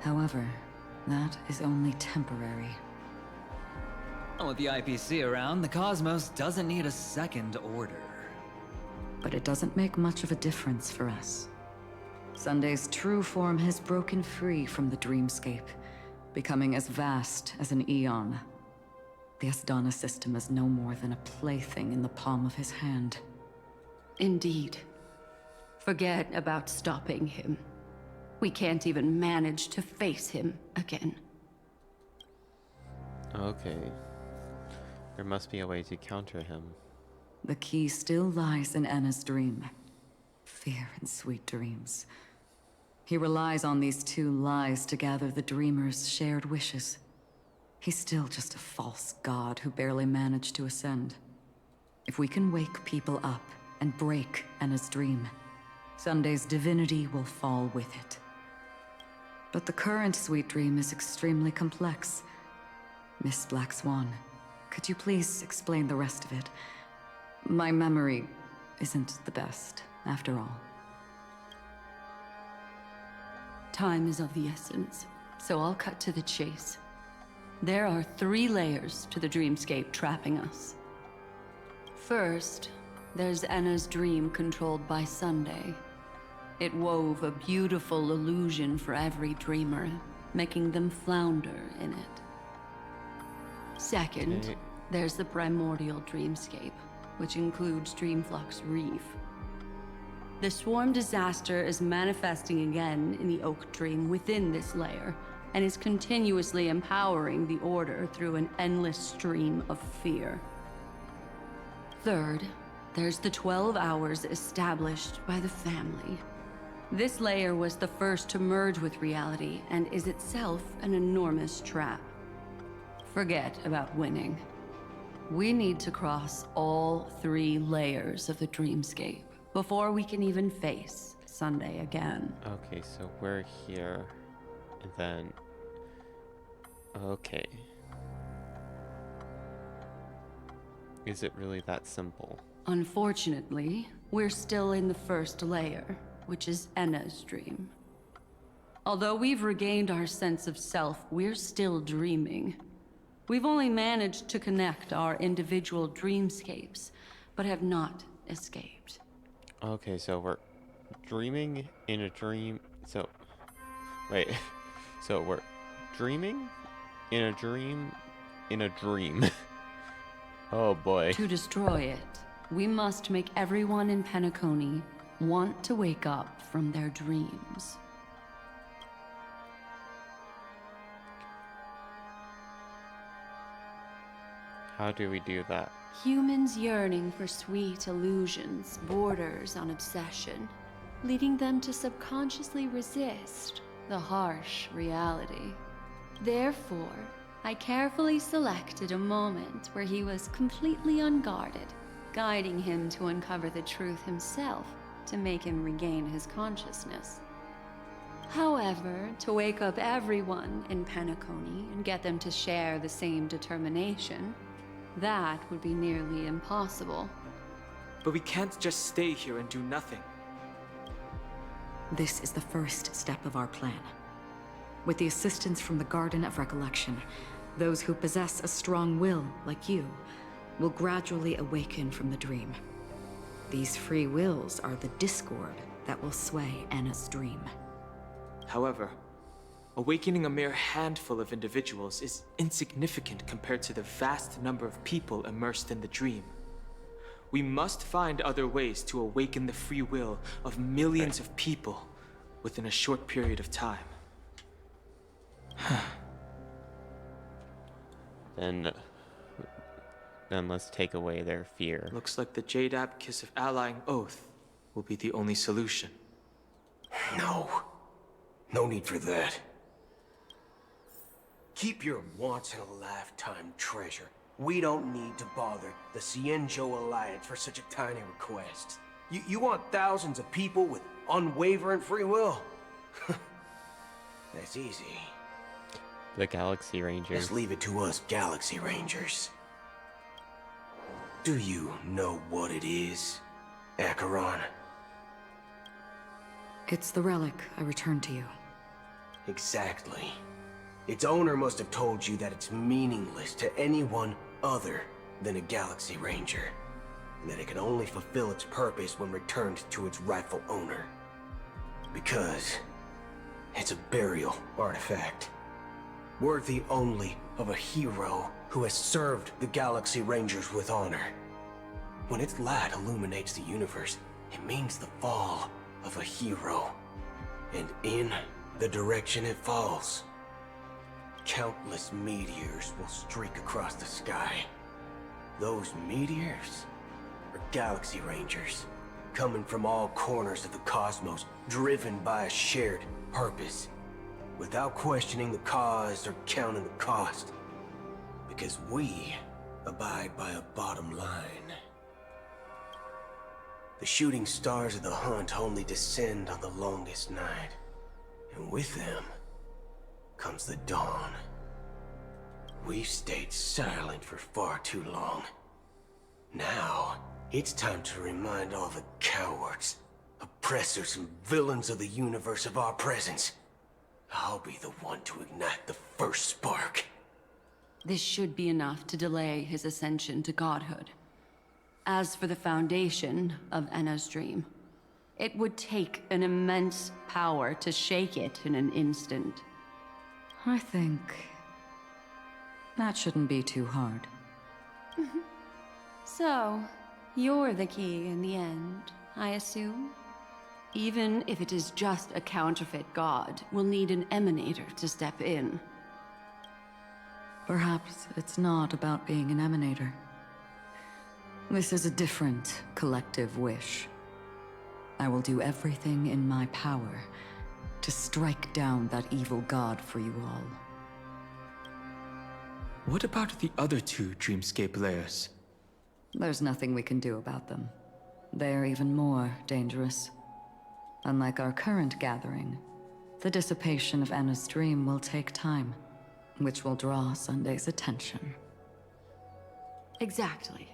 However, that is only temporary. With the IPC around, the cosmos doesn't need a second order. But it doesn't make much of a difference for us. Sunday's true form has broken free from the dreamscape, becoming as vast as an eon. The Asdana system is no more than a plaything in the palm of his hand. Indeed. Forget about stopping him. We can't even manage to face him again. Okay. There must be a way to counter him. The key still lies in Enna's dream. Fear and sweet dreams. He relies on these two lies to gather the dreamers' shared wishes. He's still just a false god who barely managed to ascend. If we can wake people up and break Enna's dream, Sunday's divinity will fall with it. But the current sweet dream is extremely complex. Miss Black Swan, could you please explain the rest of it? My memory isn't the best, after all. Time is of the essence, so I'll cut to the chase. There are 3 layers to the dreamscape trapping us. First, there's Enna's dream controlled by Sunday. It wove a beautiful illusion for every dreamer, making them flounder in it. Second, there's the primordial dreamscape, which includes Dreamflux Reef. The swarm disaster is manifesting again in the Oak Dream within this layer, and is continuously empowering the Order through an endless stream of fear. Third, there's the 12 hours established by the family. This layer was the first to merge with reality and is itself an enormous trap. Forget about winning. We need to cross all 3 layers of the dreamscape before we can even face Sunday again. Okay, so we're here, and then... Okay. Is it really that simple? Unfortunately, we're still in the first layer, which is Enna's dream. Although we've regained our sense of self, we're still dreaming. We've only managed to connect our individual dreamscapes, but have not escaped. Okay, so we're dreaming in a dream. So, wait. So we're dreaming in a dream in a dream. Oh boy. To destroy it, we must make everyone in Penacony want to wake up from their dreams. How do we do that? Humans yearning for sweet illusions borders on obsession, leading them to subconsciously resist the harsh reality. Therefore, I carefully selected a moment where he was completely unguarded, guiding him to uncover the truth himself to make him regain his consciousness. However, to wake up everyone in Penacony and get them to share the same determination, that would be nearly impossible. But we can't just stay here and do nothing. This is the first step of our plan. With the assistance from the Garden of Recollection, those who possess a strong will, like you, will gradually awaken from the dream. These free wills are the discord that will sway Enna's dream. However, awakening a mere handful of individuals is insignificant compared to the vast number of people immersed in the dream. We must find other ways to awaken the free will of millions of people within a short period of time. Then let's take away their fear. Looks like the Jade Abacus of Allying Oath will be the only solution. No. No need for that. Keep your once-in-a-lifetime treasure. We don't need to bother the Cienjo Alliance for such a tiny request. You want thousands of people with unwavering free will? That's easy. The Galaxy Rangers. Let's leave it to us Galaxy Rangers. Do you know what it is, Acheron? It's the relic I returned to you. Exactly. Its owner must have told you that it's meaningless to anyone other than a Galaxy Ranger, and that it can only fulfill its purpose when returned to its rightful owner. Because it's a burial artifact, worthy only of a hero who has served the Galaxy Rangers with honor. When its light illuminates the universe, it means the fall of a hero. And in the direction it falls, countless meteors will streak across the sky. Those meteors are Galaxy Rangers, coming from all corners of the cosmos, driven by a shared purpose, without questioning the cause or counting the cost. Because we abide by a bottom line. The shooting stars of the hunt only descend on the longest night, and with them comes the dawn. We've stayed silent for far too long. Now, it's time to remind all the cowards, oppressors, and villains of the universe of our presence. I'll be the one to ignite the first spark. This should be enough to delay his ascension to godhood. As for the foundation of Enna's dream, it would take an immense power to shake it in an instant. I think that shouldn't be too hard. So, you're the key in the end, I assume? Even if it is just a counterfeit god, we'll need an emanator to step in. Perhaps it's not about being an emanator. This is a different collective wish. I will do everything in my power to strike down that evil god for you all. What about the other two Dreamscape layers? There's nothing we can do about them. They're even more dangerous. Unlike our current gathering, the dissipation of Enna's dream will take time, which will draw Sunday's attention. Exactly.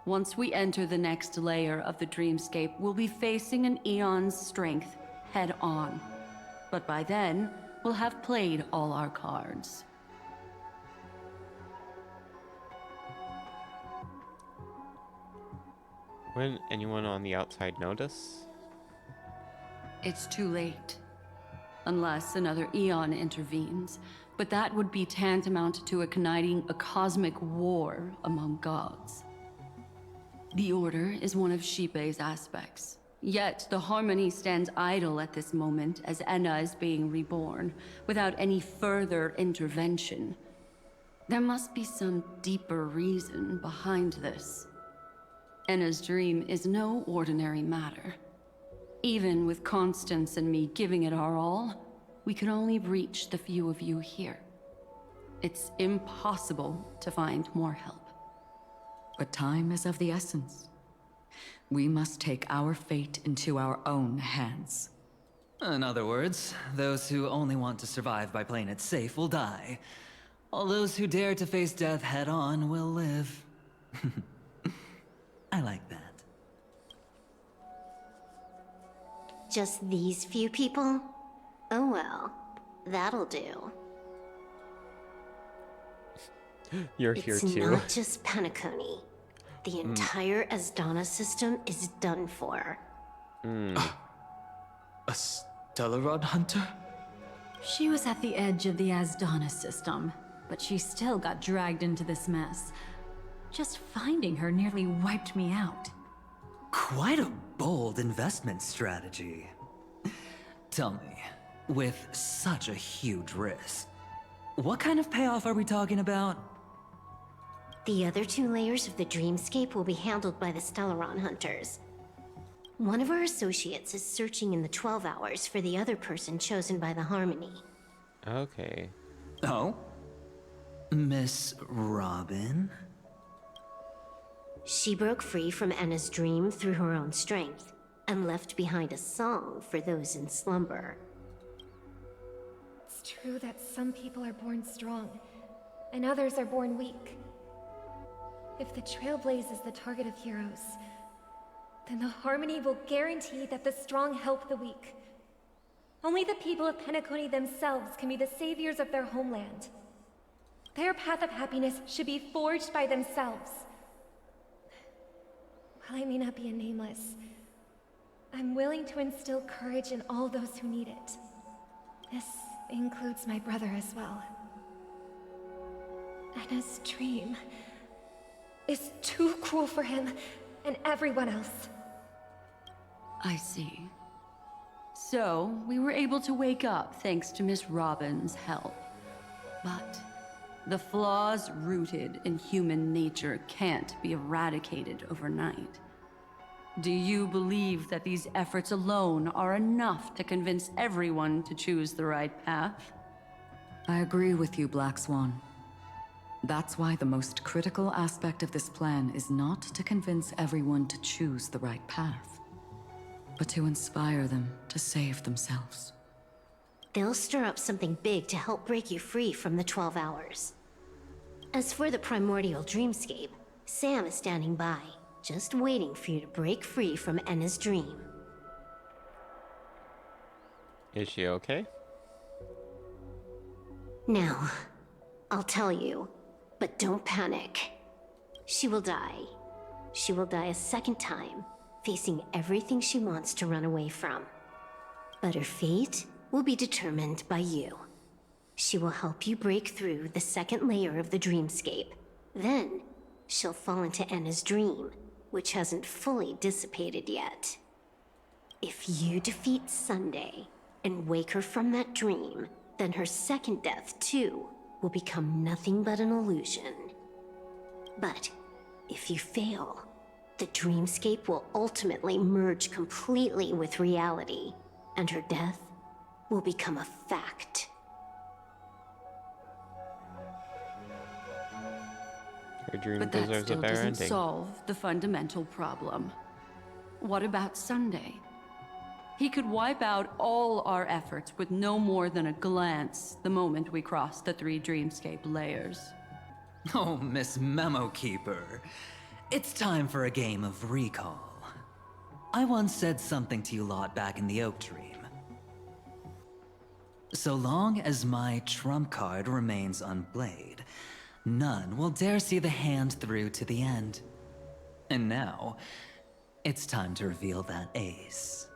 Once we enter the next layer of the dreamscape, we'll be facing an eon's strength head on. But by then, we'll have played all our cards. Wouldn't anyone on the outside notice? It's too late. Unless another eon intervenes. But that would be tantamount to igniting a cosmic war among gods. The Order is one of Xipe's aspects. Yet the Harmony stands idle at this moment as Enna is being reborn, without any further intervention. There must be some deeper reason behind this. Enna's dream is no ordinary matter. Even with Constance and me giving it our all, we could only reach the few of you here. It's impossible to find more help. But time is of the essence. We must take our fate into our own hands. In other words, those who only want to survive by playing it safe will die. All those who dare to face death head-on will live. I like that. Just these few people? Oh well, that'll do. You're here It's too. not just Penacony. The entire Asdana system is done for. A Stellaron hunter? She was at the edge of the Asdana system, but she still got dragged into this mess. Just finding her nearly wiped me out. Quite a bold investment strategy. Tell me, with such a huge risk, what kind of payoff are we talking about? The other 2 layers of the dreamscape will be handled by the Stellaron hunters. One of our associates is searching in the 12 hours for the other person chosen by the Harmony. Okay. Oh? Miss Robin? She broke free from Enna's dream through her own strength, and left behind a song for those in slumber. It's true that some people are born strong, and others are born weak. If the Trailblaze is the target of heroes, then the Harmony will guarantee that the strong help the weak. Only the people of Penacony themselves can be the saviors of their homeland. Their path of happiness should be forged by themselves. While I may not be a nameless, I'm willing to instill courage in all those who need it. This includes my brother as well. Enna's dream is too cruel for him and everyone else. I see. So, we were able to wake up thanks to Miss Robin's help. But the flaws rooted in human nature can't be eradicated overnight. Do you believe that these efforts alone are enough to convince everyone to choose the right path? I agree with you, Black Swan. That's why the most critical aspect of this plan is not to convince everyone to choose the right path, but to inspire them to save themselves. They'll stir up something big to help break you free from the 12 hours. As for the primordial dreamscape, Sam is standing by, just waiting for you to break free from Enna's dream. Is she okay? Now, I'll tell you, but don't panic. She will die. She will die a second time, facing everything she wants to run away from. But her fate will be determined by you. She will help you break through the second layer of the dreamscape. Then, she'll fall into Enna's dream, which hasn't fully dissipated yet. If you defeat Sunday and wake her from that dream, then her second death, too, will become nothing but an illusion. But if you fail, the dreamscape will ultimately merge completely with reality, and her death will become a fact. Her dream But that deserves a still better doesn't ending. solve the fundamental problem. What about Sunday? He could wipe out all our efforts with no more than a glance the moment we cross the 3 dreamscape layers. Oh, Miss Memo Keeper. It's time for a game of recall. I once said something to you lot back in the Oak Dream. So long as my trump card remains unplayed, none will dare see the hand through to the end. And now, it's time to reveal that ace.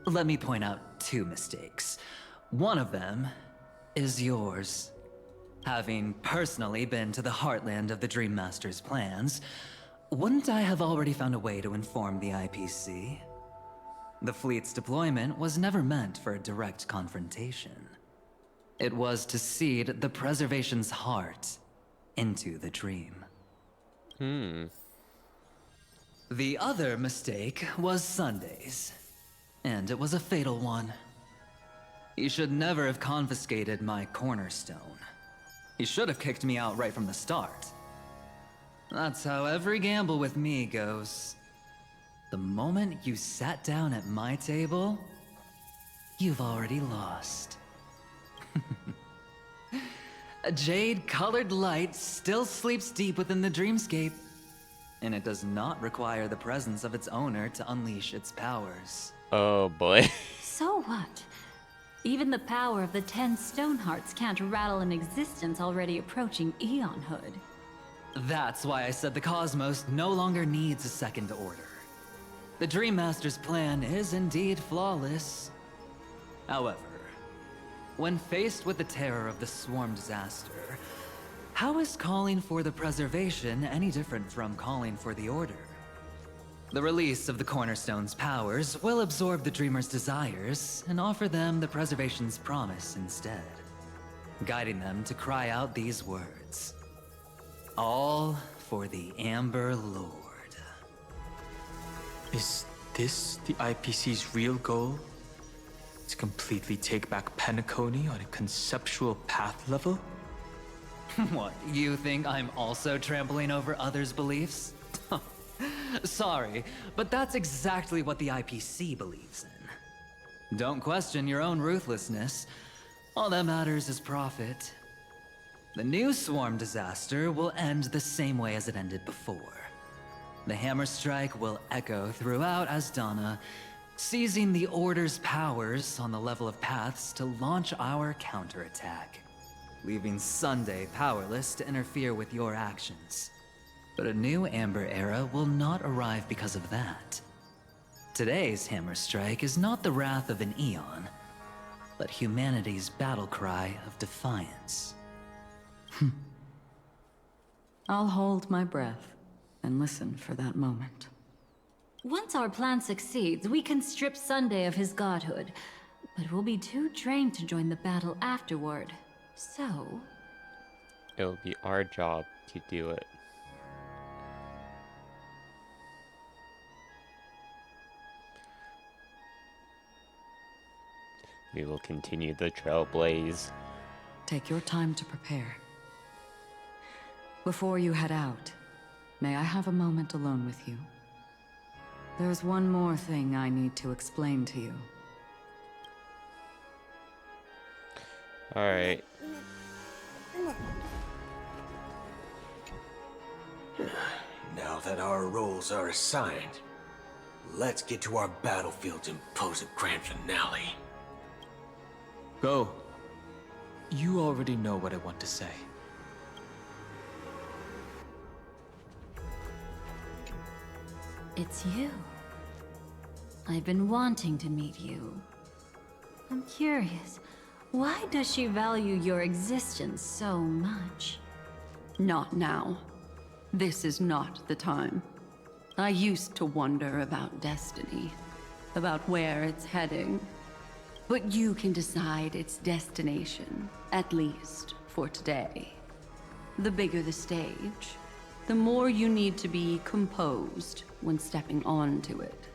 Let me point out 2 mistakes. One of them is yours. Having personally been to the heartland of the Dream Master's plans, wouldn't I have already found a way to inform the IPC? The fleet's deployment was never meant for a direct confrontation. It was to seed the Preservation's heart into the dream. The other mistake was Sundays, and it was a fatal one. He should never have confiscated my cornerstone. He should have kicked me out right from the start. That's how every gamble with me goes. The moment you sat down at my table, you've already lost. A jade-colored light still sleeps deep within the dreamscape, and it does not require the presence of its owner to unleash its powers. Oh boy. So what? Even the power of the 10 Stonehearts can't rattle an existence already approaching eonhood. That's why I said the cosmos no longer needs a second order. The Dream Master's plan is indeed flawless. However, when faced with the terror of the swarm disaster, How is calling for the preservation any different from calling for the order? The release of the Cornerstone's powers will absorb the Dreamer's desires and offer them the preservation's promise instead, guiding them to cry out these words. All for the Amber Lord. Is this the IPC's real goal? To completely take back Penacony on a conceptual path level? What, you think I'm also trampling over others' beliefs? Sorry, but that's exactly what the IPC believes in. Don't question your own ruthlessness. All that matters is profit. The new swarm disaster will end the same way as it ended before. The hammer strike will echo throughout Asdana, seizing the Order's powers on the level of paths to launch our counterattack, leaving Sunday powerless to interfere with your actions. But a new Amber Era will not arrive because of that. Today's hammer strike is not the wrath of an eon, but humanity's battle cry of defiance. I'll hold my breath and listen for that moment. Once our plan succeeds, we can strip Sunday of his godhood, but we'll be too drained to join the battle afterward. So... It'll be our job to do it. We will continue the Trailblaze. Take your time to prepare. Before you head out, may I have a moment alone with you? There's one more thing I need to explain to you. Alright. Now that our roles are assigned, let's get to our battlefields and pose a grand finale. Go. You already know what I want to say. It's you. I've been wanting to meet you. I'm curious, why does she value your existence so much? Not now. This is not the time. I used to wonder about destiny, about where it's heading. But you can decide its destination, at least for today. The bigger the stage, the more you need to be composed when stepping onto it.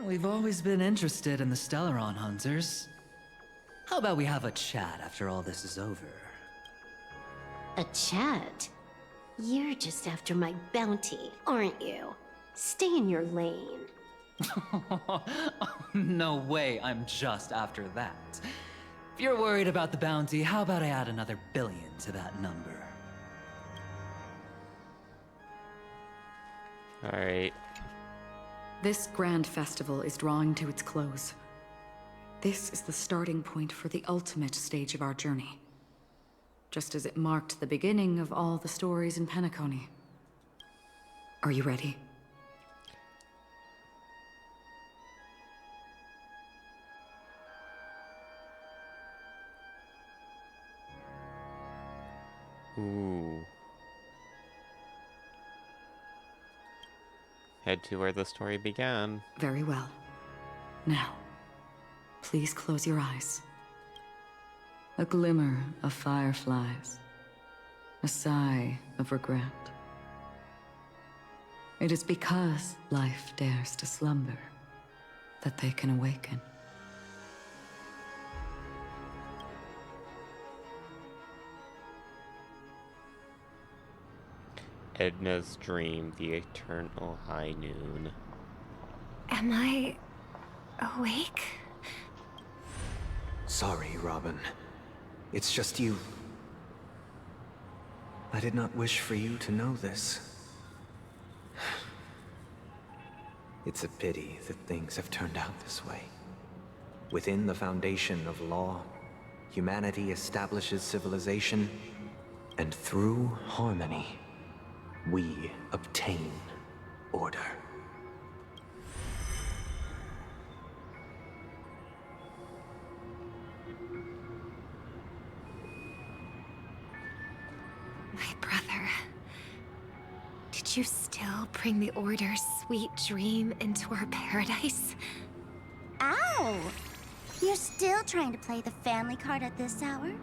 We've always been interested in the Stellaron Hunters. How about we have a chat after all this is over? A chat? You're just after my bounty, aren't you? Stay in your lane. No way, I'm just after that. If you're worried about the bounty, how about I add another billion to that number? Alright. This grand festival is drawing to its close. This is the starting point for the ultimate stage of our journey. Just as it marked the beginning of all the stories in Penacony. Are you ready? Ooh. Head to where the story began. Very well. Now, please close your eyes. A glimmer of fireflies. A sigh of regret. It is because life dares to slumber that they can awaken. Edna's dream, the eternal high noon. Am I awake? Sorry, Robin. It's just you. I did not wish for you to know this. It's a pity that things have turned out this way. Within the foundation of law, humanity establishes civilization, and through harmony, we obtain order. Would you still bring the Order's sweet dream into our paradise? Ow! You're still trying to play the family card at this hour?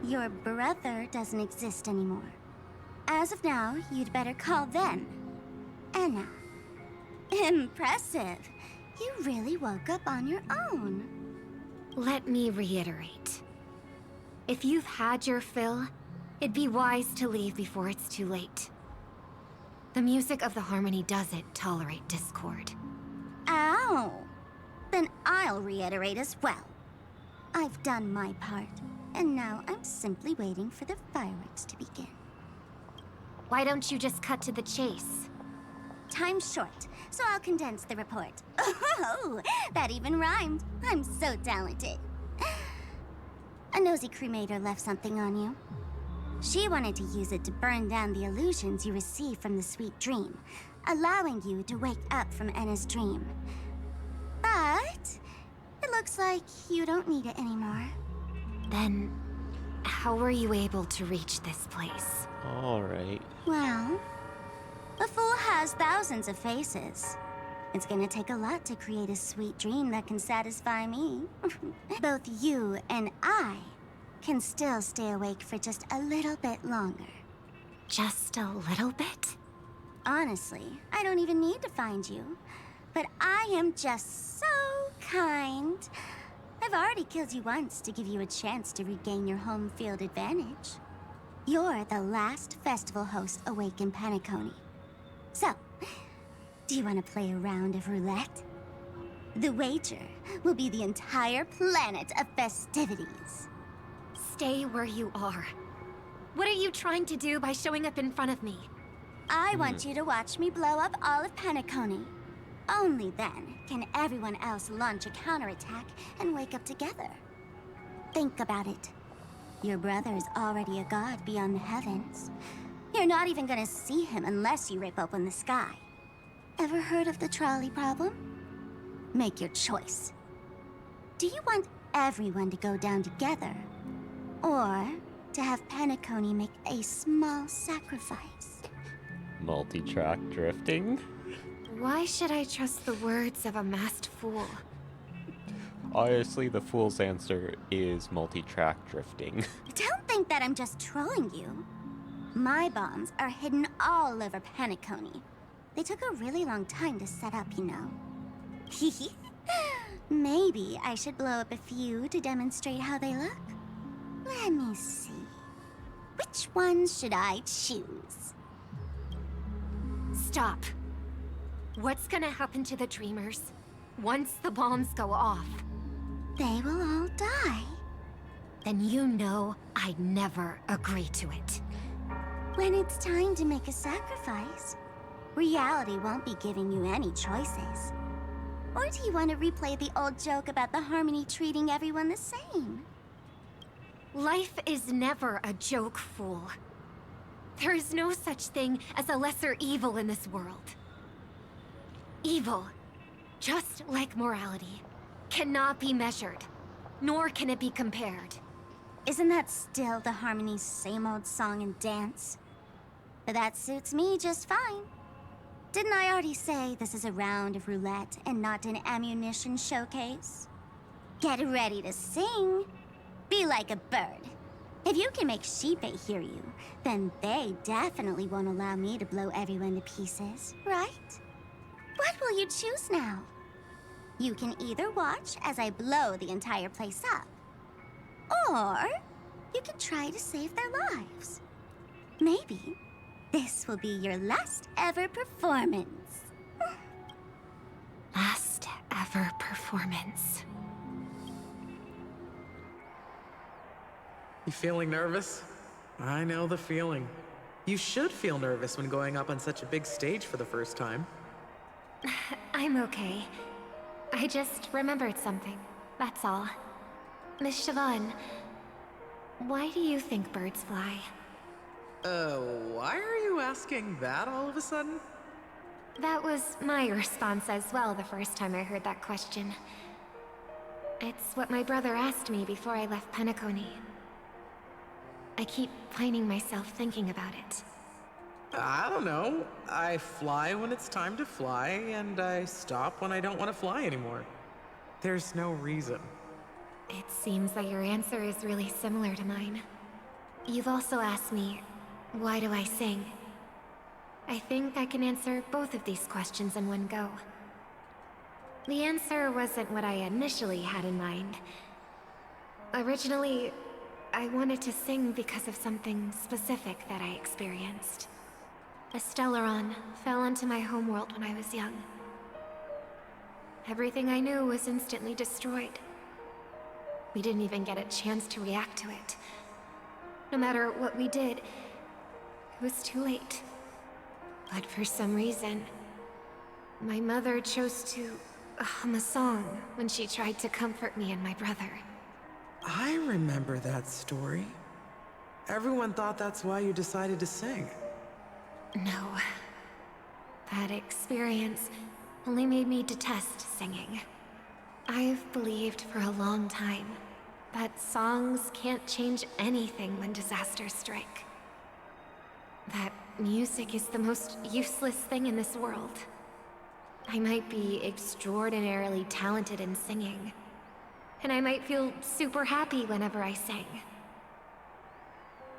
Your brother doesn't exist anymore. As of now, you'd better call them Anna. Impressive. You really woke up on your own. Let me reiterate. If you've had your fill, it'd be wise to leave before it's too late. The music of the Harmony doesn't tolerate discord. Ow! Then I'll reiterate as well. I've done my part, and now I'm simply waiting for the fireworks to begin. Why don't you just cut to the chase? Time's short, so I'll condense the report. Oh, that even rhymed. I'm so talented. A nosy cremator left something on you. She wanted to use it to burn down the illusions you received from the sweet dream, allowing you to wake up from Anna's dream. But it looks like you don't need it anymore. Then, how were you able to reach this place? Alright. Well, a fool has thousands of faces. It's gonna take a lot to create a sweet dream that can satisfy me. Both you and I can still stay awake for just a little bit longer. Just a little bit? Honestly, I don't even need to find you. But I am just so kind. I've already killed you once to give you a chance to regain your home field advantage. You're the last festival host awake in Penacony. So, do you want to play a round of roulette? The wager will be the entire planet of festivities. Stay where you are. What are you trying to do by showing up in front of me? I want you to watch me blow up all of Penacony. Only then can everyone else launch a counterattack and wake up together. Think about it. Your brother is already a god beyond the heavens. You're not even gonna see him unless you rip open the sky. Ever heard of the trolley problem? Make your choice. Do you want everyone to go down together? Or to have Penacony make a small sacrifice? Multi-track drifting? Why should I trust the words of a masked fool? Honestly, the fool's answer is multi-track drifting. Don't think that I'm just trolling you. My bombs are hidden all over Penacony. They took a really long time to set up, you know. Maybe I should blow up a few to demonstrate how they look. Let me see. Which ones should I choose? Stop. What's gonna happen to the Dreamers once the bombs go off? They will all die. Then you know I'd never agree to it. When it's time to make a sacrifice, reality won't be giving you any choices. Or do you want to replay the old joke about the Harmony treating everyone the same? Life is never a joke, fool. There is no such thing as a lesser evil in this world. Evil, just like morality, cannot be measured, nor can it be compared. Isn't that still the Harmony's same old song and dance? But that suits me just fine. Didn't I already say this is a round of roulette and not an ammunition showcase? Get ready to sing. Be like a bird. If you can make Sheepei hear you, then they definitely won't allow me to blow everyone to pieces, right? What will you choose now? You can either watch as I blow the entire place up, or you can try to save their lives. Maybe this will be your last ever performance. Last ever performance. You feeling nervous? I know the feeling. You should feel nervous when going up on such a big stage for the first time. I'm okay. I just remembered something, that's all. Miss Siobhan, why do you think birds fly? Why are you asking that all of a sudden? That was my response as well the first time I heard that question. It's what my brother asked me before I left Penacony. I keep finding myself thinking about it. I don't know. I fly when it's time to fly, and I stop when I don't want to fly anymore. There's no reason. It seems that your answer is really similar to mine. You've also asked me, why do I sing? I think I can answer both of these questions in one go. The answer wasn't what I initially had in mind. Originally, I wanted to sing because of something specific that I experienced. A Stellaron fell into my homeworld when I was young. Everything I knew was instantly destroyed. We didn't even get a chance to react to it. No matter what we did, it was too late. But for some reason, my mother chose to hum a song when she tried to comfort me and my brother. I remember that story. Everyone thought that's why you decided to sing. No. That experience only made me detest singing. I've believed for a long time that songs can't change anything when disasters strike. That music is the most useless thing in this world. I might be extraordinarily talented in singing, and I might feel super happy whenever I sing.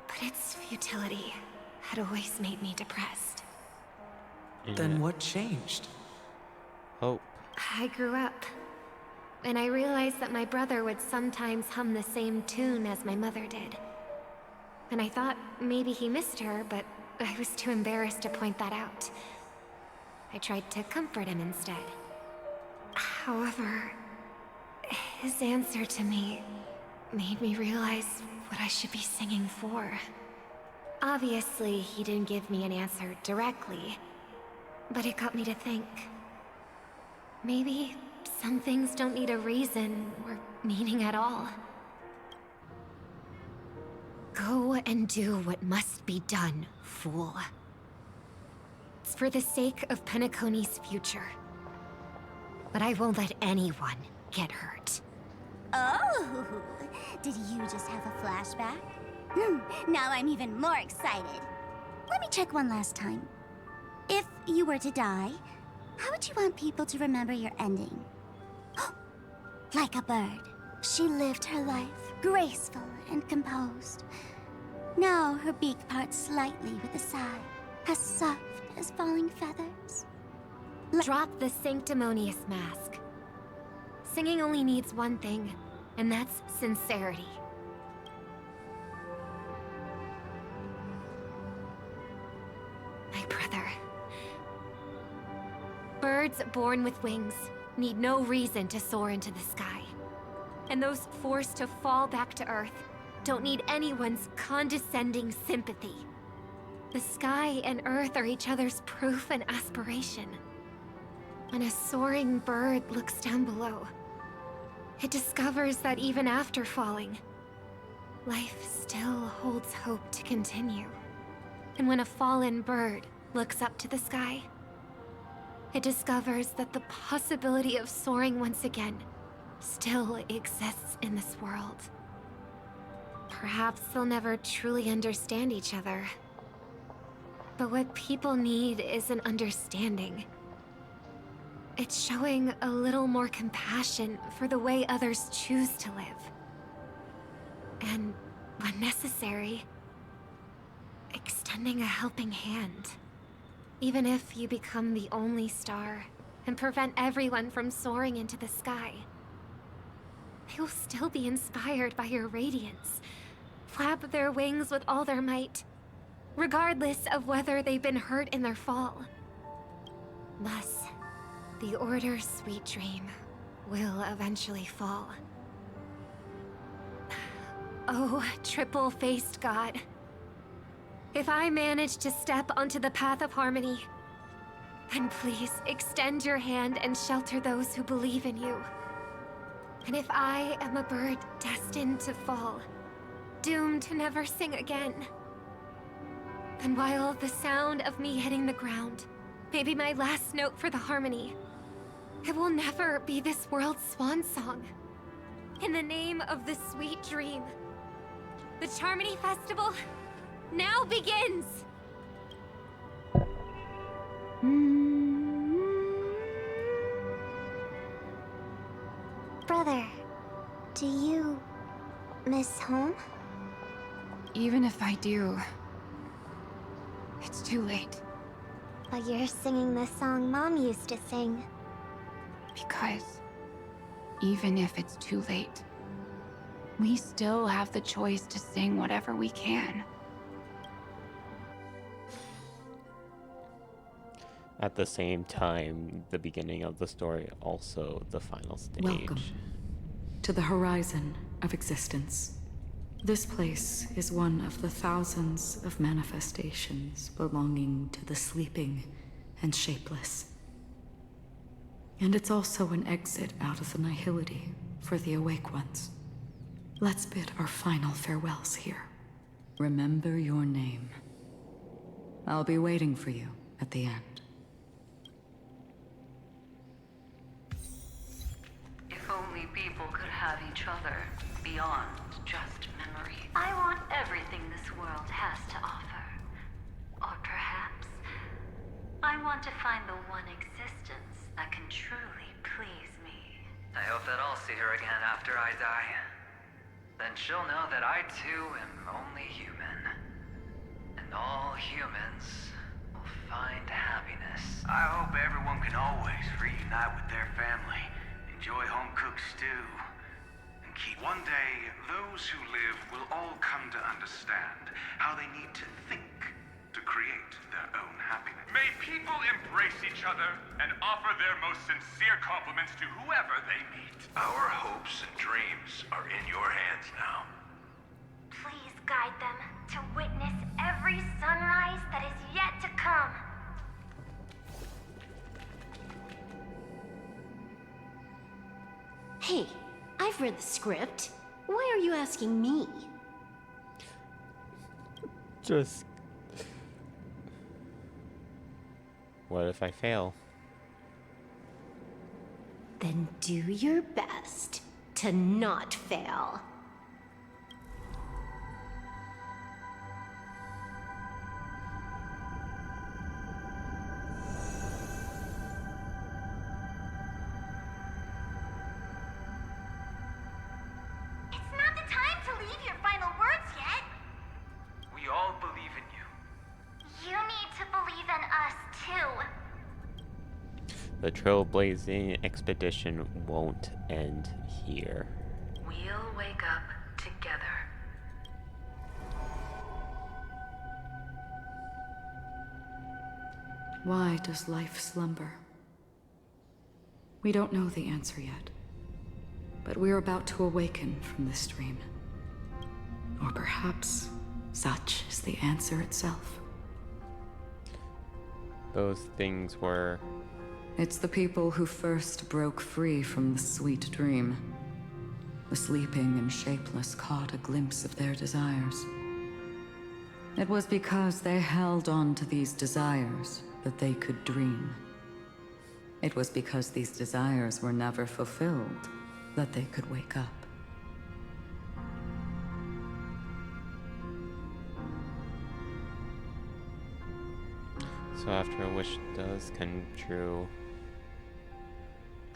But its futility had always made me depressed. Then what changed? Hope. I grew up, and I realized that my brother would sometimes hum the same tune as my mother did. And I thought maybe he missed her, but I was too embarrassed to point that out. I tried to comfort him instead. However, his answer to me made me realize what I should be singing for. Obviously, he didn't give me an answer directly, but it got me to think. Maybe some things don't need a reason or meaning at all. Go and do what must be done, fool. It's for the sake of Penacony's future. But I won't let anyone get hurt. Oh, did you just have a flashback? Now I'm even more excited. Let me check one last time. If you were to die, how would you want people to remember your ending? Like a bird, she lived her life, graceful and composed. Now her beak parts slightly with a sigh, as soft as falling feathers. Drop the sanctimonious mask. Singing only needs one thing, and that's sincerity. My brother. Birds born with wings need no reason to soar into the sky. And those forced to fall back to Earth don't need anyone's condescending sympathy. The sky and Earth are each other's proof and aspiration. When a soaring bird looks down below, it discovers that even after falling, life still holds hope to continue. And when a fallen bird looks up to the sky, it discovers that the possibility of soaring once again still exists in this world. Perhaps they'll never truly understand each other. But what people need is an understanding. It's showing a little more compassion for the way others choose to live. And, when necessary, extending a helping hand. Even if you become the only star and prevent everyone from soaring into the sky, they will still be inspired by your radiance, flap their wings with all their might, regardless of whether they've been hurt in their fall. Thus, the Order's sweet dream will eventually fall. Oh, triple-faced god. If I manage to step onto the path of harmony, then please extend your hand and shelter those who believe in you. And if I am a bird destined to fall, doomed to never sing again, then while the sound of me hitting the ground may be my last note for the harmony, it will never be this world's swan song. In the name of the sweet dream, the Charmony Festival now begins! Brother, do you miss home? Even if I do, it's too late. But you're singing the song Mom used to sing. Because even if it's too late, we still have the choice to sing whatever we can. At the same time, the beginning of the story, also the final stage. Welcome to the horizon of existence. This place is one of the thousands of manifestations belonging to the sleeping and shapeless. And it's also an exit out of the nihility for the awake ones. Let's bid our final farewells here. Remember your name. I'll be waiting for you at the end. If only people could have each other beyond just memory. I want everything this world has to offer. Or perhaps, I want to find the one existence that can truly please me. I hope that I'll see her again after I die. Then she'll know that I too am only human. And all humans will find happiness. I hope everyone can always reunite with their family, enjoy home-cooked stew, and keep... One day, those who live will all come to understand how they need to think to create their own happiness. May people embrace each other and offer their most sincere compliments to whoever they meet. Our hopes and dreams are in your hands now. Please guide them to witness every sunrise that is yet to come. Hey, I've read the script. Why are you asking me? Just... What if I fail? Then do your best to not fail. It's not the time to leave your final words yet. We all believe in you. You need to believe in us too. The Trailblazing expedition won't end here. We'll wake up together. Why does life slumber? We don't know the answer yet, but we're about to awaken from this dream. Or perhaps such is the answer itself. Those things were... It's the people who first broke free from the sweet dream. The sleeping and shapeless caught a glimpse of their desires. It was because they held on to these desires that they could dream. It was because these desires were never fulfilled that they could wake up. So after a wish does come true...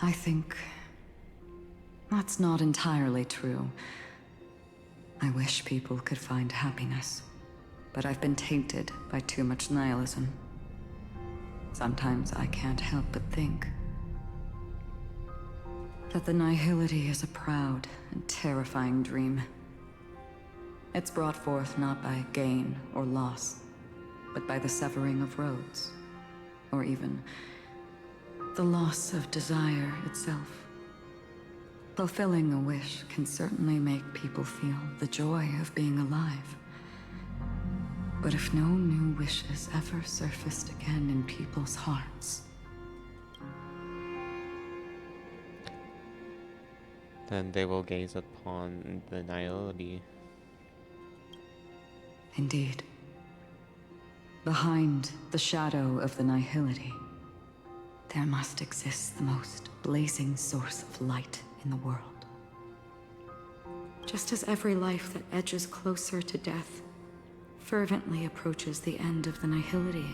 I think that's not entirely true. I wish people could find happiness, but I've been tainted by too much nihilism. Sometimes I can't help but think that the nihility is a proud and terrifying dream. It's brought forth not by gain or loss, but by the severing of roads, or even the loss of desire itself. Fulfilling a wish can certainly make people feel the joy of being alive. But if no new wishes ever surfaced again in people's hearts, then they will gaze upon the nihility. Indeed. Behind the shadow of the nihility, there must exist the most blazing source of light in the world. Just as every life that edges closer to death fervently approaches the end of the nihility,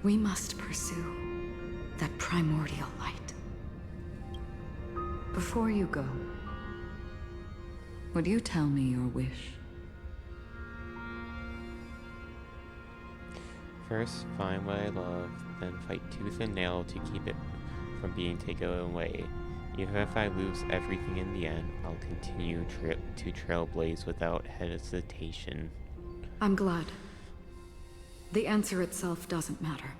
we must pursue that primordial light. Before you go, would you tell me your wish? First, find what I love, then fight tooth and nail to keep it from being taken away. Even if I lose everything in the end, I'll continue to trailblaze without hesitation. I'm glad. The answer itself doesn't matter.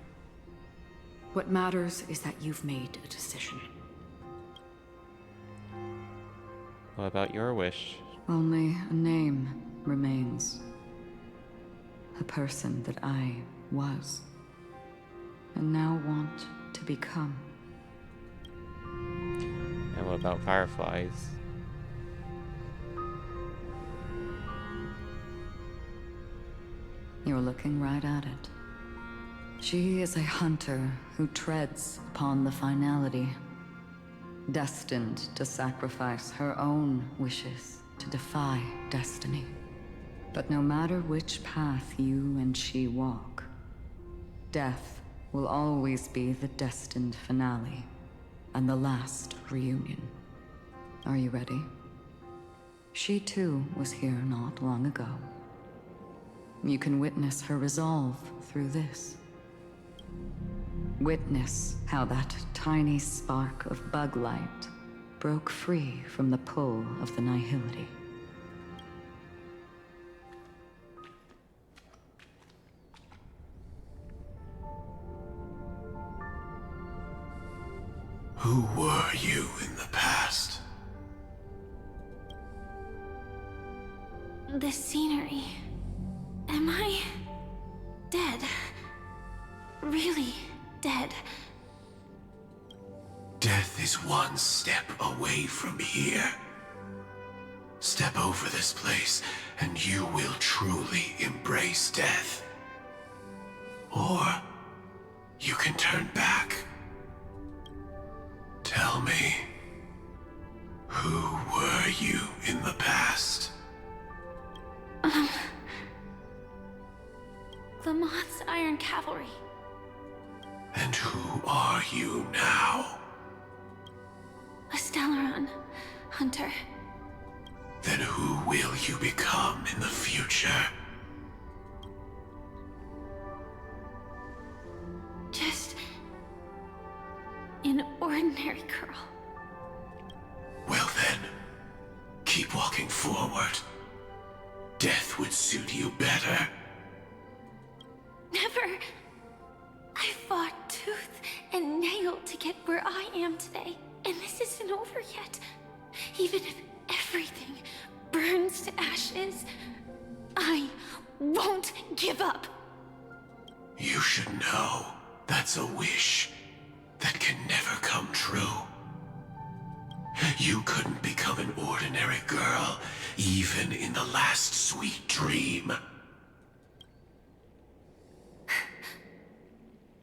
What matters is that you've made a decision. What about your wish? Only a name remains. A person that I was, and now want to become. And what about fireflies? You're looking right at it. She is a hunter who treads upon the finality, destined to sacrifice her own wishes to defy destiny. But no matter which path you and she walk, death will always be the destined finale and the last reunion. Are you ready? She too was here not long ago. You can witness her resolve through this. Witness how that tiny spark of bug light broke free from the pull of the nihility. Who were you in the past? The scenery. Am I dead? Really dead? Death is one step away from here. Step over this place, and you will truly embrace death. Or you can turn back. Tell me, who were you in the past? The Moth's Iron Cavalry. And who are you now? A Stellaron hunter. Then who will you become in the future? Just an ordinary girl. Well then, keep walking forward. Death would suit you better. Never. I fought tooth and nail to get where I am today, and this isn't over yet. Even if everything burns to ashes, I won't give up. You should know that's a wish that can never come true. You couldn't become an ordinary girl, even in the last sweet dream.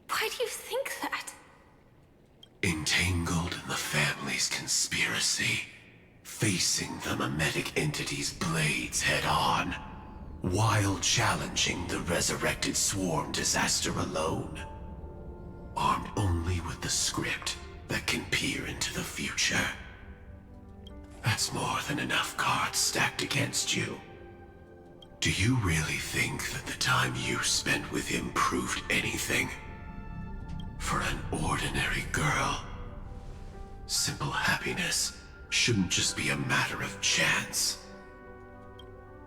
Why do you think that? Entangled in the family's conspiracy, facing the mimetic entity's blades head-on, while challenging the resurrected swarm disaster alone. Armed only with the script that can peer into the future. That's more than enough cards stacked against you. Do you really think that the time you spent with him proved anything? For an ordinary girl, simple happiness shouldn't just be a matter of chance.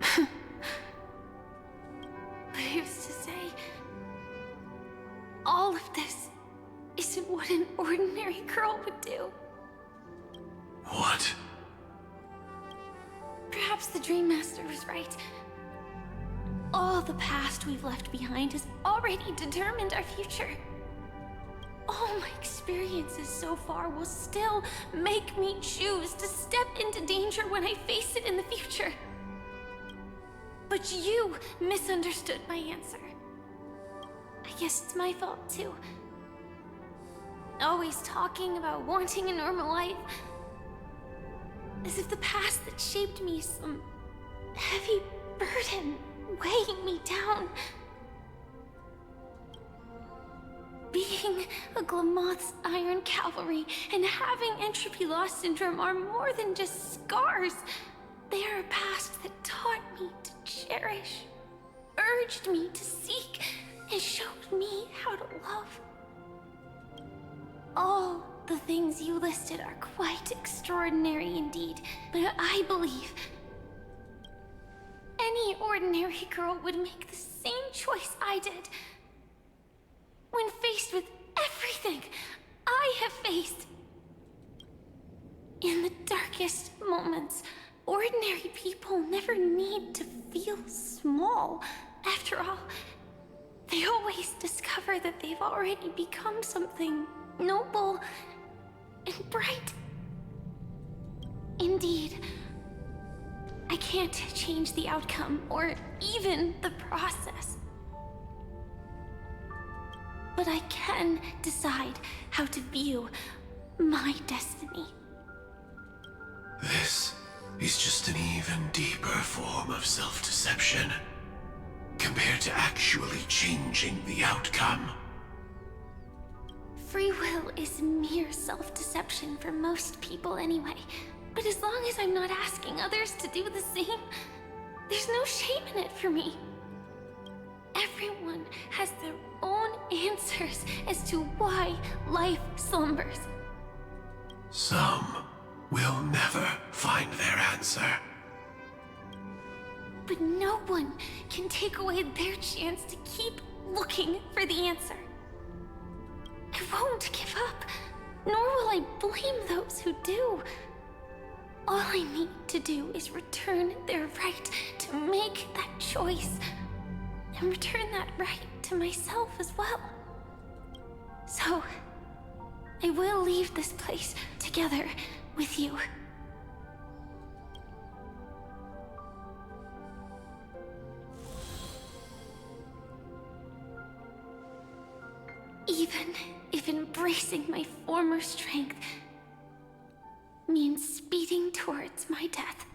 I used to say, all of this isn't what an ordinary girl would do. What? Perhaps the Dream Master was right. All the past we've left behind has already determined our future. All my experiences so far will still make me choose to step into danger when I face it in the future. But you misunderstood my answer. I guess it's my fault too. Always talking about wanting a normal life. As if the past that shaped me is some heavy burden weighing me down. Being a Glamoth's Iron Cavalry and having entropy loss syndrome are more than just scars. They are a past that taught me to cherish, urged me to seek, and showed me how to love. All the things you listed are quite extraordinary indeed, but I believe any ordinary girl would make the same choice I did. When faced with everything I have faced. In the darkest moments, ordinary people never need to feel small. After all, they always discover that they've already become something noble and bright. Indeed, I can't change the outcome or even the process. But I can decide how to view my destiny. This is just an even deeper form of self-deception, compared to actually changing the outcome. Free will is mere self-deception for most people anyway. But as long as I'm not asking others to do the same, there's no shame in it for me. Everyone has their own answers as to why life slumbers. Some will never find their answer. But no one can take away their chance to keep looking for the answer. I won't give up, nor will I blame those who do. All I need to do is return their right to make that choice, and return that right to myself as well. So, I will leave this place together with you. Even if embracing my former strength means speeding towards my death.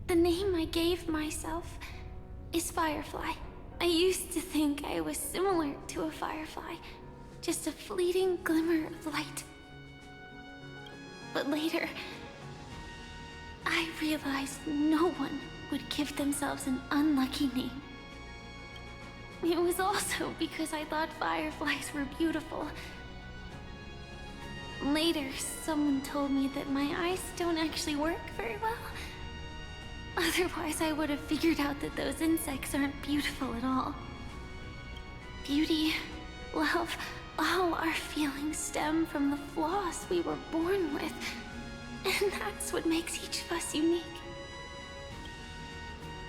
The name I gave myself is Firefly. I used to think I was similar to a firefly, just a fleeting glimmer of light. But later, I realized no one would give themselves an unlucky name. It was also because I thought fireflies were beautiful. Later, someone told me that my eyes don't actually work very well. Otherwise, I would have figured out that those insects aren't beautiful at all. Beauty, love, all our feelings stem from the flaws we were born with. And that's what makes each of us unique.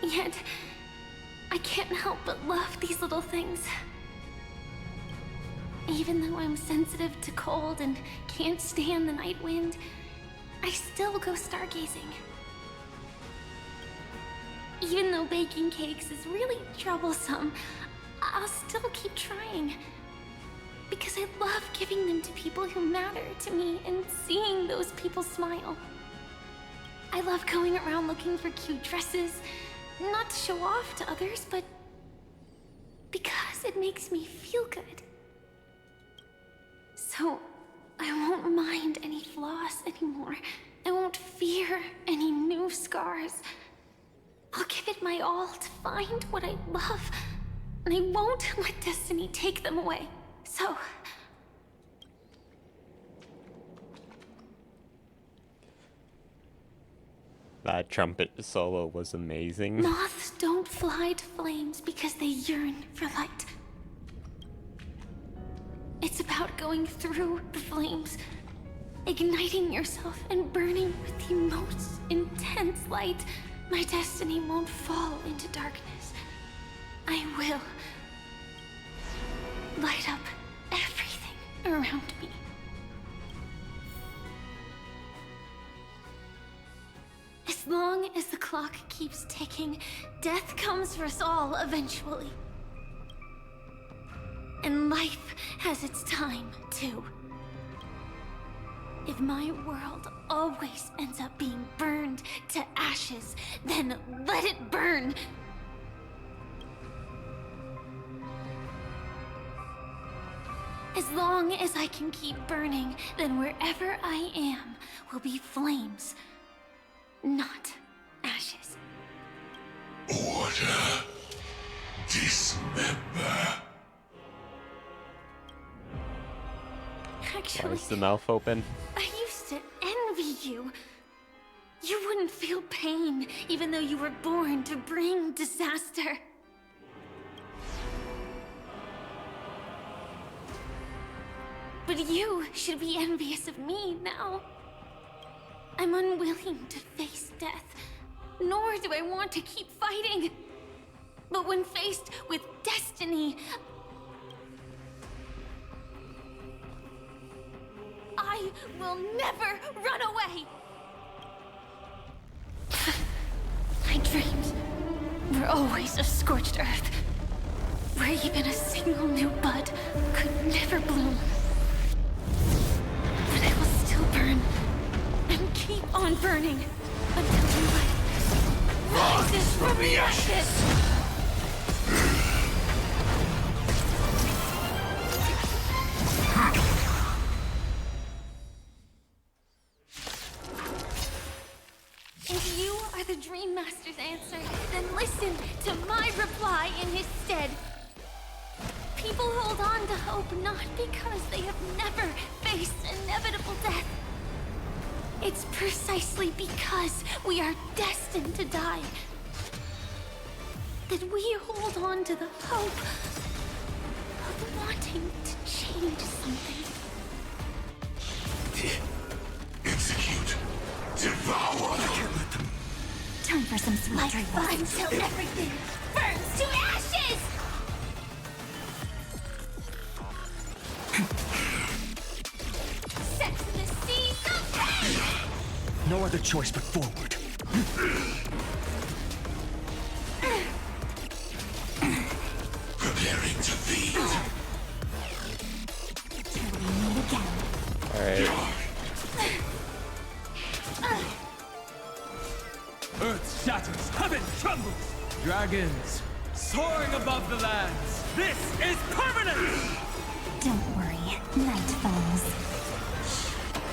Yet, I can't help but love these little things. Even though I'm sensitive to cold and can't stand the night wind, I still go stargazing. Even though baking cakes is really troublesome, I'll still keep trying. Because I love giving them to people who matter to me and seeing those people smile. I love going around looking for cute dresses, not to show off to others, but because it makes me feel good. So, I won't mind any flaws anymore. I won't fear any new scars. I'll give it my all to find what I love, and I won't let destiny take them away. So... That trumpet solo was amazing. Moths don't fly to flames because they yearn for light. It's about going through the flames, igniting yourself and burning with the most intense light. My destiny won't fall into darkness. I will light up everything around me. As long as the clock keeps ticking, death comes for us all eventually. And life has its time, too. If my world always ends up being burned to ashes, then let it burn. As long as I can keep burning, then wherever I am will be flames, not ashes. Order. Dismember. Why Actually, is the mouth open? I used to envy you. You wouldn't feel pain, even though you were born to bring disaster. But you should be envious of me now. I'm unwilling to face death, nor do I want to keep fighting. But when faced with destiny, I will never run away! My dreams were always of scorched earth, where even a single new bud could never bloom. But I will still burn, and keep on burning, until new life rises from the ashes! If you are the Dream Master's answer, then listen to my reply in his stead. People hold on to hope not because they have never faced inevitable death. It's precisely because we are destined to die that we hold on to the hope of wanting to change something. Execute. Devour. I can't let them. Time for some spluttery work. Until everything burns to ashes! Sex in the seas of pain! No other choice but forward. Preparing to feed. Alright. Earth shatters, heaven trembles. Dragons soaring above the lands. This is permanent! Don't worry, night falls.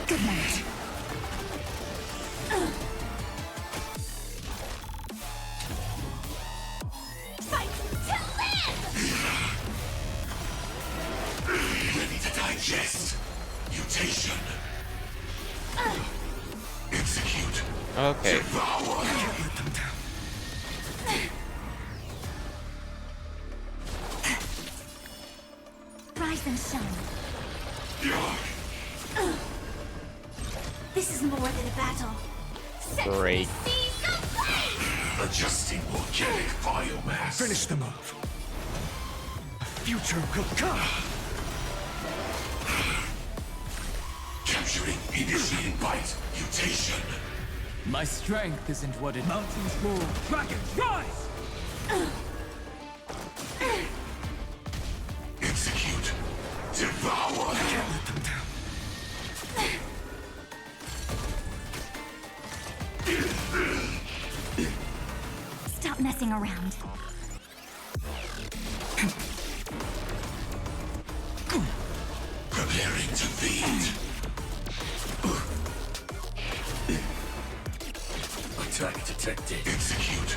Good night. Fight to live! Ready to digest. Mutation. Execute. Okay. Devour. I can't let them down. Rise and shine. This is more than a battle. Sex in the Great. seas of pain! Adjusting organic biomass. Finish the move. A future will come. Capturing initiating bite. Mutation. My strength isn't what it mountains roar. Dragons rise! Execute. Devour. I can't let them down. Stop messing around. Preparing to feed. Attack detected. Execute.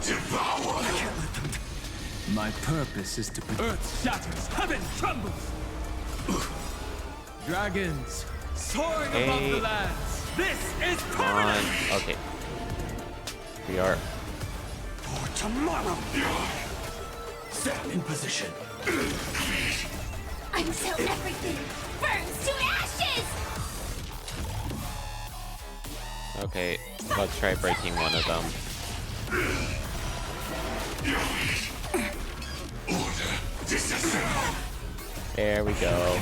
Devour. I can't let them down. My purpose is to Earth shatters, heaven trembles. Dragons soaring above the lands. This is permanent. Okay. We are. For tomorrow. Set in position. Until everything burns to ashes! Okay, let's try breaking one of them. Order. Disassemble. There we go.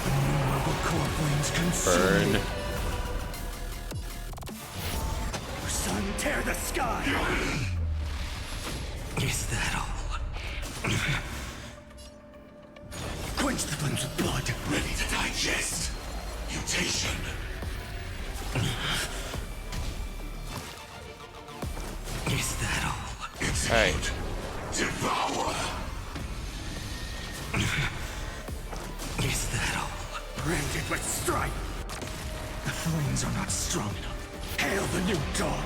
Burn. Sun, tear the sky. Is that all? Quench the flames with blood. Ready to digest. Mutation. Is that all? Execute. Devour. Is that all? branded with strife. The flames are not strong enough. Hail the new dawn.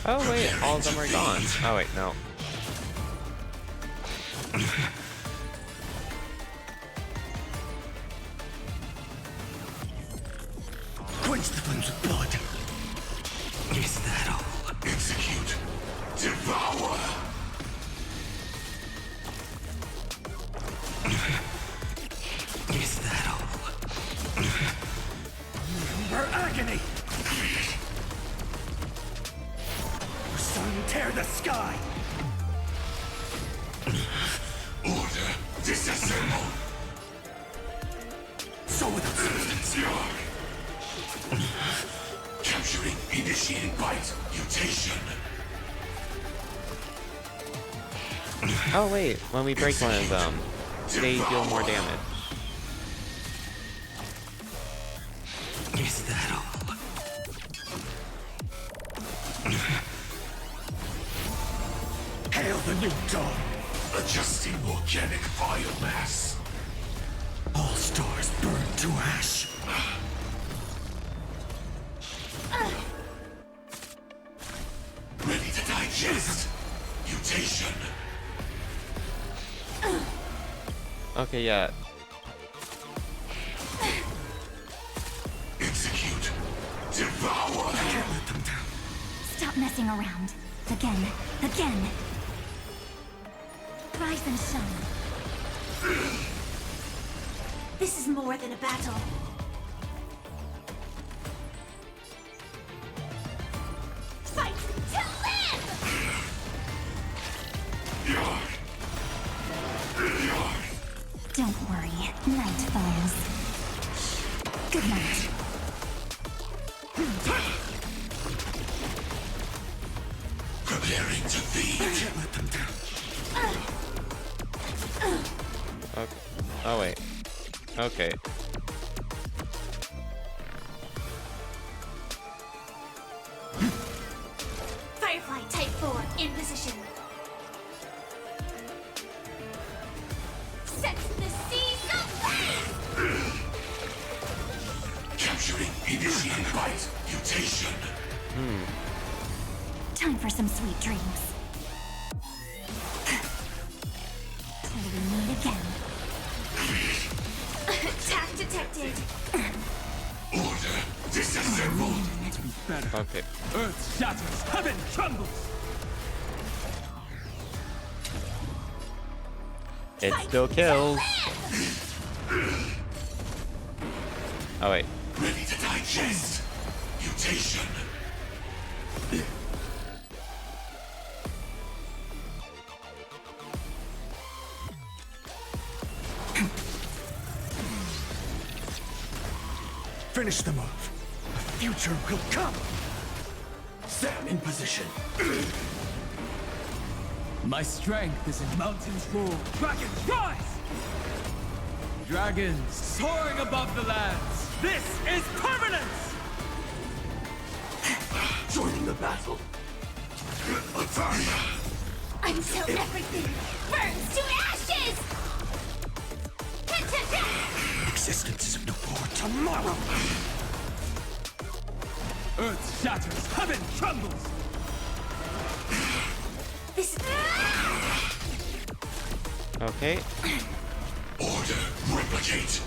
Oh wait, all of them are gone. Oh wait, no. Quench the flames with blood. Is that all? Execute. Devour. Is that all? Remember agony. Sun tear the sky. Order. Disassemble. So without substance. Capturing. Initiating bite. Mutation. Oh wait, when we break one of them, they deal more damage. Is that all? Hail the new dawn. Adjusting organic biomass. All stars burn to ash. Ready to digest. Mutation. Okay, yeah. Execute. Devour. I can't let them down. Stop messing around. Again. Again. Rise and shine. This is more than a battle. Fight to live! Don't worry. Night falls. Good night. Preparing to feed. I can't let them down. Okay. Oh wait. Okay. Firefly Type 4 in position. Set the seas ablaze! Capturing. Initiating bite. Mutation. Time for some sweet dreams. Till we meet again. Attack detected. Order. Disassemble. To be better. Okay. Earth shatters, heaven trembles. It still kills. Oh wait. Ready to digest. Mutation. Finish them off. The future will come. Stand in position. My strength is in mountains roar. Dragons rise! Dragons soaring above the lands. This is permanence! Joining the battle. Until everything burns to ashes! Existence is of no more tomorrow. Earth shatters, heaven trembles. This Okay. Order. Replicate.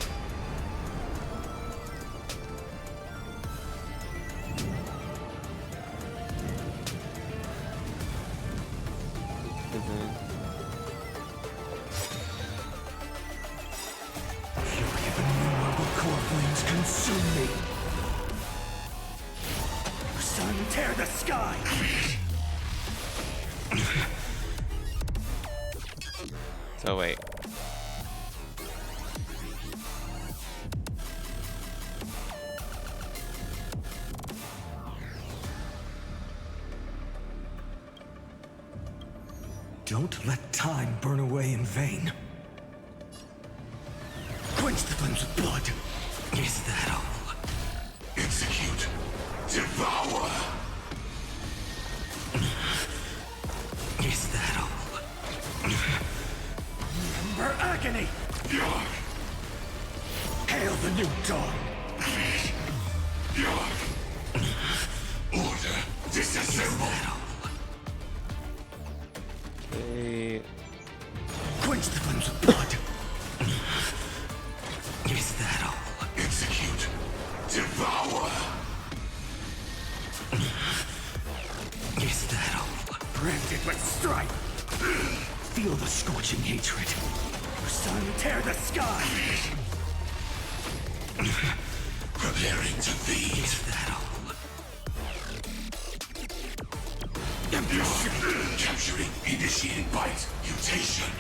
Fury of innumerable core flames consume me. Sun tear the sky. So wait. Don't let time burn away in vain. Quench the flames with blood. Is that all? Execute. Devour. Is that all? Remember agony. Hail the new dawn! Order, disassemble! Okay. Quench the flames of blood! Is that all? Execute, devour! Is that all? Branded with strife! Feel the scorching hatred. Your sun tear the sky! Preparing to feed. Is that all? Capturing, initiating bite, mutation.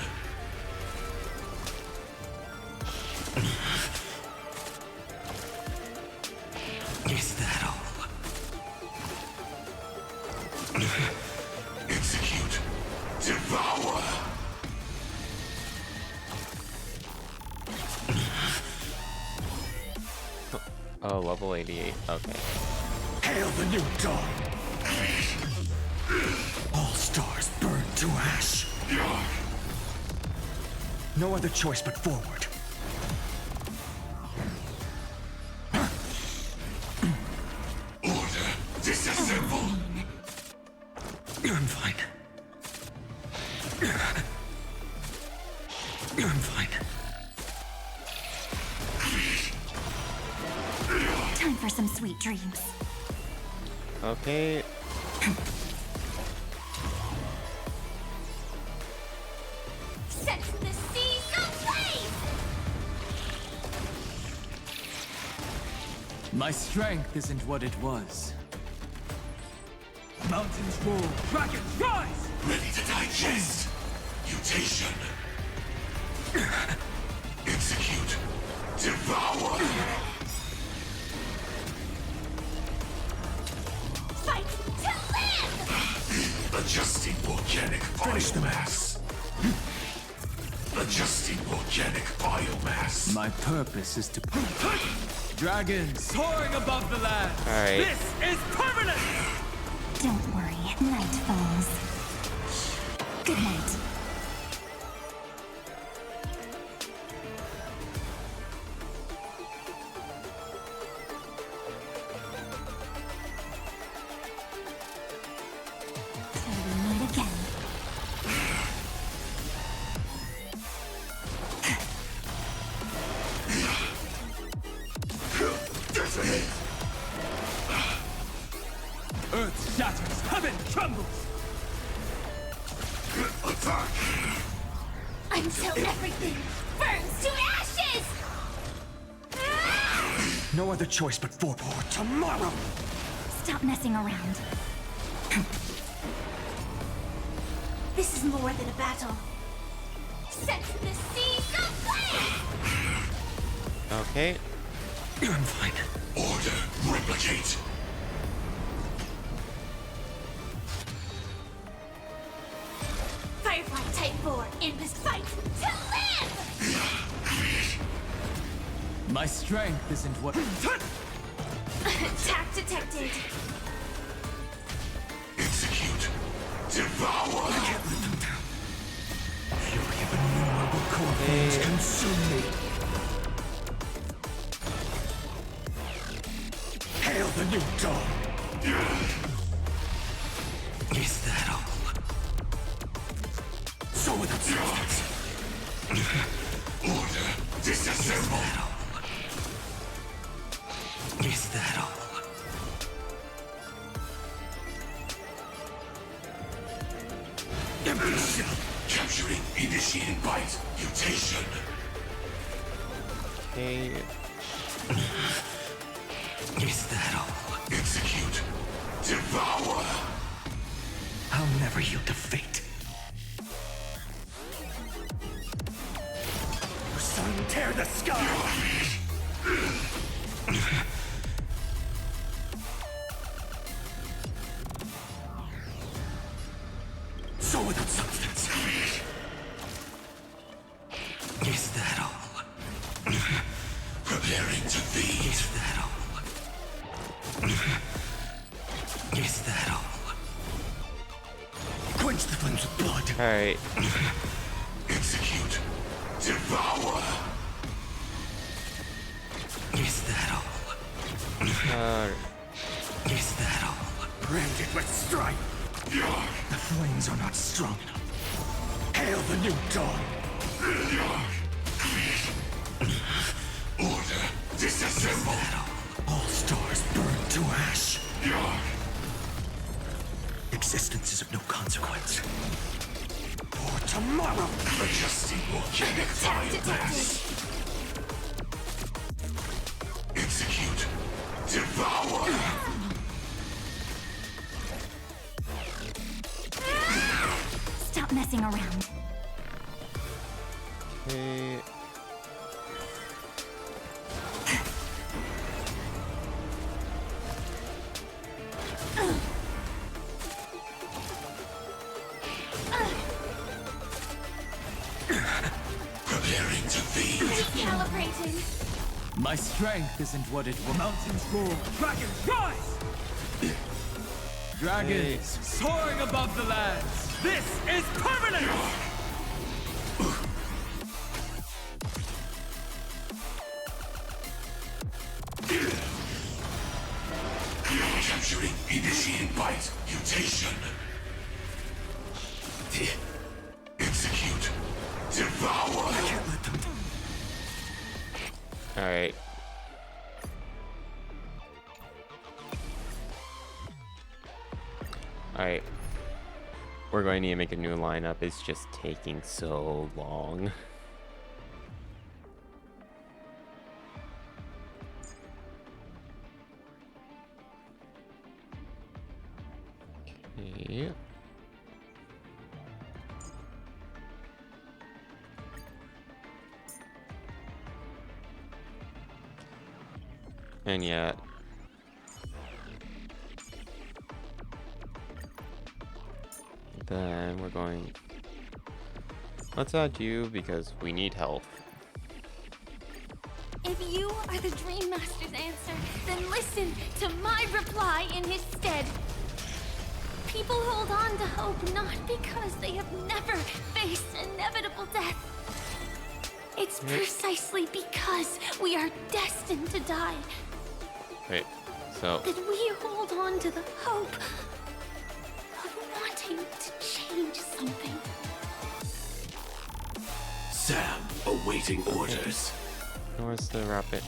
Is that all? Execute, devour. Oh, level 88. Okay. Hail the new dawn! All stars burn to ash. No other choice but forward. Order, disassemble. I'm fine. I'm fine. Time for some sweet dreams. Okay. Set the seas ablaze! My strength isn't what it was. Mountains roll, dragons rise! Ready to digest. Mutation. Execute, devour. Fight to live! Adjusting organic biomass. Adjusting organic biomass. My purpose is to dragons soaring above the land. All right. This is permanent. Don't worry, night falls. Good night. Till we meet again. Earth shatters, heaven trembles. Attack. Until everything burns to ashes! No other choice but forward tomorrow! Stop messing around. This is more than a battle. Set the seas ablaze! Okay. I'm fine. Order, replicate. Firefly Type 4, Impus fight to live! My strength isn't what. Attack detected. Execute, devour. I can't let them down. Fury of innumerable corpses consume me. Hail the new dawn! Is that all? So without substance. Order, disassemble. Is that all? Empty shell. Capturing, initiating bite, mutation. Okay. Is that all? Execute, devour. I'll never yield to fate. Your sun tear the sky! So without substance. Is that all? Preparing to feed. Is that all? Is that all? Quench the flames of blood. All right. Execute, Devour! Is that all? Is that all? Branded with strife! The flames are not strong enough. Hail the new dawn! Order, disassemble! All stars burn to ash. Existence is of no consequence. For tomorrow! Adjusting volcanic biomass. Execute. Devour! Stop messing around. Okay. Preparing to feed. Recalibrating. My strength isn't what it was. Mountains roar, dragons rise! Dragons soaring above the lands. This is permanent! Capturing initiating bite mutation. Execute. Devour. I can't let them. All right. All right. We're going to need to make a new lineup. It's just taking so long. Okay. And yet, then we're going, let's add you because we need health. If you are the Dream Master's answer, then listen to my reply in his stead. People hold on to hope not because they have never faced inevitable death. It's precisely because we are destined to die Wait, so that we hold on to the hope of wanting to change something. Sam, awaiting orders. where's the rapid?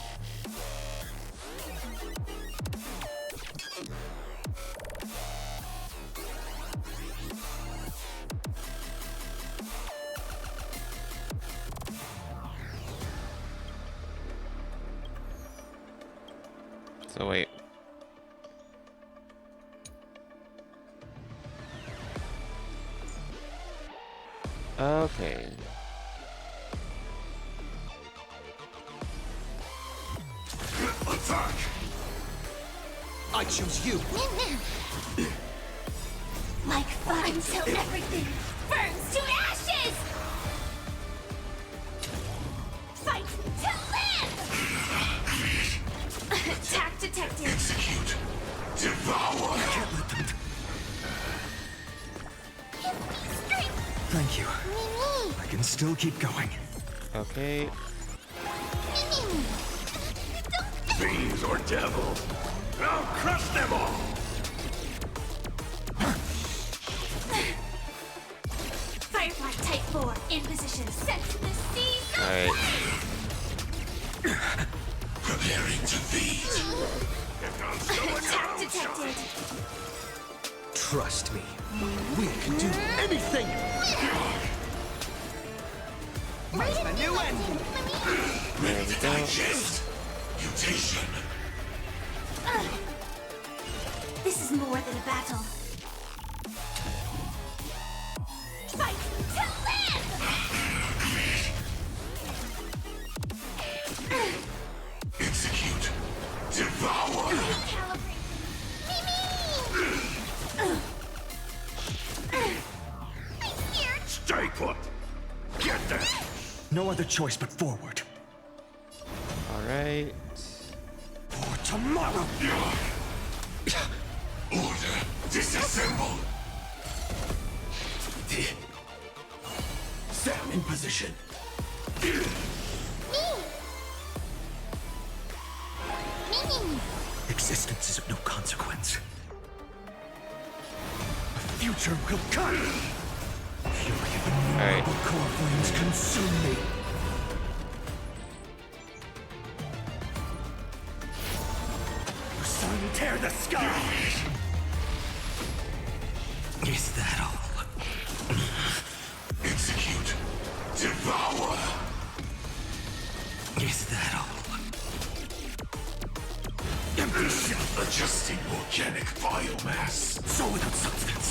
So wait. Okay. Attack! I choose you. Like fire until everything burns to ashes! Fight to live! Attack detected! Execute. Devour! I can't let them. Thank you. I can still keep going. Okay. Fiends or devil, I'll crush them all! Firefly Type 4 in position. Set to the sea. Alright. Preparing to feed. Attack detected. Trust me. We can do anything. Where's the new engine? Ready to digest. Mutation. This is more than a battle. Fight to live! Execute. Devour. Stay put. Get there. No other choice but forward. Alright. For tomorrow. Order. Disassemble. Sam in position. Existence is of no consequence. A future will come. Fury of innumerable core flames consume me. The sun tear the sky. Is that all? Execute. Devour. Is that all? Empty shell. Adjusting organic biomass. So without substance.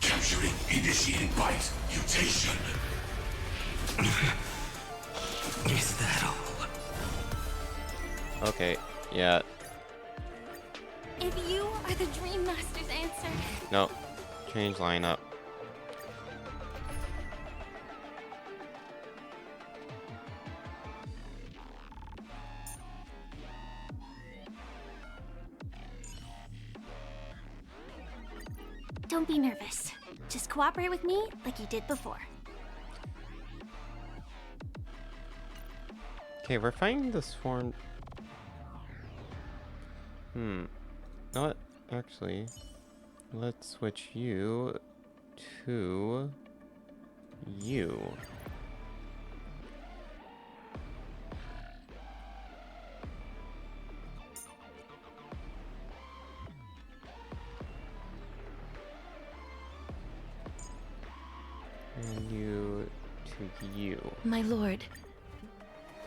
Capturing initiating bite. Mutation. Is that all? Okay, yeah. If you are the Dream Master's answer, No. Change lineup. Don't be nervous. Just cooperate with me like you did before. Okay, we're fighting the sworn. You know what? Actually, let's switch you to you. And you to you. my lord.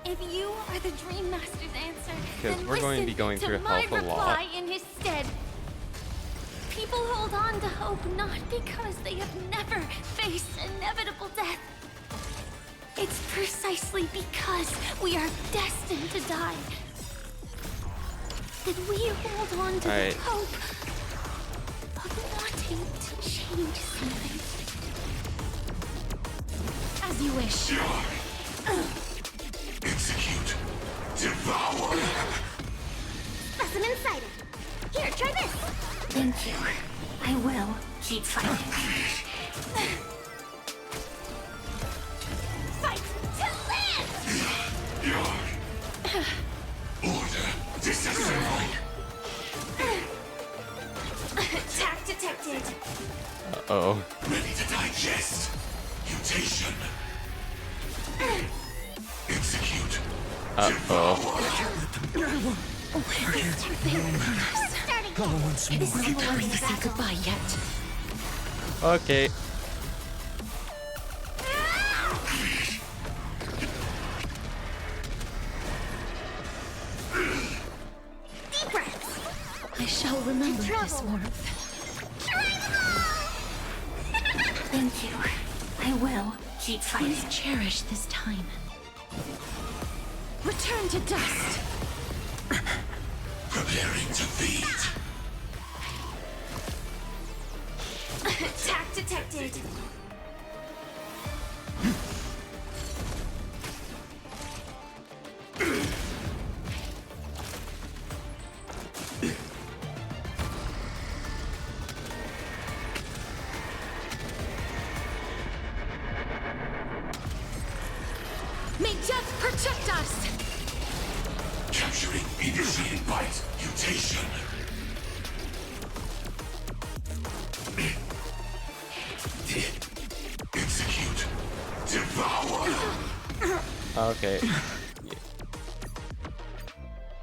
If you are the Dream Master's answer, Because then we're going to be listen going to through my health a lot. reply in his stead. People hold on to hope not because they have never faced inevitable death. It's precisely because we are destined to die that we hold on to the hope of wanting to change something. As you wish. Execute. Devour. Specimen sighted. Here, try this. Thank you. I will keep fighting. Fight to live! Order. Disassemble. Attack detected. Uh-oh. Ready to digest. Mutation. Execute. Once more. This is the time to say goodbye yet. Okay. Deep breaths. I shall remember this warmth. Thank you. I will keep fighting. Please cherish this time. Return to dust. Preparing to feed. Attack detected. May death protect us! Capturing initiating bite. Mutation. Execute. Devour. Okay.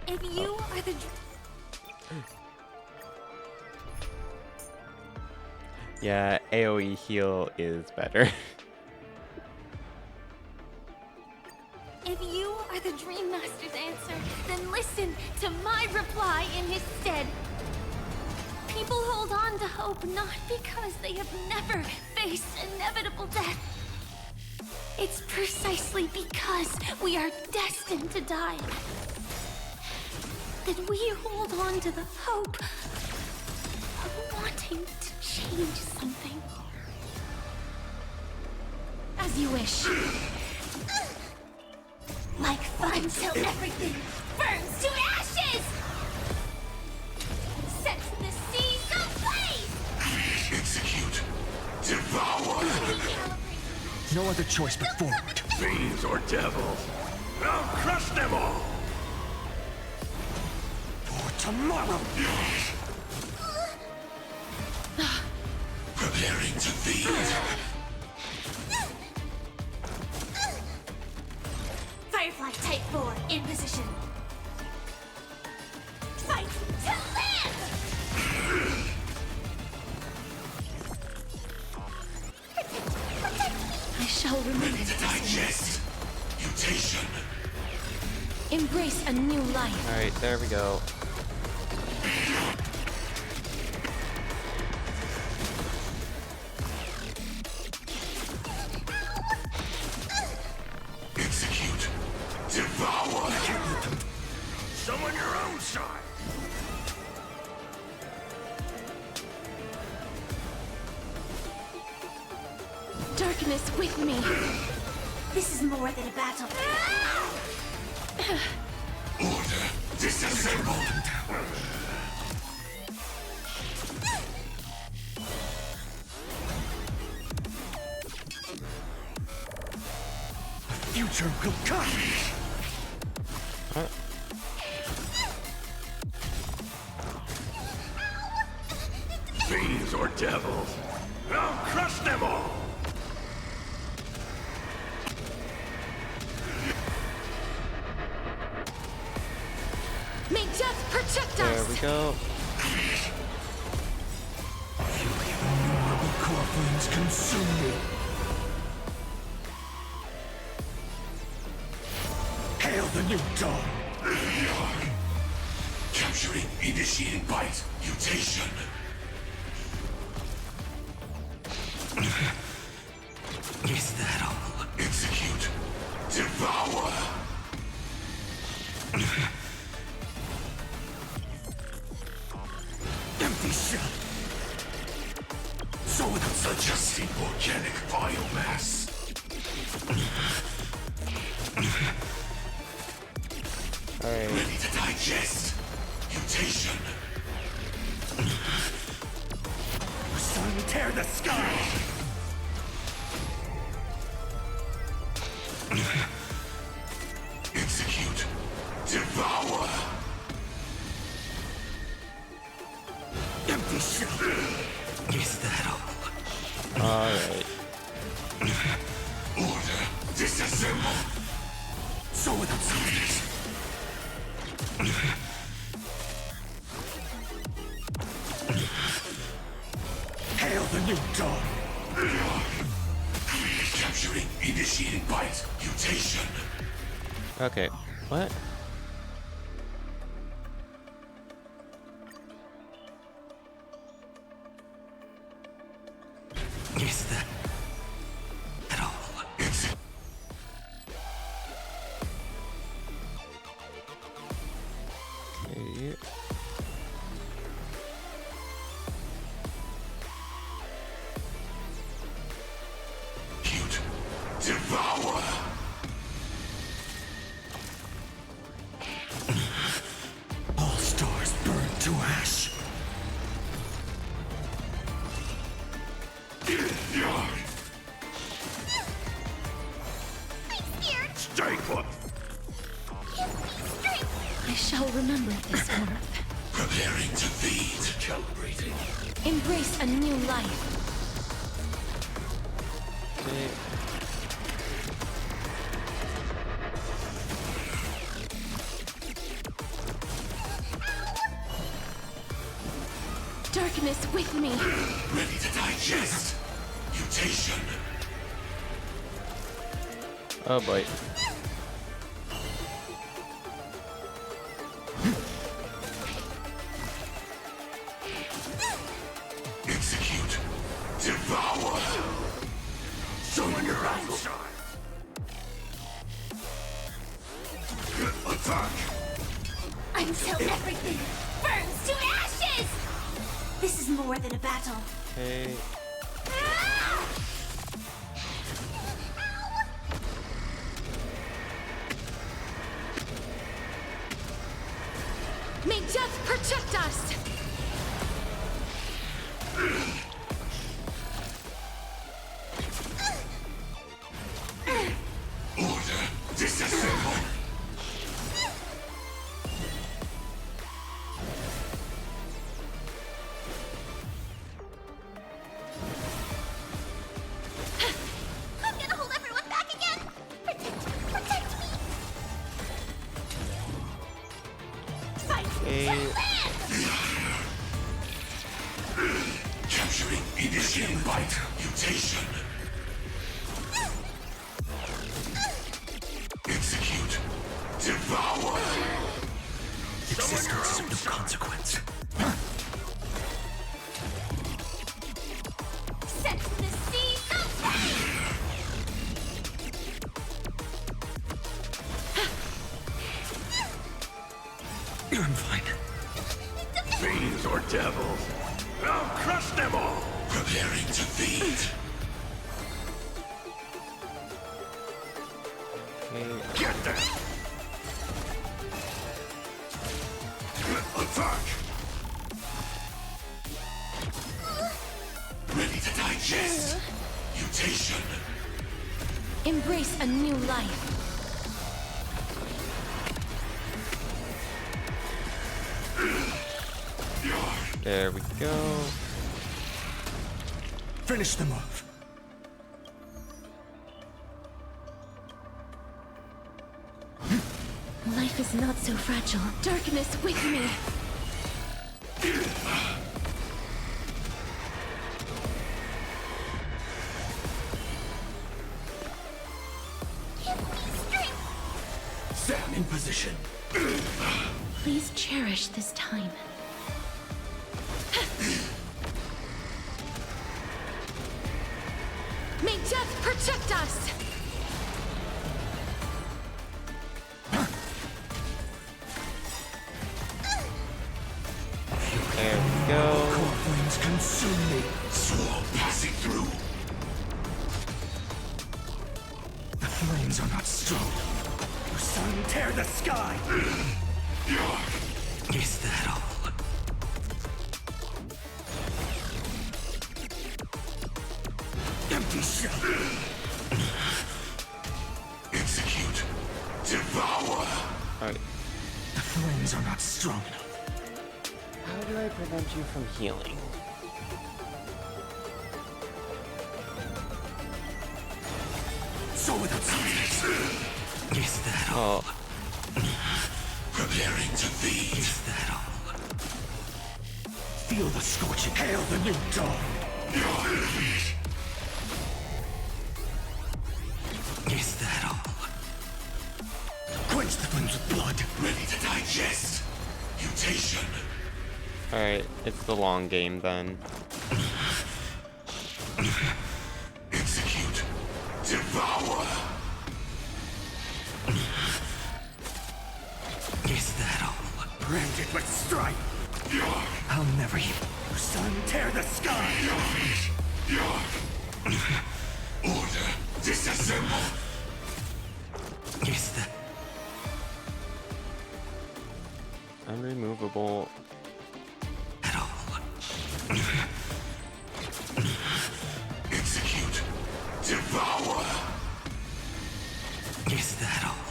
If you are the Yeah, AoE heal is better. If you are the Dream Master's answer, then listen to my reply in his stead. People hold on to hope not because they have never faced inevitable death. It's precisely because we are destined to die that we hold on to the hope of wanting to change something. As you wish. Like fun till everything burns to ashes! Set the seas ablaze! Execute. Devour. No other choice but forward. Fiends or devils, I'll crush them all! For tomorrow! Preparing to feed. Firefly Type 4 in position. Fight to live! I shall remember Ready to digest. Mutation. Embrace a new life. Alright, there we go. Execute. Devour. Summon your own side. Darkness with me. This is more than a battle. Order. Disassemble. Future will come! What? Fiends or devils, I'll crush them all! May death protect There us! we go. Innumerable core flames consume me. Hail the new dawn! Capturing initiating bite. Mutation. Is that all? Execute. Devour. Empty shell! So without Adjusting organic biomass. Alright. Ready to digest. Mutation. the sun tear the sky! Execute. Devour. Empty shell! Is that all? Alright. Order. Disassemble. So without substance. Hail the new dawn! Capturing initiating bite. Mutation. Okay. What? Is that at all? Okay. Execute. Devour. All stars burn to ash. Stay put. I shall remember this warmth. Preparing to feed. Calibrating. Embrace a new life. Okay. Darkness with me. Ready to digest. Mutation. Oh boy. Execute. Devour. Summon your own side. Attack. Until everything burns to ashes! This is more than a battle. Okay. May death protect us! Initiating bite. Mutation. Execute. Devour. Existence is of no consequence. Set the seas aflame! I'm fine. Fiends or devils. I'll crush them all. Preparing to feed. Get them. Attack. Ready to digest. Mutation. Embrace a new life. There we go. Finish the move. Life is not so fragile. Darkness with me. Sam in position. Please cherish this time. May death protect us! There we go. Core flames consume me. Swarm passing through. The flames are not strong. The sun tear the sky. Is that all? Empty shell. Execute. Devour. Alright. The flames are not strong enough. How do I prevent you from healing? So without substance. Is that all? Preparing to feed. Is that all? Feel the scorching. Hail the new dawn. Is that all? Quench the flames with blood. Ready to digest. Mutation. Alright, it's the long game then. Execute. Devour. Is that all? Branded with strife. I'll never heal. Sun tear the sky. Order. Disassemble. Is that Unremovable. at all? Execute. Devour. Is that all?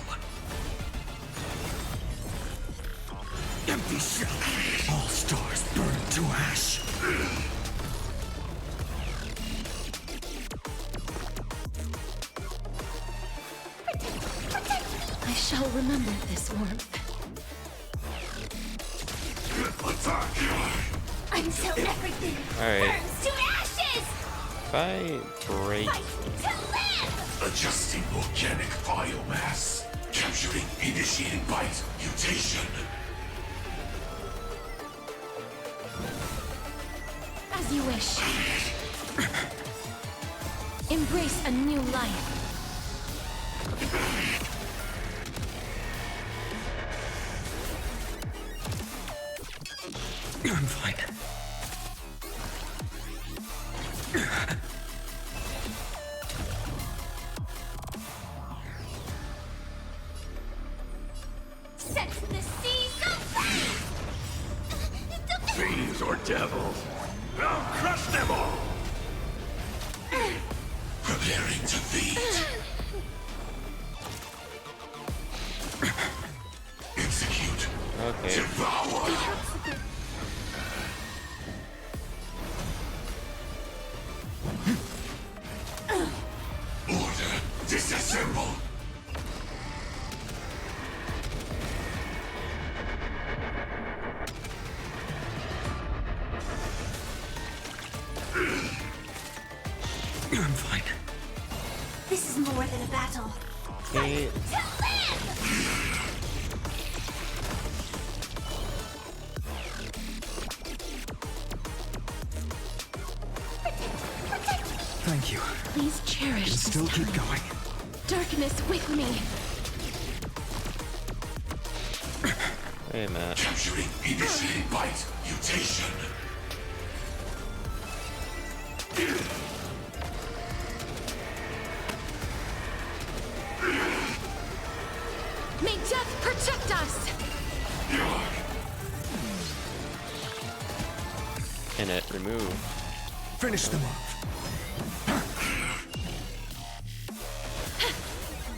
Empty shell. All stars burn to ash. I shall remember this warmth. Attack. Until everything Alright. burns to ashes! If I break. To live! Adjusting organic biomass. Capturing. Initiating bite. Mutation. As you wish. Embrace a new life. I'm fine. Set the seas aflame! Fiends or devils. I'll crush them all. Preparing to feed. Execute. Okay. Devour. Order. Disassemble. I'm fine. This is more than a battle. Okay. Thank you. Please cherish And this still keep time. going. Darkness with me. Wait a minute. Capturing initiating bite mutation. May death protect us! Can it remove? Finish them off.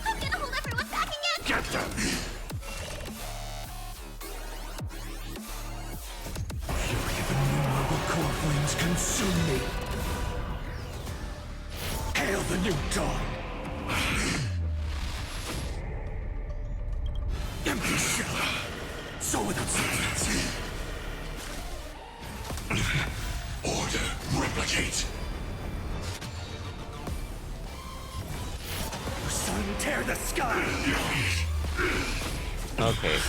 I'm gonna hold everyone back again! Get them! Fury of innumerable core flames consume me. Hail the new dawn! Empty shell! So without substance. Order, replicate. Sun, tear the sky! Okay.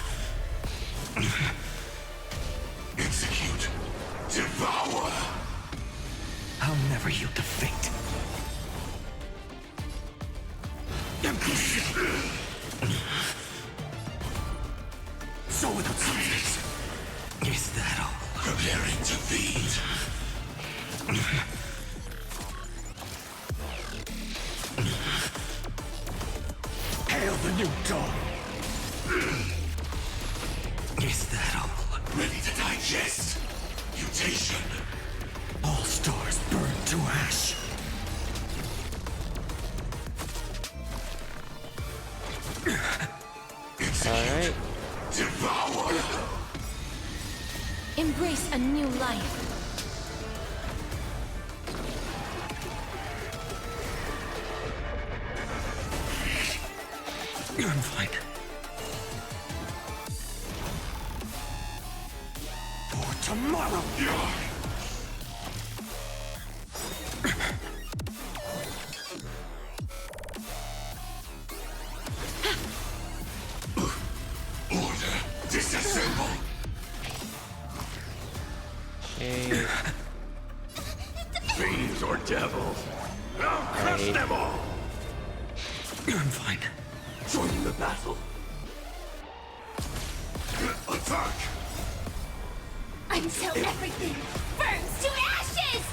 Execute. Devour. I'll never yield to fate. Empty shell! So without substance. Is that all? Preparing to feed. Hail the new dawn! Is that all? Ready to digest. Mutation. All stars burn to ash. Alright. Devour. Embrace a new life. I'm fine. For tomorrow! Order. Disassemble. Okay. Fiends or devils? I'll crush them all! I'm fine. Join the battle. Attack. Until everything burns to ashes!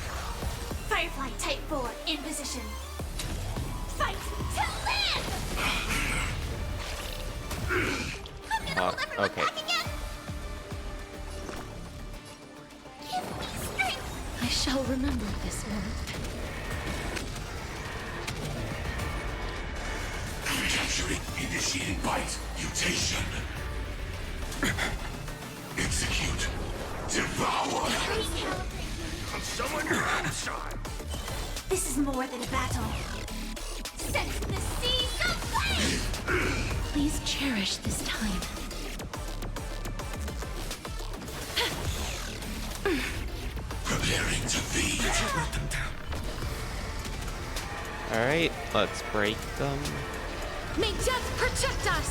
Firefly Type 4 in position. Fight to live! Okay. I shall remember this moment. Capturing initiating bite mutation. Execute. Devour. Someone your own side. This is more than a battle. Set the seas aflame! Please cherish this time. Preparing to feed. Let them down. Alright, let's break them. May death protect us!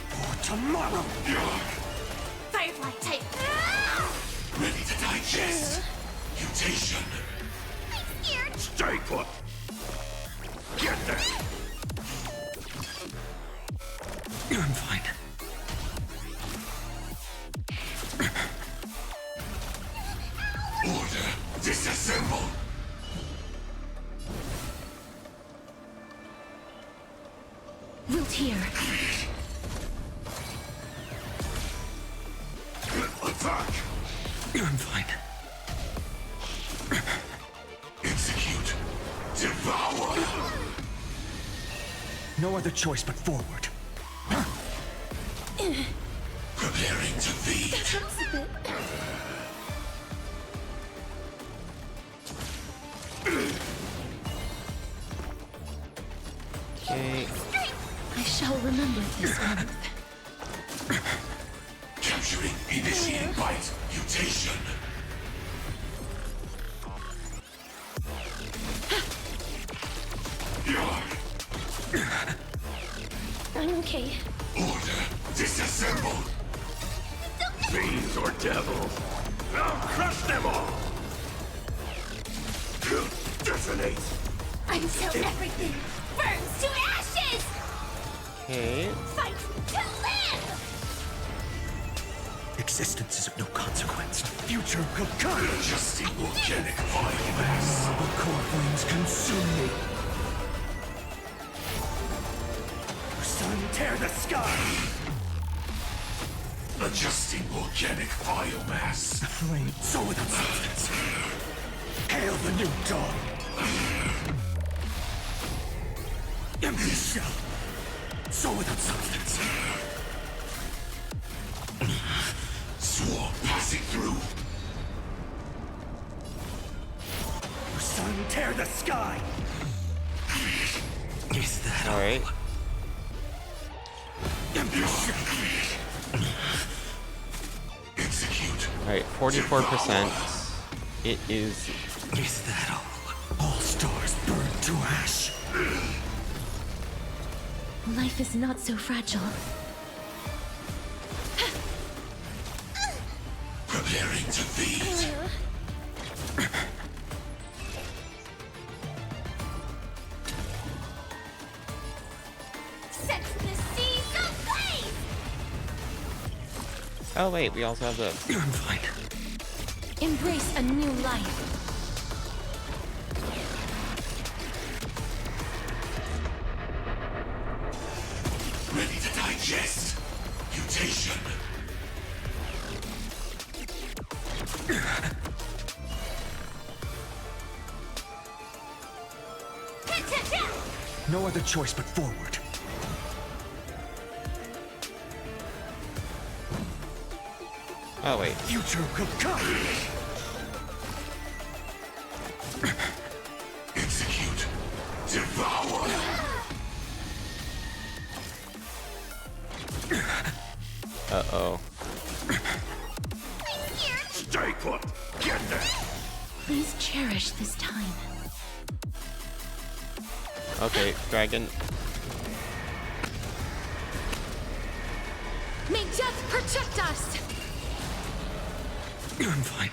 For tomorrow! Firefly Type. Ready to digest. Mutation. I'm scared. Stay put! Get there! I'm fine. Order. Disassemble. Wilt here. Attack. I'm fine. Execute. Devour. No other choice but forward. Preparing to feed. That hurts a bit. Okay. I shall remember this moment. Initiating bite. Mutation. I'm okay. Order. Disassemble. Fiends or devils. I'll crush them all. Detonate. Until everything burns to ashes! Okay. Fight to live! Existence is of no consequence. Future will come. Adjusting organic biomass. The core flames consume me. The sun tear the sky. Adjusting organic biomass. The flame, so without substance. Hail the new dawn. Empty shell, so without substance. Swarm passing through. The sun tear the sky. Is that all right? Empty shell. Execute. All right, 44%. It is. Is that all? All stars burn to ash. Life is not so fragile. Preparing to feed. Set the seas ablaze! Oh wait, we also have this. I'm fine. Embrace a new life. Ready to digest. Mutation. No other choice but forward. Oh wait. Future will come. Execute. Devour. Uh-oh. Stay put. Get there. Please cherish this time. Okay, dragon. May death protect us! I'm fine.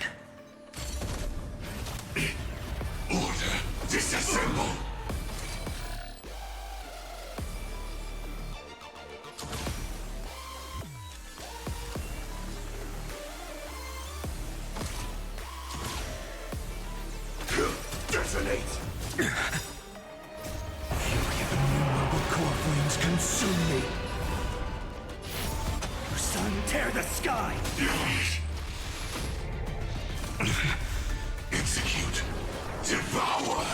Order. Disassemble. Detonate. Fury of innumerable core flames consume me. The sun tear the sky. Execute. Devour.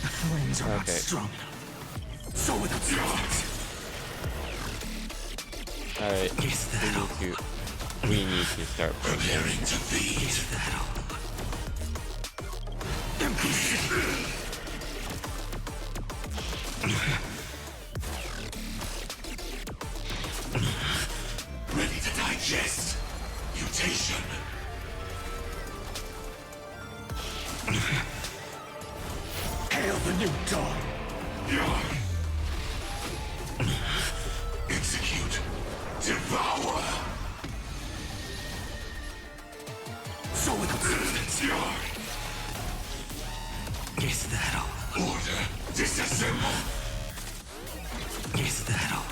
The flames are not Okay. strong enough. So without substance. All right. Is that all? We need to start Preparing to feed. Is that all? Empty shell. Ready to digest. Mutation. Hail the new dawn. Execute. Devour. So without substance. Is that all? Order. Disassemble. Is that all?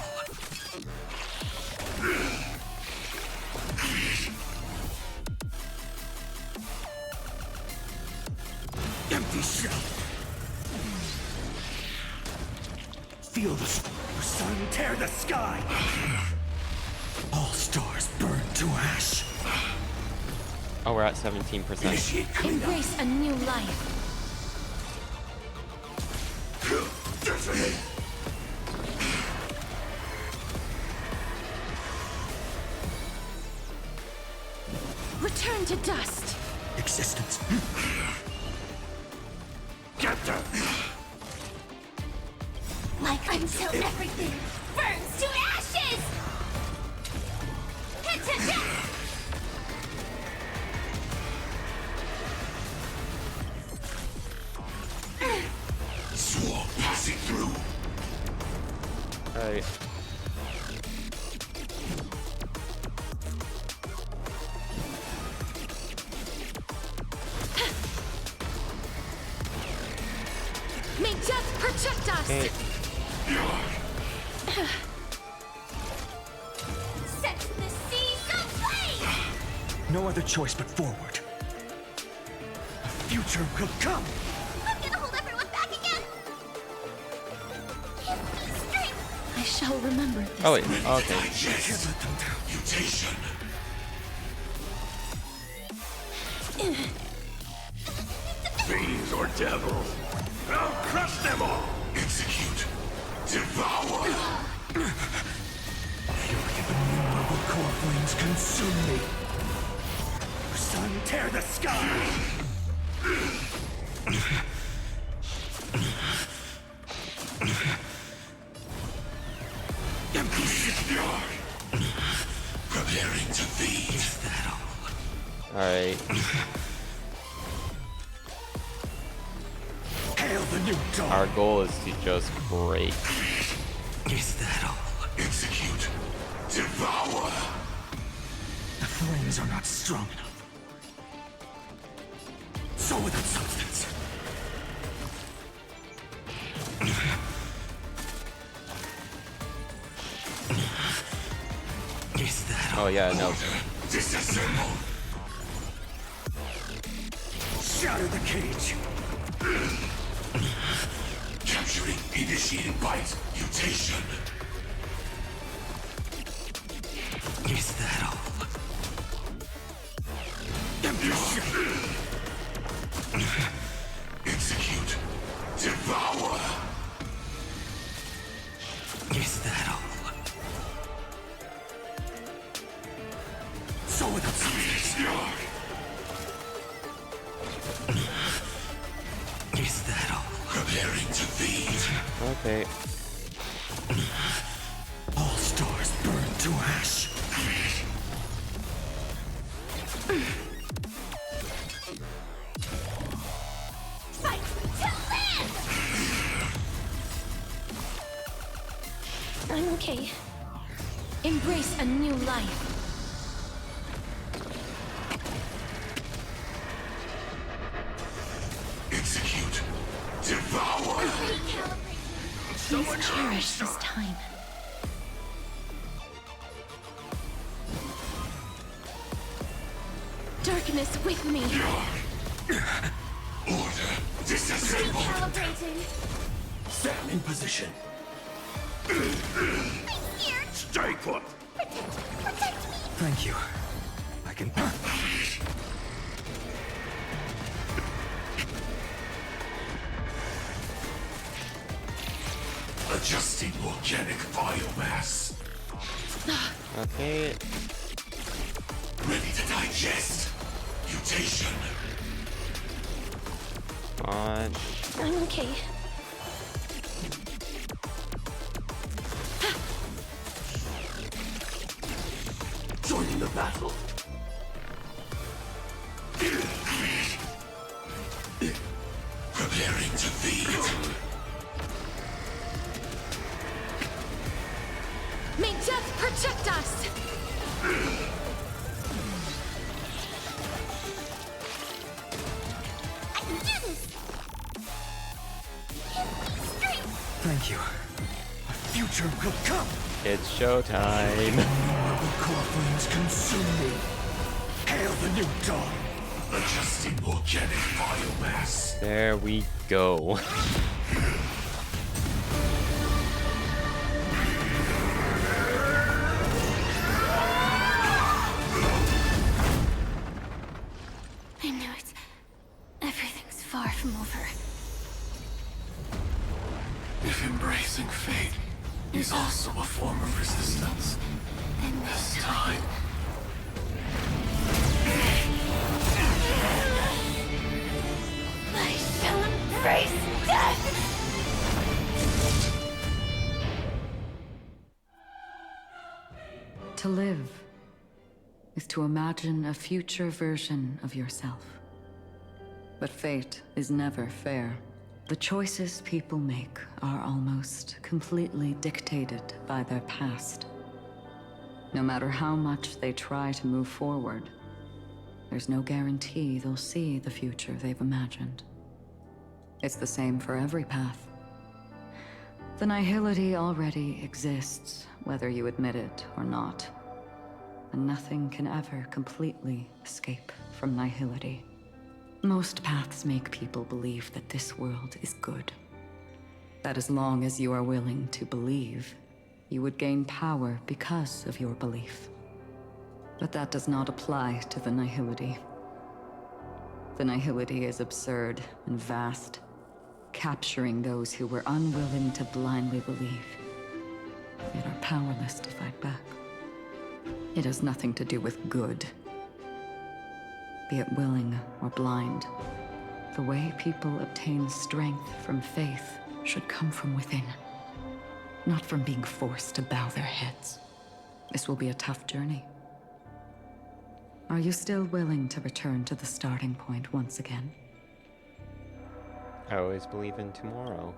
Empty shell. Feel the sun tear the sky. All stars burn to ash. Oh, we're at 17%. Initiate cleanup. Embrace a new life. Detonate. Return to dust. Existence. Get them. Like until everything burns to ashes! protect us! Okay. Set the seas ablaze! No other choice but forward. A future will come! I'm gonna hold everyone back again! Give me strength! I shall remember this. Oh wait. Okay. Digest. Mutation. Fiends or devils. I'll crush them all. Execute. Devour. Fury of innumerable core flames consume me. Sun, tear the sky! Empty shipyard. Preparing to feed. Is that all? All right. Hail the new dawn! Our goal is to just break. Is that all? Execute. Devour. The flames are not strong enough. So without substance. Is that Oh yeah, no. Disassemble. Shatter the cage. Capturing initiating bite. Mutation. Is that all? Execute. Devour. Is that all? So without substance. Is that all? Preparing to feed. Okay. All stars burn to ash. Fight to live! I'm okay. Embrace a new life. Execute. Devour. Please cherish this time. Darkness with me. Order. Disassemble. Recalibrating. Stand in position. Stay put. Protect me. Thank you. I can. Adjusting organic biomass. Okay. Ready to digest. Mutation. Come on. I'm okay. Joining the battle. Preparing to feed. May death protect us! I can do this! Thank you. A future will come! It's showtime. Innumerable core flames consume me. Hail the new dawn! Adjusting organic biomass. There we go. I knew it. Everything's far from over. If embracing fate is also a form of resistance, Then this time. I shall embrace death! To live is to imagine a future version of yourself. But fate is never fair. The choices people make are almost completely dictated by their past. No matter how much they try to move forward, there's no guarantee they'll see the future they've imagined. It's the same for every path. The nihility already exists, whether you admit it or not. And nothing can ever completely escape from nihility. Most paths make people believe that this world is good. That as long as you are willing to believe, you would gain power because of your belief. But that does not apply to the nihility. The nihility is absurd and vast, capturing those who were unwilling to blindly believe, yet are powerless to fight back. It has nothing to do with good. Be it willing or blind, the way people obtain strength from faith should come from within, not from being forced to bow their heads. This will be a tough journey. Are you still willing to return to the starting point once again? I always believe in tomorrow.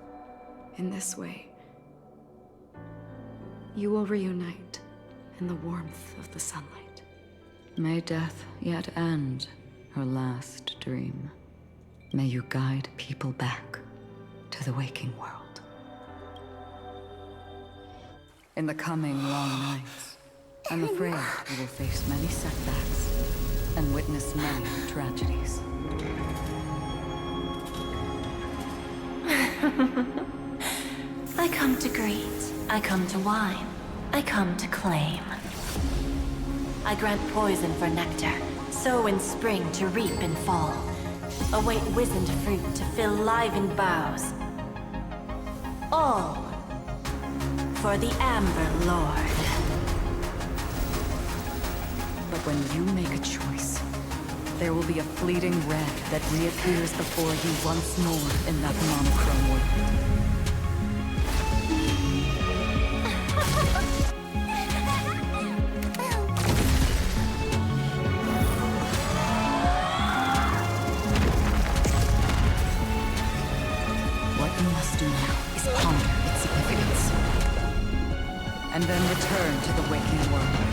In this way, you will reunite in the warmth of the sunlight. May death yet end her last dream. May you guide people back to the waking world. In the coming long nights, I'm afraid you will face many setbacks and witness many tragedies. I come to greet. I come to wine. I come to claim. I grant poison for nectar, sow in spring to reap in fall. Await wizened fruit to fill livened boughs. All for the Amber Lord. But when you make a choice, there will be a fleeting red that reappears before you once more in that monochrome world. What you must do now is ponder its significance, and then return to the waking world.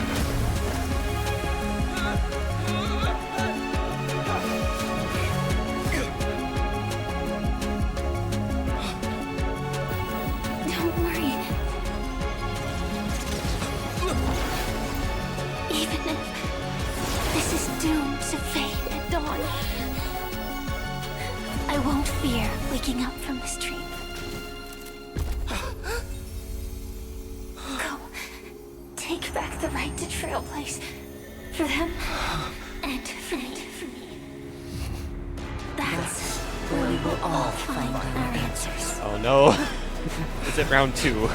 Waking up from this dream. Go. Take back the right to Trailblaze. For them, and for me. That's where we will all find our answers. Oh no. Is it round 2?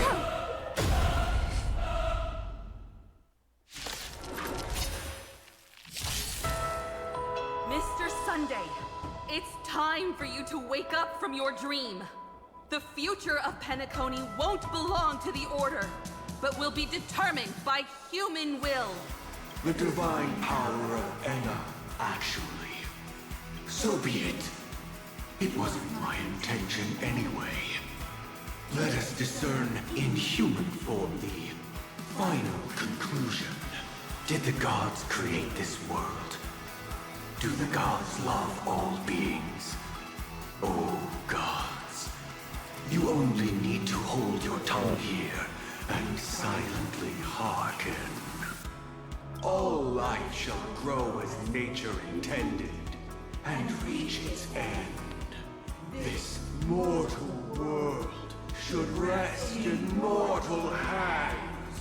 Mr. Sunday, it's time for you to wake up from your dream. The future of Penacony won't belong to the Order, but will be determined by human will. The divine power of Enna, actually. So be it. It wasn't my intention anyway. Let us discern in human form the final conclusion. Did the gods create this world? Do the gods love all beings? Oh, gods. You only need to hold your tongue here and silently hearken. All life shall grow as nature intended and reach its end. This mortal world should rest in mortal hands.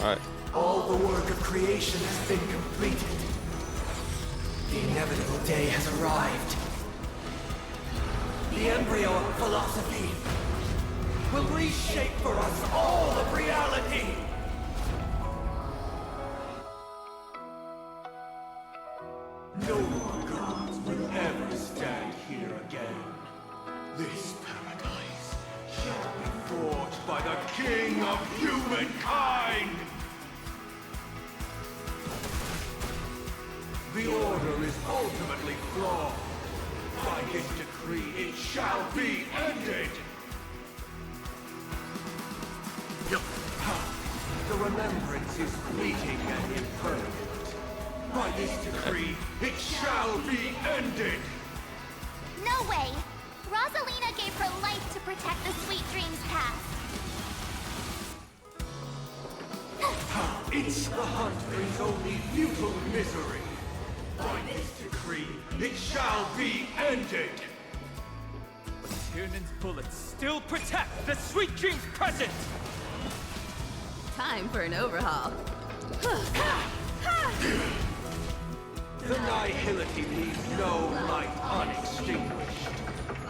Alright. All the work of creation has been completed. The inevitable day has arrived. The embryo of philosophy will reshape for us all of reality. No more gods will ever stand here again. This paradise shall be forged by the King of Humankind! The Order is ultimately flawed. By his decree, it shall be ended! The remembrance is fleeting and impermanent. By this decree, it shall be ended! No way! Rosalina gave her life to protect the Sweet Dreams path. It's the hunt brings only futile misery. By this decree, it shall be ended. But Tiernan's bullets still protect the Sweet Dreams Crescent! Time for an overhaul. The nihility leaves no light unextinguished.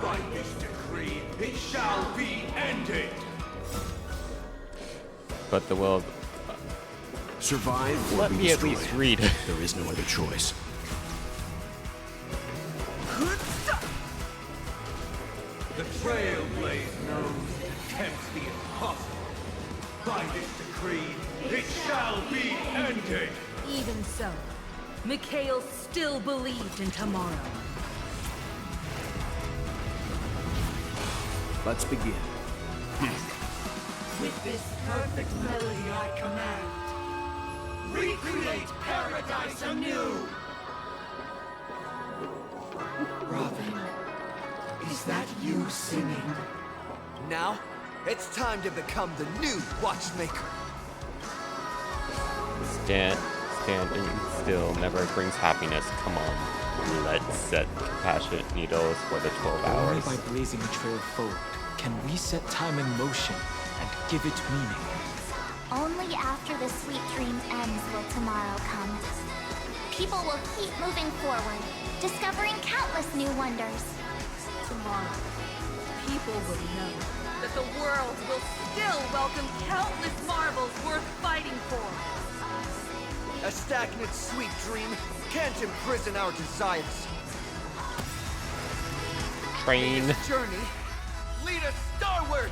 By this decree, it shall be ended. But the will. Survive or Let be me at destroyed. least read. There is no other choice. The Trailblaze knows it attempts the impossible. By this decree, it shall be ended. Even so, Mikhail still believed in tomorrow. Let's begin. With this perfect melody I command, recreate paradise anew! Robin, is that you singing? Now, it's time to become the new watchmaker. Standing still never brings happiness. Come on. Let's set compassionate needles for the 12 Only hours. by blazing a trail forward can we set time in motion and give it meaning. Only after the Sweet Dream ends will tomorrow come. People will keep moving forward, discovering countless new wonders. Tomorrow, people will know that the world will still welcome countless marvels worth fighting for. A stagnant sweet dream can't imprison our desires. Train. This journey, lead us starward!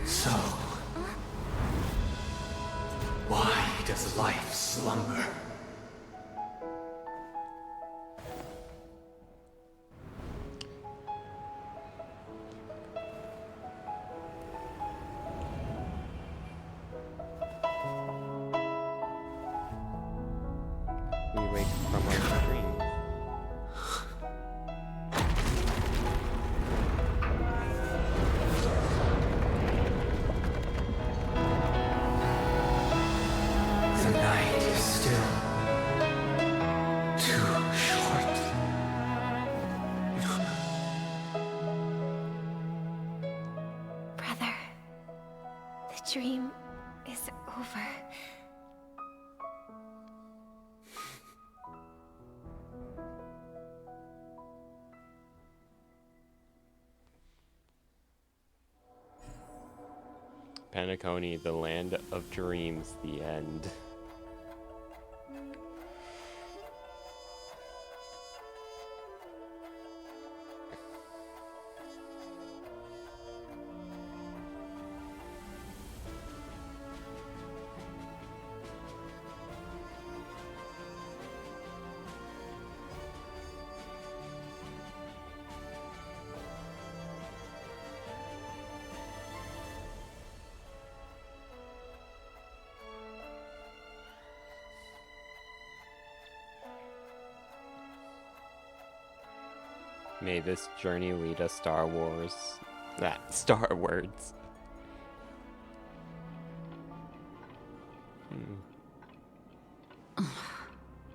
So, why does life slumber? We wake from our dreams. The night is still too short. Brother, the dream is over. Penacony, the land of dreams, the end. May this journey lead us Star Wars. Star Words.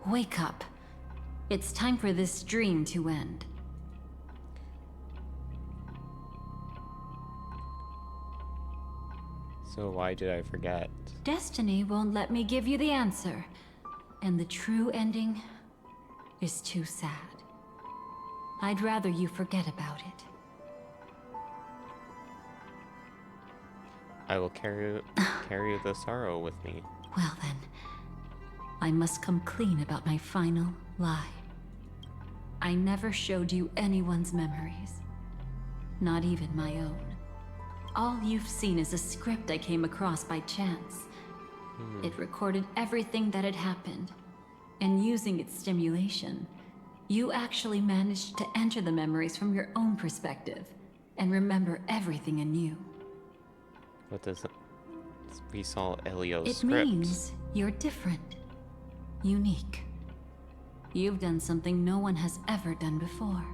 Wake up. It's time for this dream to end. So why did I forget? Destiny won't let me give you the answer. And the true ending is too sad. I'd rather you forget about it. I will carry the sorrow with me. Well then, I must come clean about my final lie. I never showed you anyone's memories. Not even my own. All you've seen is a script I came across by chance. It recorded everything that had happened. And using its stimulation, you actually managed to enter the memories from your own perspective and remember everything anew. What does it? We saw Elio's It script. means you're different. Unique. You've done something no one has ever done before.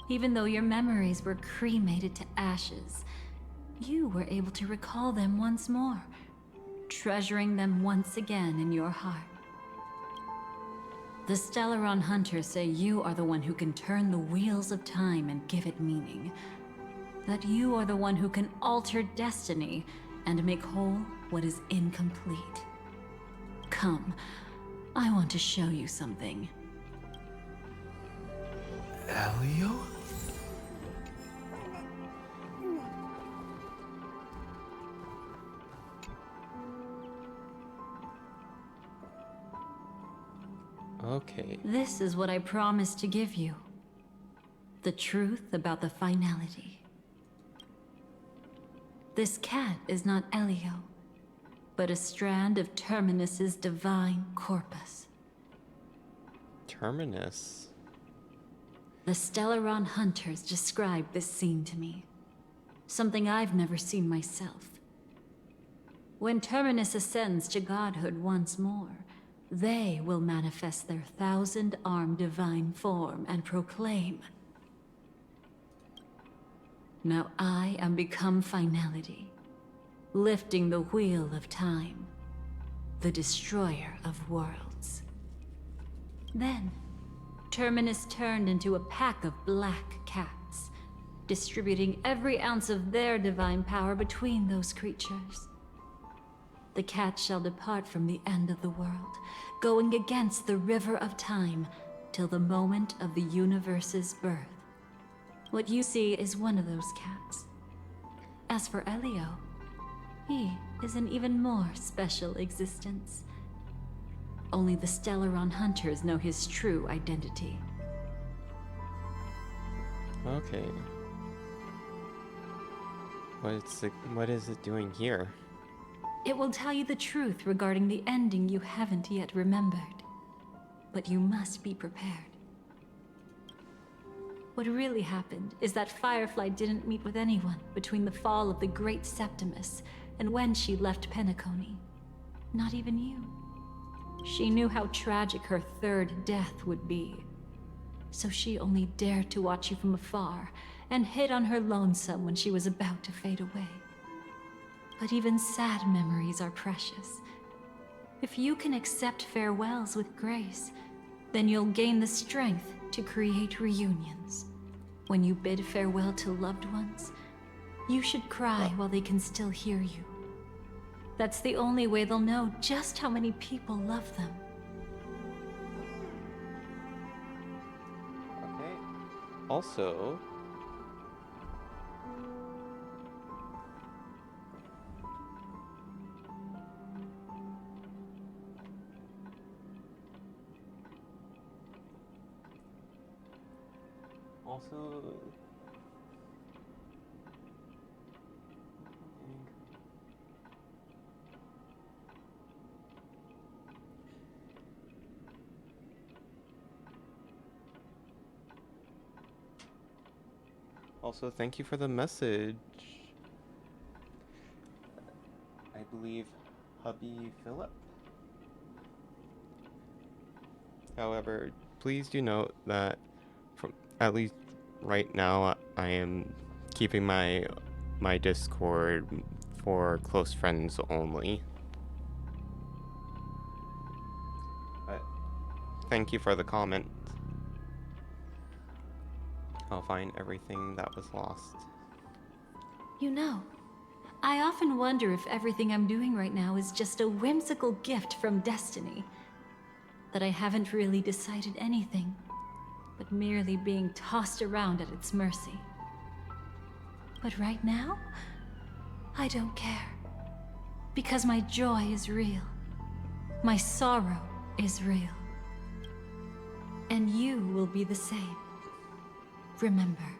Even though your memories were cremated to ashes, you were able to recall them once more, treasuring them once again in your heart. The Stellaron Hunters say you are the one who can turn the wheels of time and give it meaning. That you are the one who can alter destiny and make whole what is incomplete. Come, I want to show you something. Elio? Okay. This is what I promised to give you. The truth about the finality. This cat is not Elio, but a strand of Terminus's divine corpus. Terminus? The Stellaron Hunters described this scene to me. Something I've never seen myself. When Terminus ascends to godhood once more, they will manifest their 1,000-armed divine form and proclaim, "Now I am become finality, lifting the wheel of time, the destroyer of worlds." Then, Terminus turned into a pack of black cats, distributing every ounce of their divine power between those creatures. The cats shall depart from the end of the world, going against the river of time till the moment of the universe's birth. What you see is one of those cats. As for Elio, he is an even more special existence. Only the Stellaron Hunters know his true identity. Okay. What is it doing here? It will tell you the truth regarding the ending you haven't yet remembered. But you must be prepared. What really happened is that Firefly didn't meet with anyone between the fall of the Great Septimus and when she left Penacony. Not even you. She knew how tragic her third death would be. So she only dared to watch you from afar and hid on her lonesome when she was about to fade away. But even sad memories are precious. If you can accept farewells with grace, then you'll gain the strength to create reunions. When you bid farewell to loved ones, you should cry while they can still hear you. That's the only way they'll know just how many people love them. Okay. Also, also thank you for the message. I believe Hubby Philip. However, please do note that from at least right now I am keeping my Discord for close friends only. But thank you for the comment. I'll find everything that was lost. You know, I often wonder if everything I'm doing right now is just a whimsical gift from destiny. That I haven't really decided anything, but merely being tossed around at its mercy. But right now, I don't care. Because my joy is real. My sorrow is real. And you will be the same. Remember,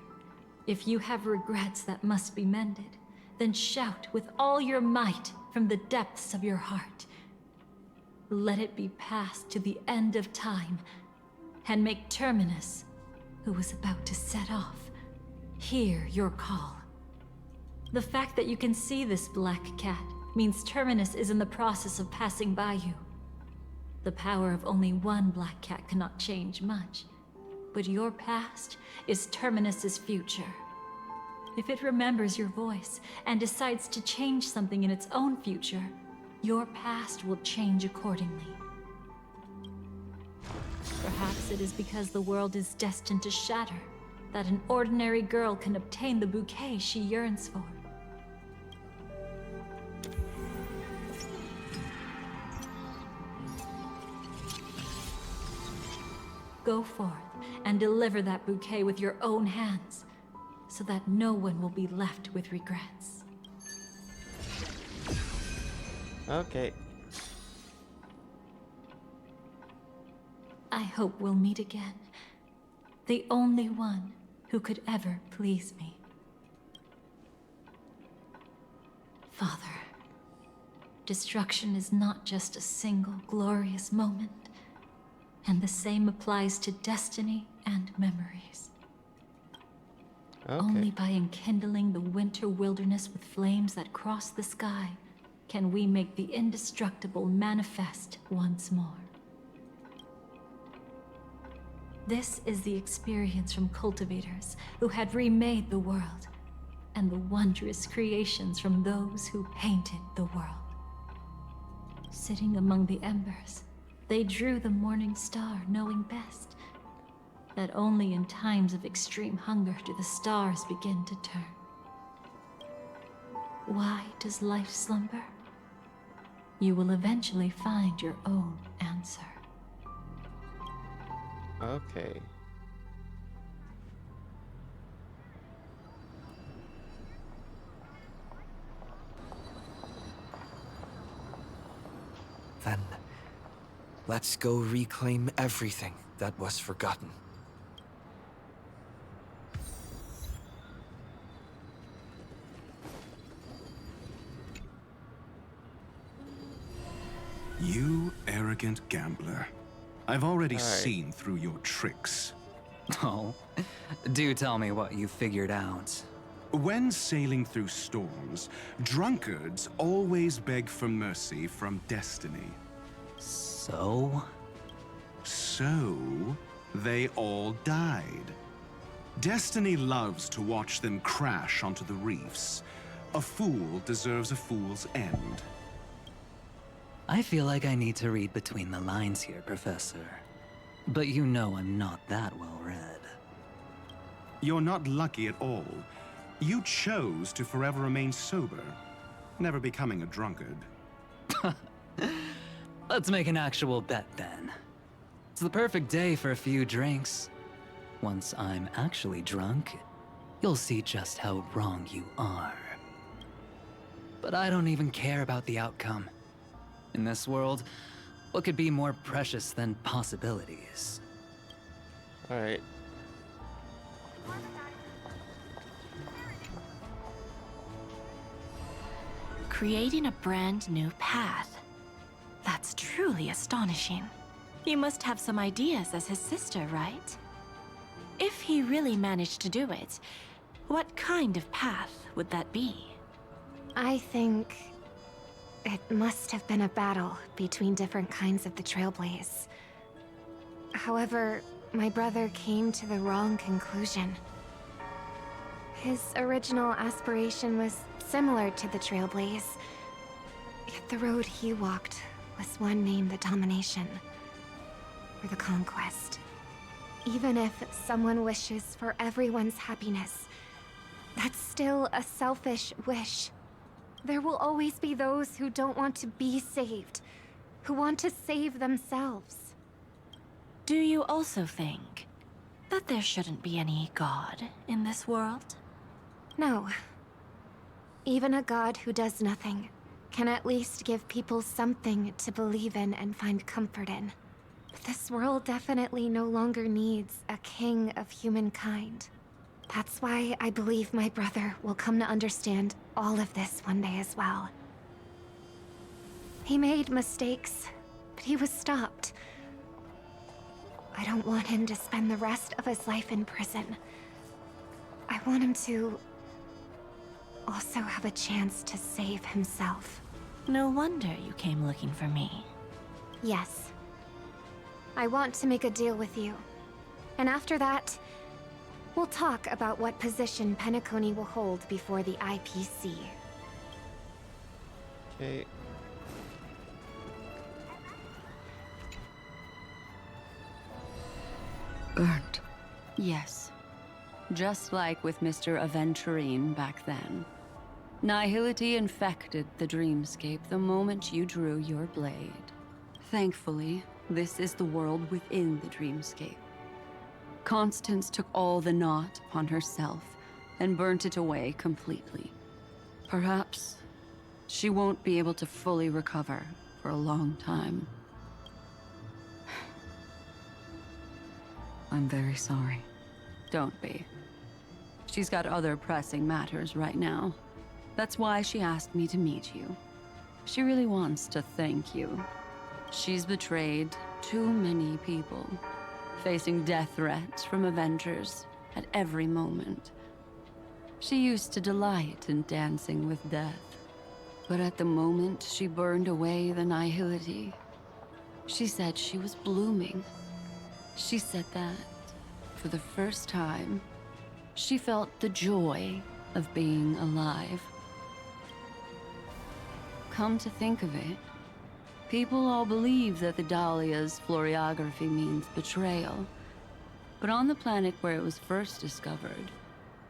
if you have regrets that must be mended, then shout with all your might from the depths of your heart. Let it be passed to the end of time, and make Terminus, who was about to set off, hear your call. The fact that you can see this black cat means Terminus is in the process of passing by you. The power of only one black cat cannot change much, but your past is Terminus's future. If it remembers your voice and decides to change something in its own future, your past will change accordingly. Perhaps it is because the world is destined to shatter that an ordinary girl can obtain the bouquet she yearns for. Go forth and deliver that bouquet with your own hands, so that no one will be left with regrets. Okay. I hope we'll meet again. The only one who could ever please me. Father, destruction is not just a single glorious moment, and the same applies to destiny and memories. Okay. Only by enkindling the winter wilderness with flames that cross the sky can we make the indestructible manifest once more. This is the experience from cultivators who had remade the world, and the wondrous creations from those who painted the world. Sitting among the embers, they drew the morning star, knowing best that only in times of extreme hunger do the stars begin to turn. Why does life slumber? You will eventually find your own answer. Okay. Then, let's go reclaim everything that was forgotten. You arrogant gambler. I've already All right. seen through your tricks. Oh, do tell me what you figured out. When sailing through storms, drunkards always beg for mercy from destiny. So? So, they all died. Destiny loves to watch them crash onto the reefs. A fool deserves a fool's end. I feel like I need to read between the lines here, Professor. But you know I'm not that well read. You're not lucky at all. You chose to forever remain sober, never becoming a drunkard. Let's make an actual bet then. It's the perfect day for a few drinks. Once I'm actually drunk, you'll see just how wrong you are. But I don't even care about the outcome. In this world, what could be more precious than possibilities? All right. Creating a brand new path. That's truly astonishing. You must have some ideas as his sister, right? If he really managed to do it, what kind of path would that be? I think it must have been a battle between different kinds of the Trailblaze. However, my brother came to the wrong conclusion. His original aspiration was similar to the Trailblaze, yet the road he walked was one named the Domination, or the Conquest. Even if someone wishes for everyone's happiness, that's still a selfish wish. There will always be those who don't want to be saved, who want to save themselves. Do you also think that there shouldn't be any god in this world? No. Even a god who does nothing can at least give people something to believe in and find comfort in. But this world definitely no longer needs a king of humankind. That's why I believe my brother will come to understand all of this one day as well. He made mistakes, but he was stopped. I don't want him to spend the rest of his life in prison. I want him to also have a chance to save himself. No wonder you came looking for me. Yes. I want to make a deal with you. And after that, we'll talk about what position Penacony will hold before the IPC. Okay. Burnt. Yes. Just like with Mr. Aventurine back then. Nihility infected the dreamscape the moment you drew your blade. Thankfully, this is the world within the dreamscape. Constance took all the knot upon herself and burnt it away completely. Perhaps she won't be able to fully recover for a long time. I'm very sorry. Don't be. She's got other pressing matters right now. That's why she asked me to meet you. She really wants to thank you. She's betrayed too many people, facing death threats from Avengers at every moment. She used to delight in dancing with death, but at the moment she burned away the nihility, she said she was blooming. She said that, for the first time, she felt the joy of being alive. Come to think of it, people all believe that the Dahlia's floriography means betrayal. But on the planet where it was first discovered,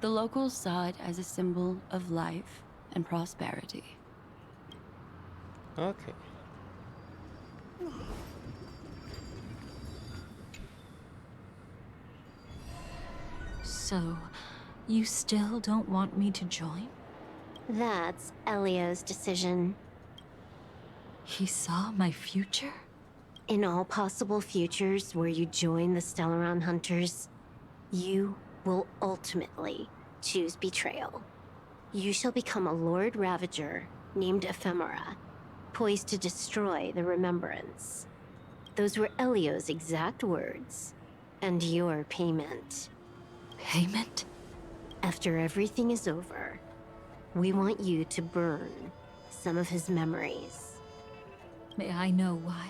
the locals saw it as a symbol of life and prosperity. Okay. So, you still don't want me to join? That's Elio's decision. He saw my future? In all possible futures where you join the Stellaron Hunters, you will ultimately choose betrayal. You shall become a Lord Ravager named Ephemera, poised to destroy the Remembrance. Those were Elio's exact words, and your payment. Payment? After everything is over, we want you to burn some of his memories. May I know why?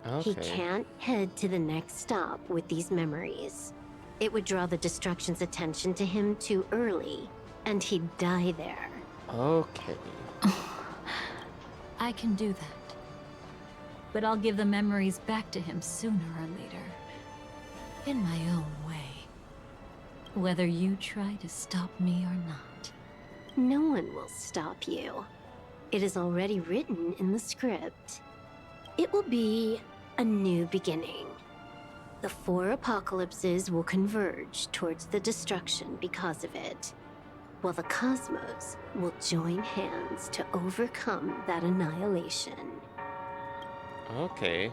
Okay. He can't head to the next stop with these memories. It would draw the Destruction's attention to him too early, and he'd die there. Okay. I can do that. But I'll give the memories back to him sooner or later. In my own way. Whether you try to stop me or not. No one will stop you. It is already written in the script. It will be a new beginning. The 4 apocalypses will converge towards the destruction because of it, while the cosmos will join hands to overcome that annihilation. Okay.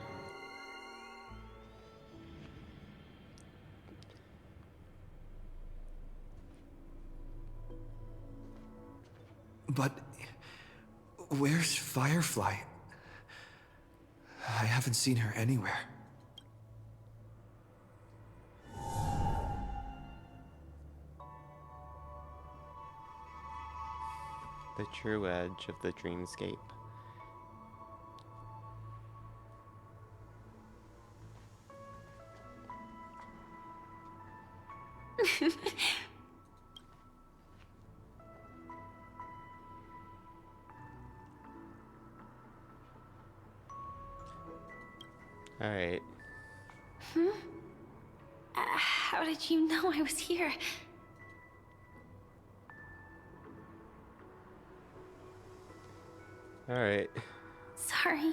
But where's Firefly? I haven't seen her anywhere. The true edge of the dreamscape. Alright. How did you know I was here? Alright. Sorry.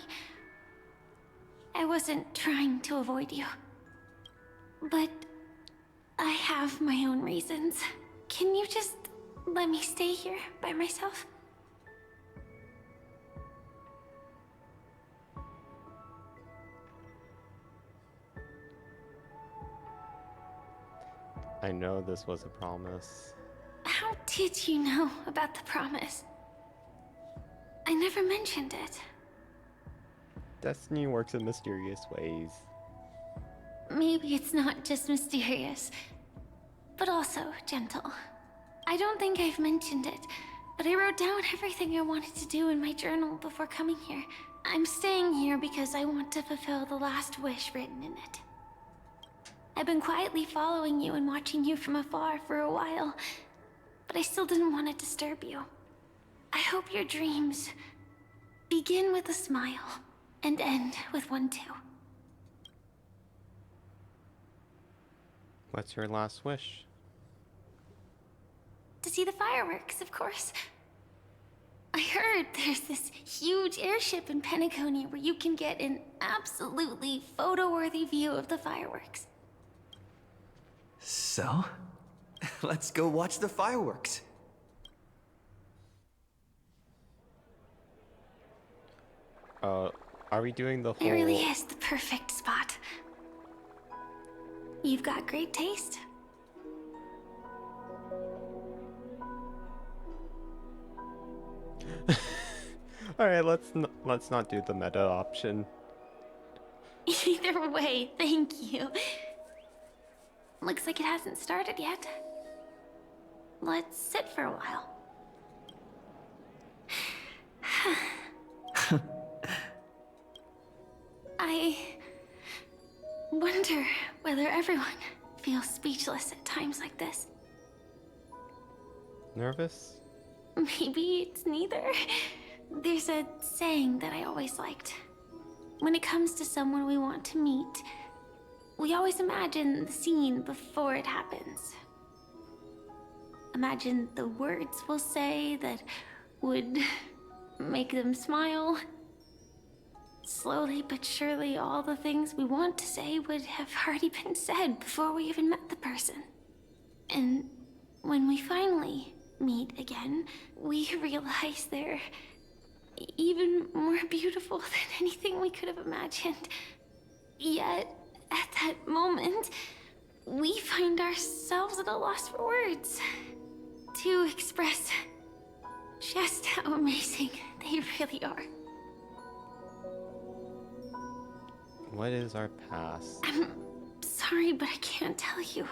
I wasn't trying to avoid you. But I have my own reasons. Can you just let me stay here by myself? I know this was a promise. How did you know about the promise? I never mentioned it. Destiny works in mysterious ways. Maybe it's not just mysterious, but also gentle. I don't think I've mentioned it, but I wrote down everything I wanted to do in my journal before coming here. I'm staying here because I want to fulfill the last wish written in it. I've been quietly following you and watching you from afar for a while, but I still didn't want to disturb you. I hope your dreams begin with a smile and end with one too. What's your last wish? To see the fireworks, of course. I heard there's this huge airship in Penacony where you can get an absolutely photo-worthy view of the fireworks. So, let's go watch the fireworks. Are we doing the whole... It really is the perfect spot. You've got great taste. Alright, let's not do the meta option. Either way, thank you. Looks like it hasn't started yet. Let's sit for a while. I wonder whether everyone feels speechless at times like this. Nervous? Maybe it's neither. There's a saying that I always liked. When it comes to someone we want to meet, we always imagine the scene before it happens. Imagine the words we'll say that would make them smile. Slowly but surely, all the things we want to say would have already been said before we even met the person. And when we finally meet again, we realize they're even more beautiful than anything we could have imagined. Yet, at that moment, we find ourselves at a loss for words to express just how amazing they really are. What is our past? I'm sorry, but I can't tell you.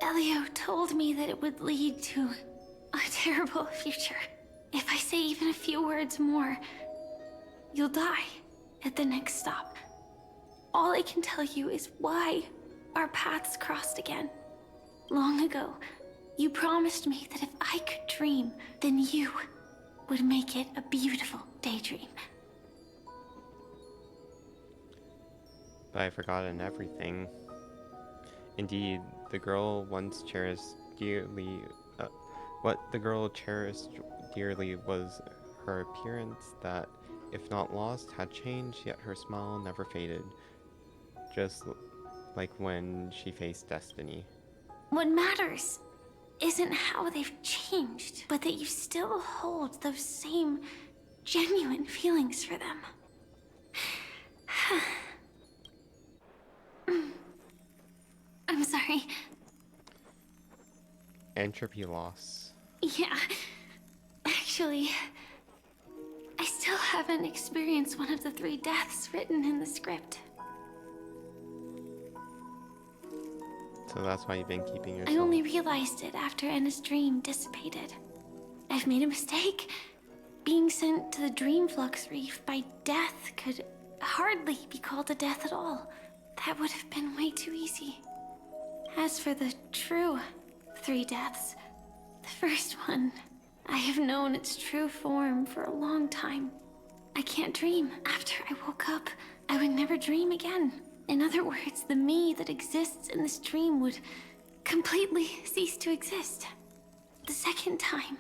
Elio told me that it would lead to a terrible future. If I say even a few words more, you'll die at the next stop. All I can tell you is why our paths crossed again. Long ago, you promised me that if I could dream, then you would make it a beautiful daydream. But I've forgotten everything. Indeed, the girl once cherished dearly... what the girl cherished dearly was her appearance that, if not lost, had changed, yet her smile never faded. Just like when she faced destiny. What matters isn't how they've changed, but that you still hold those same genuine feelings for them. I'm sorry. Entropy loss. Yeah. Actually, I still haven't experienced one of the 3 deaths written in the script. So that's why you've been keeping yourself... I only realized it after Anna's dream dissipated. I've made a mistake. Being sent to the Dream Flux Reef by death could hardly be called a death at all. That would have been way too easy. As for the true 3 deaths, the first one, I have known its true form for a long time. I can't dream. After I woke up, I would never dream again. In other words, the me that exists in this dream would completely cease to exist. The second time,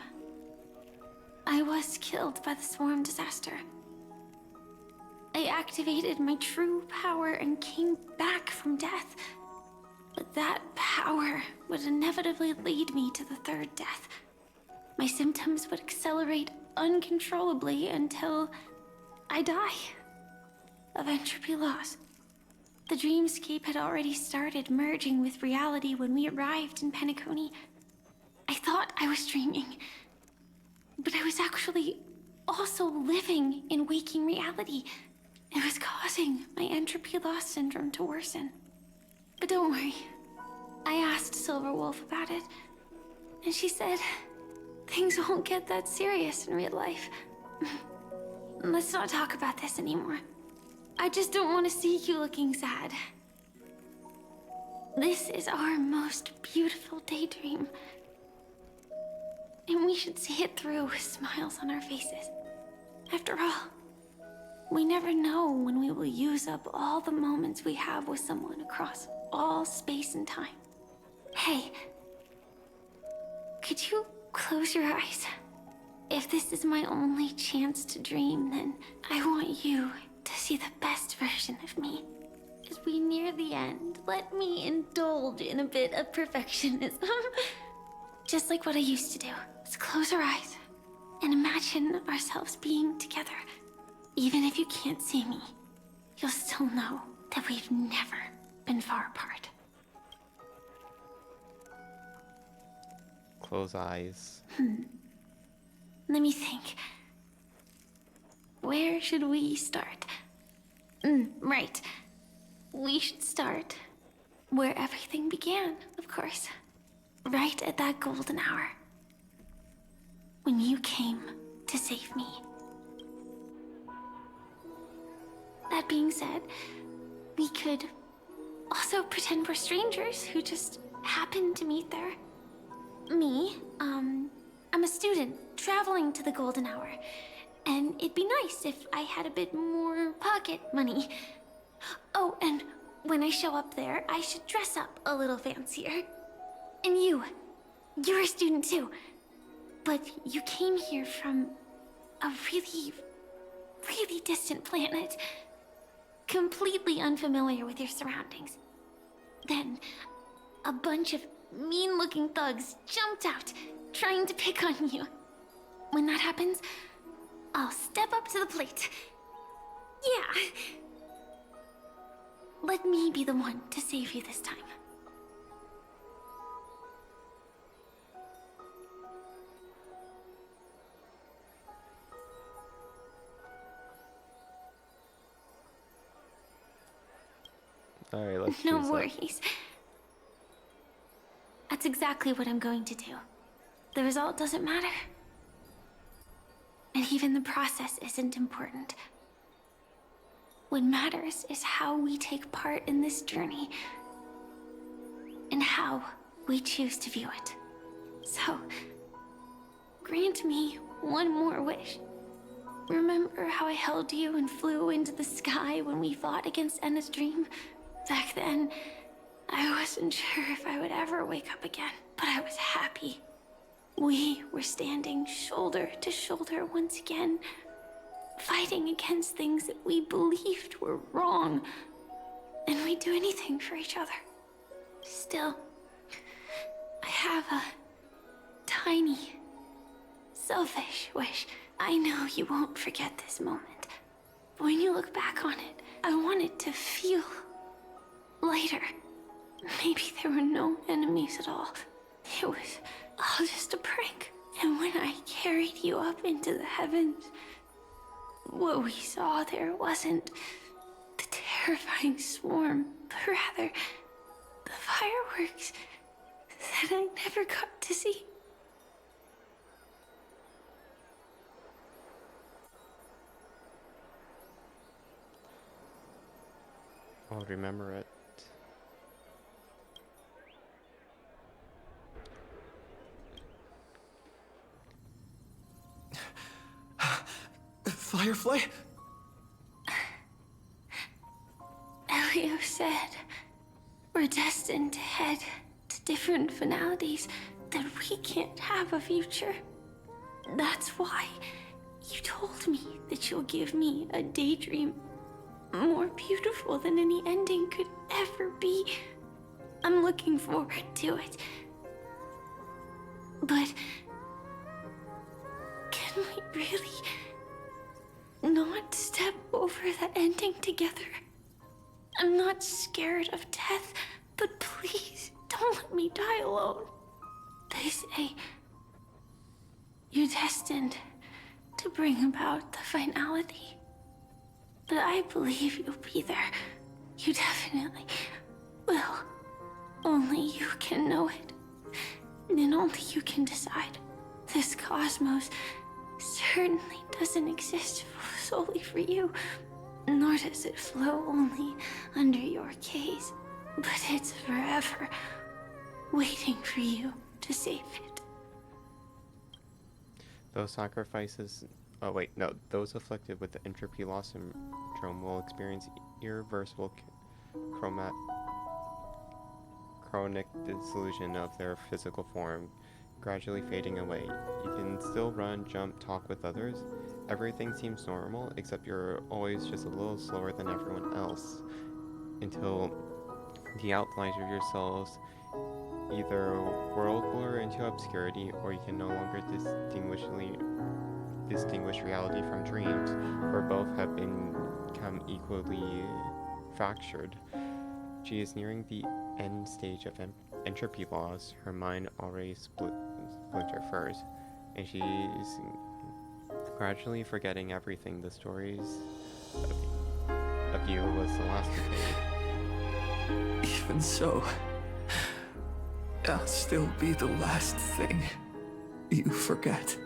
I was killed by the swarm disaster. I activated my true power and came back from death. But that power would inevitably lead me to the 3rd death. My symptoms would accelerate uncontrollably until I die of entropy loss. The dreamscape had already started merging with reality when we arrived in Penacony. I thought I was dreaming, but I was actually also living in waking reality. It was causing my entropy loss syndrome to worsen. But don't worry. I asked Silver Wolf about it, and she said things won't get that serious in real life. Let's not talk about this anymore. I just don't want to see you looking sad. This is our most beautiful daydream. And we should see it through with smiles on our faces. After all, we never know when we will use up all the moments we have with someone across all space and time. Hey, could you close your eyes? If this is my only chance to dream, then I want you to see the best version of me. As we near the end, let me indulge in a bit of perfectionism. Just like what I used to do. Let's close our eyes and imagine ourselves being together. Even if you can't see me, you'll still know that we've never been far apart. Close eyes. Let me think. Where should we start? Right. We should start where everything began, of course. Right at that golden hour. When you came to save me. That being said, we could also pretend we're strangers who just happened to meet there. Me, I'm a student traveling to the golden hour. And it'd be nice if I had a bit more pocket money. Oh, and when I show up there, I should dress up a little fancier. And you're a student too. But you came here from a really, really distant planet. Completely unfamiliar with your surroundings. Then, a bunch of mean-looking thugs jumped out, trying to pick on you. When that happens, I'll step up to the plate. Yeah. Let me be the one to save you this time. Alright, let's No choose that. worries. That's exactly what I'm going to do. The result doesn't matter. And even the process isn't important. What matters is how we take part in this journey. And how we choose to view it. So, grant me one more wish. Remember how I held you and flew into the sky when we fought against Enna's dream? Back then, I wasn't sure if I would ever wake up again, but I was happy. We were standing shoulder to shoulder once again, fighting against things that we believed were wrong, and we'd do anything for each other. Still, I have a tiny, selfish wish. I know you won't forget this moment, but when you look back on it, I want it to feel lighter. Maybe there were no enemies at all. It was all just a prank. And when I carried you up into the heavens, what we saw there wasn't the terrifying swarm, but rather the fireworks that I never got to see. I'll remember it. Firefly? Elio said we're destined to head to different finalities, that we can't have a future. That's why you told me that you'll give me a daydream more beautiful than any ending could ever be. I'm looking forward to it. But can we really not step over the ending together? I'm not scared of death, but please don't let me die alone. They say you're destined to bring about the finality. But I believe you'll be there. You definitely will. Only you can know it. And only you can decide This cosmos certainly doesn't exist solely for you, nor does it flow only under your gaze, but it's forever waiting for you to save it. Those sacrifices. Oh, wait, no. Those afflicted with the entropy loss syndrome will experience irreversible chronic dissolution of their physical form, gradually fading away. You can still run, jump, talk with others. Everything seems normal, except you're always just a little slower than everyone else, until the outlines of yourselves either world blur into obscurity, or you can no longer distinguish reality from dreams, or both have become equally fractured. She is nearing the end stage of entropy loss, her mind already splinter first, and she's gradually forgetting everything. The stories of you was the last to fade. Even so, I'll still be the last thing you forget.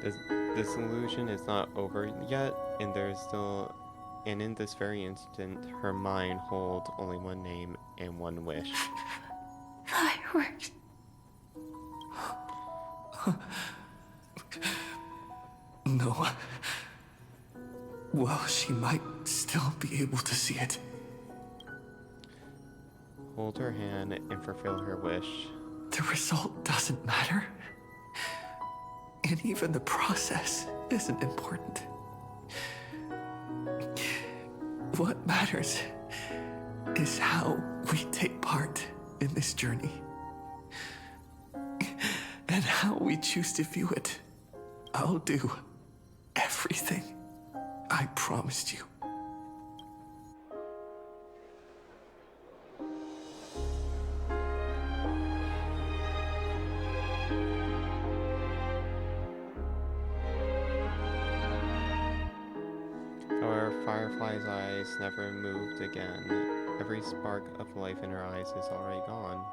This illusion is not over yet, and in this very instant, her mind holds only one name and one wish. Fireworks. No. Well, she might still be able to see it. Hold her hand and fulfill her wish. The result doesn't matter. And even the process isn't important. What matters is how we take part in this journey. And how we choose to view it. I'll do everything I promised you. However, Firefly's eyes never moved again. Every spark of life in her eyes is already gone.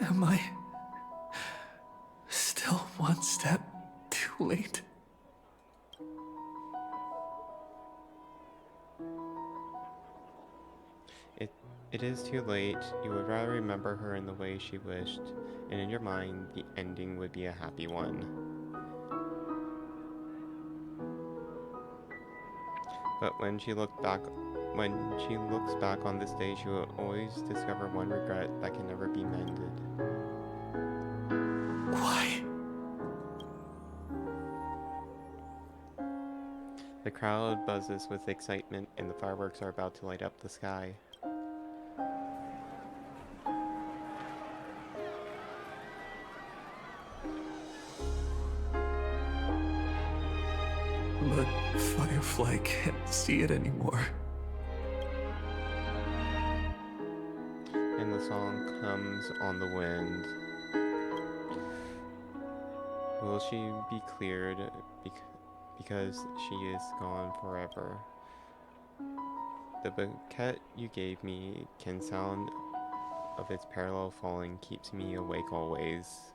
Am I still one step too late? It is too late. You would rather remember her in the way she wished, and in your mind, the ending would be a happy one. But when she looks back on this day, she will always discover one regret that can never be mended. Why? The crowd buzzes with excitement, and the fireworks are about to light up the sky. But Firefly can't see it anymore. And the song comes on the wind. Will she be cleared because she is gone forever? The bouquet you gave me can sound of its parallel falling keeps me awake always.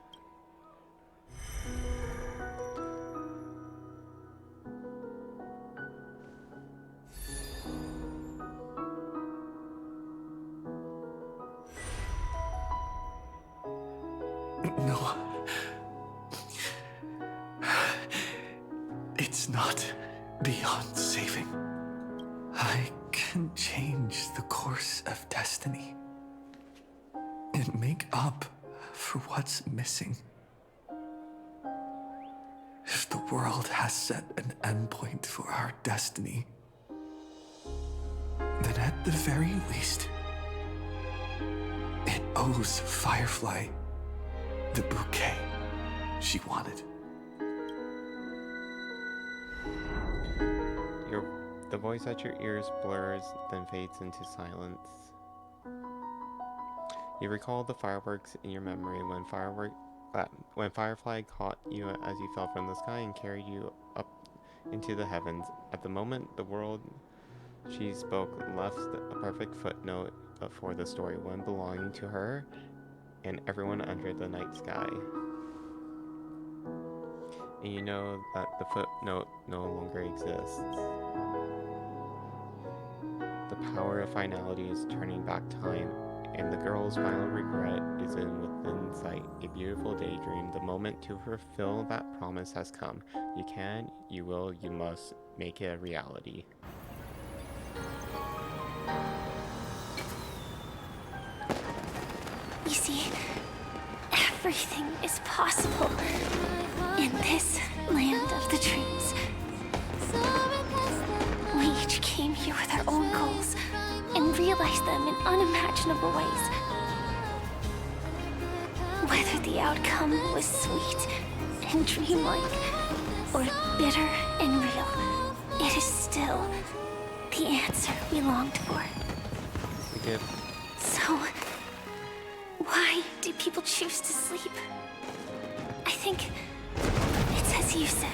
No. It's not beyond saving. I can change the course of destiny and make up for what's missing. If the world has set an endpoint for our destiny, then at the very least, it owes Firefly the bouquet she wanted. The voice at your ears blurs, then fades into silence. You recall the fireworks in your memory when Firefly caught you as you fell from the sky and carried you up into the heavens. At the moment, the world she spoke left a perfect footnote for the story, one belonging to her and everyone under the night sky. And you know that the footnote no longer exists. The power of finality is turning back time, and the girl's final regret is within sight. A beautiful daydream. The moment to fulfill that promise has come. You can, you will, you must make it a reality. You see, everything is possible in this land of the dreams. We each came here with our own goals and realized them in unimaginable ways. Whether the outcome was sweet and dreamlike or bitter and real, it is still the answer we longed for. We did. So, why do people choose to sleep? I think it's as you said.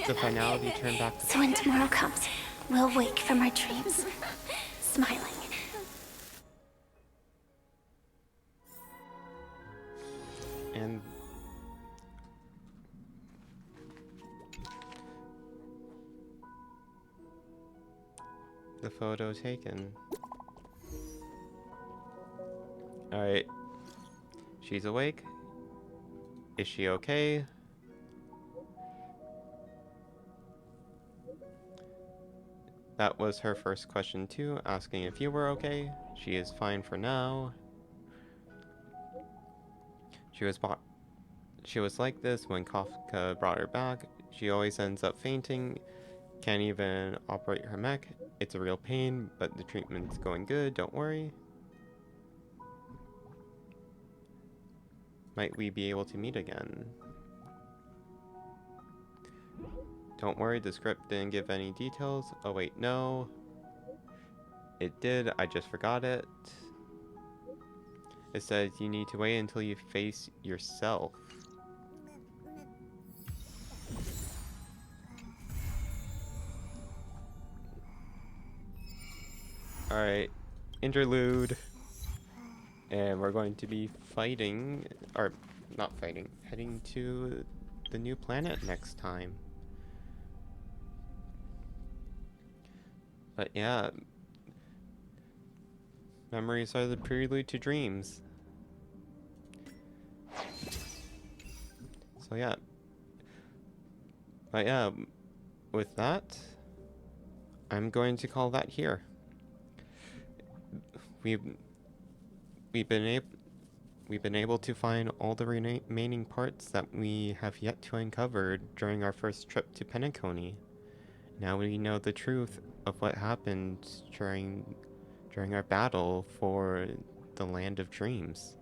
The finality turned back to... So when tomorrow comes, we'll wake from our dreams, smiling. And... the photo taken. Alright. She's awake. Is she okay? That was her first question too, asking if you were okay. She is fine for now. She was like this when Kafka brought her back. She always ends up fainting. Can't even operate her mech. It's a real pain, but the treatment's going good, don't worry. Might we be able to meet again? Don't worry, the script didn't give any details. Oh wait, no. It did, I just forgot it. It says you need to wait until you face yourself. Alright, interlude. And we're going to be fighting, or not fighting, heading to the new planet next time. But yeah, memories are the prelude to dreams. So yeah. But yeah, with that, I'm going to call that here. We've been able to find all the remaining parts that we have yet to uncover during our first trip to Penacony. Now we know the truth of what happened during our battle for the Land of Dreams.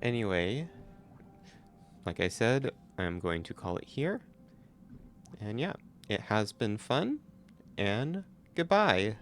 Anyway, like I said, I'm going to call it here. And yeah, it has been fun, and goodbye.